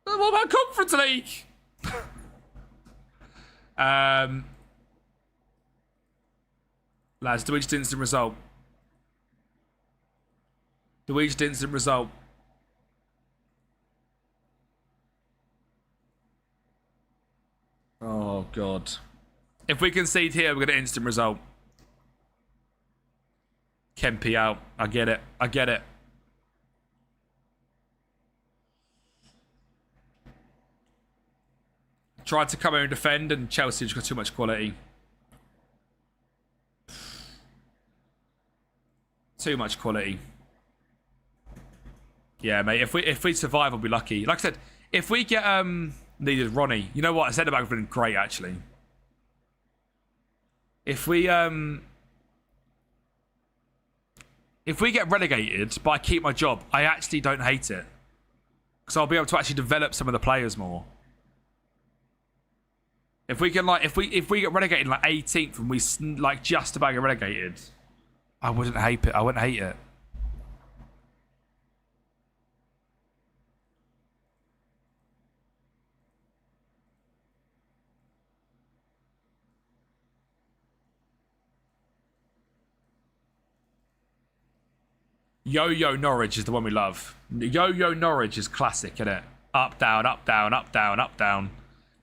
What about Conference League? Lads, do we just instant result? Do we just instant result? Oh, God. If we concede here, we're going to instant result. Kempi out. I get it. I get it. Tried to come here and defend, and Chelsea just got too much quality. Too much quality. Yeah, mate. If we survive, we'll be lucky. Like I said, if we get needed Ronnie, you know what? I said about been great actually. If we get relegated, but I keep my job, I actually don't hate it because I'll be able to actually develop some of the players more. If we can if we get relegated like 18th and we like just about get relegated, I wouldn't hate it. I wouldn't hate it. Yo-Yo Norwich is the one we love. Yo-Yo Norwich is classic, isn't it? Up, down, up, down, up, down, up, down.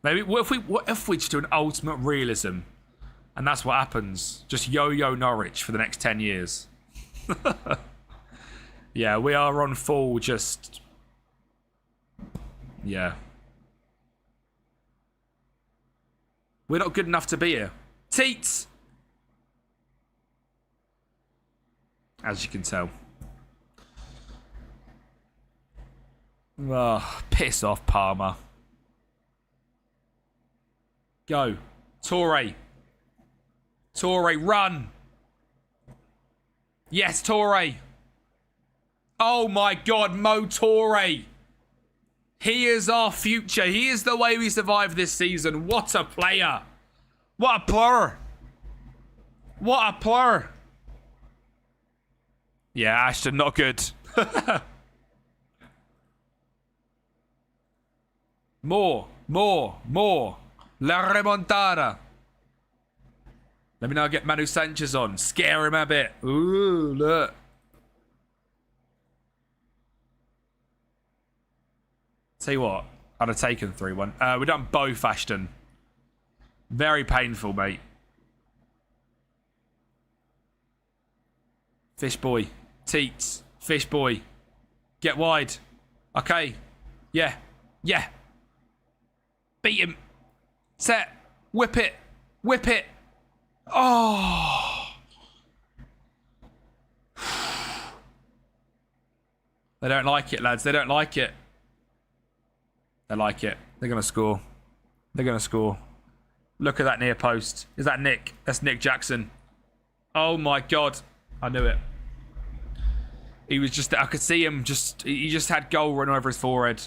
Maybe what if we just do an ultimate realism, and that's what happens? Just Yo-Yo Norwich for the next 10 years. Yeah, we are on full. Just yeah, we're not good enough to be here. Teats, as you can tell. Oh, piss off, Palmer. Go. Torre, run. Yes, Torre. Oh my God, Mo Torre. He is our future. He is the way we survive this season. What a player. What a player. What a player. Yeah, Ashton, not good. More. La remontada. Let me now get Manu Sanchez on. Scare him a bit. Ooh, look. Tell you what, I'd have taken 3-1. We've done both, Ashton. Very painful, mate. Fish boy. Teats. Fish boy. Get wide. Okay. Yeah. Beat him. Set. Whip it. Oh. They don't like it, lads. They don't like it. They like it. They're going to score. Look at that near post. Is that Nick? That's Nick Jackson. Oh my God. I knew it. He was just, I could see him he just had goal run over his forehead.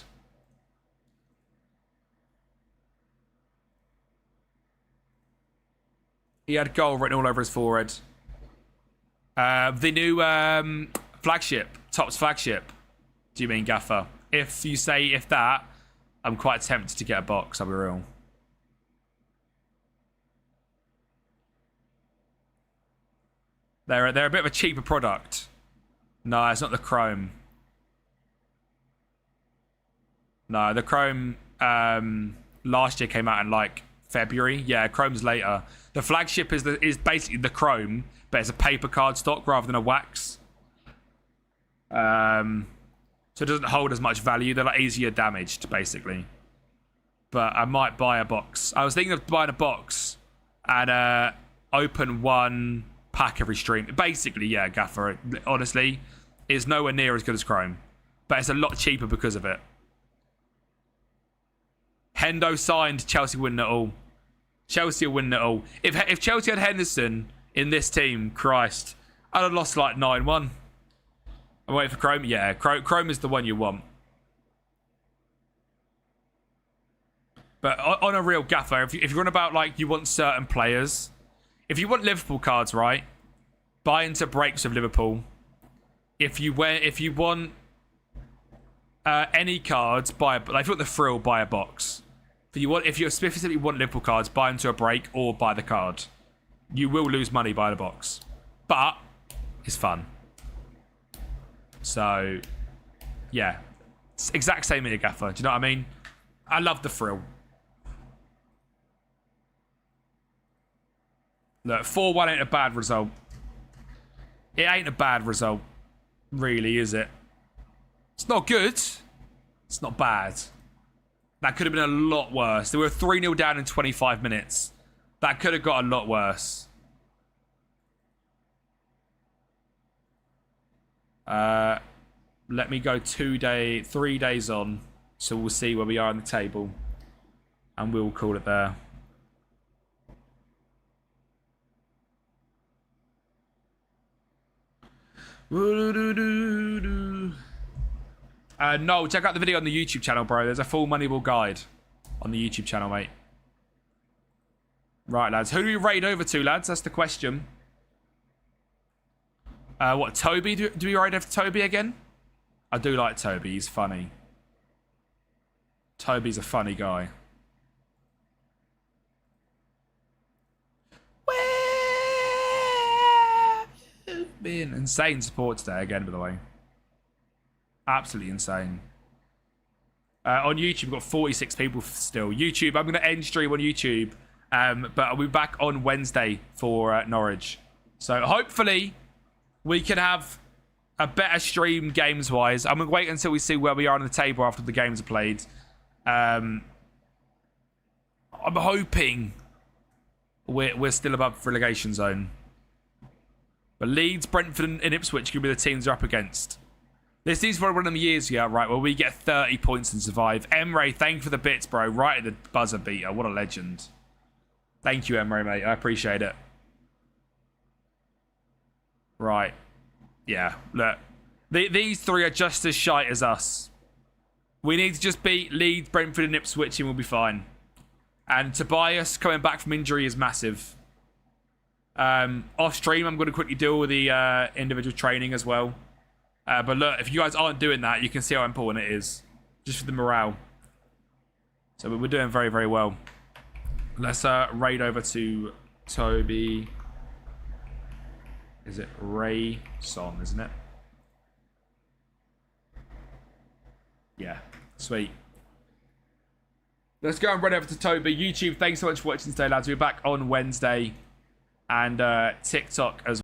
He had goal written all over his forehead. The new flagship, Topps flagship. Do you mean, Gaffer? If you say if that, I'm quite tempted to get a box, I'll be real. They're a bit of a cheaper product. No, it's not the Chrome. No, the Chrome last year came out in like February. Yeah, Chrome's later. The flagship is basically the Chrome, but it's a paper card stock rather than a wax. So it doesn't hold as much value. They're like easier damaged, basically. But I might buy a box. I was thinking of buying a box and open one pack every stream. Basically, yeah, Gaffer, honestly, is nowhere near as good as Chrome. But it's a lot cheaper because of it. Hendo signed, Chelsea winning it all. Chelsea are winning it all. If Chelsea had Henderson in this team, Christ, I'd have lost like 9-1. I'm waiting for Chrome. Yeah, Chrome is the one you want. But on a real Gaffer, if you're on about like you want certain players, if you want Liverpool cards, right, buy into breaks of Liverpool. If you want any cards, buy. Like if you want the frill, buy a box. If you specifically want Liverpool cards, buy into a break or buy the card. You will lose money by the box, but it's fun. So, yeah, it's exact same here, Gaffer. Do you know what I mean? I love the frill. Look, 4-1 ain't a bad result. It ain't a bad result, really, is it? It's not good. It's not bad. That could have been a lot worse. They were 3-0 down in 25 minutes. That could have got a lot worse. Let me go 3 days on. So we'll see where we are on the table. And we'll call it there. No, check out the video on the YouTube channel, bro. There's a full Moneyball guide on the YouTube channel, mate. Right, lads. Who do we raid over to, lads? That's the question. What, Toby? Do we raid over to Toby again? I do like Toby. He's funny. Toby's a funny guy. Where you've been? Insane support today again, by the way. Absolutely insane. On YouTube, we've got 46 people still. YouTube, I'm going to end stream on YouTube. But I'll be back on Wednesday for Norwich. So hopefully we can have a better stream games-wise. I'm going to wait until we see where we are on the table after the games are played. I'm hoping we're still above relegation zone. But Leeds, Brentford and Ipswich could be the teams they're up against. This is one of them years, yeah, right, where we get 30 points and survive. Emre, thank you for the bits, bro. Right at the buzzer beater. What a legend. Thank you, Emre, mate. I appreciate it. Right. Yeah, look. These three are just as shite as us. We need to just beat Leeds, Brentford and Ipswich and we'll be fine. And Tobias coming back from injury is massive. Off stream, I'm going to quickly deal with the individual training as well. But look, if you guys aren't doing that, you can see how important it is. Just for the morale. So we're doing very, very well. Let's raid over to Toby. Is it Ray Son, isn't it? Yeah, sweet. Let's go and run over to Toby. YouTube, thanks so much for watching today, lads. We'll be back on Wednesday. And TikTok as well.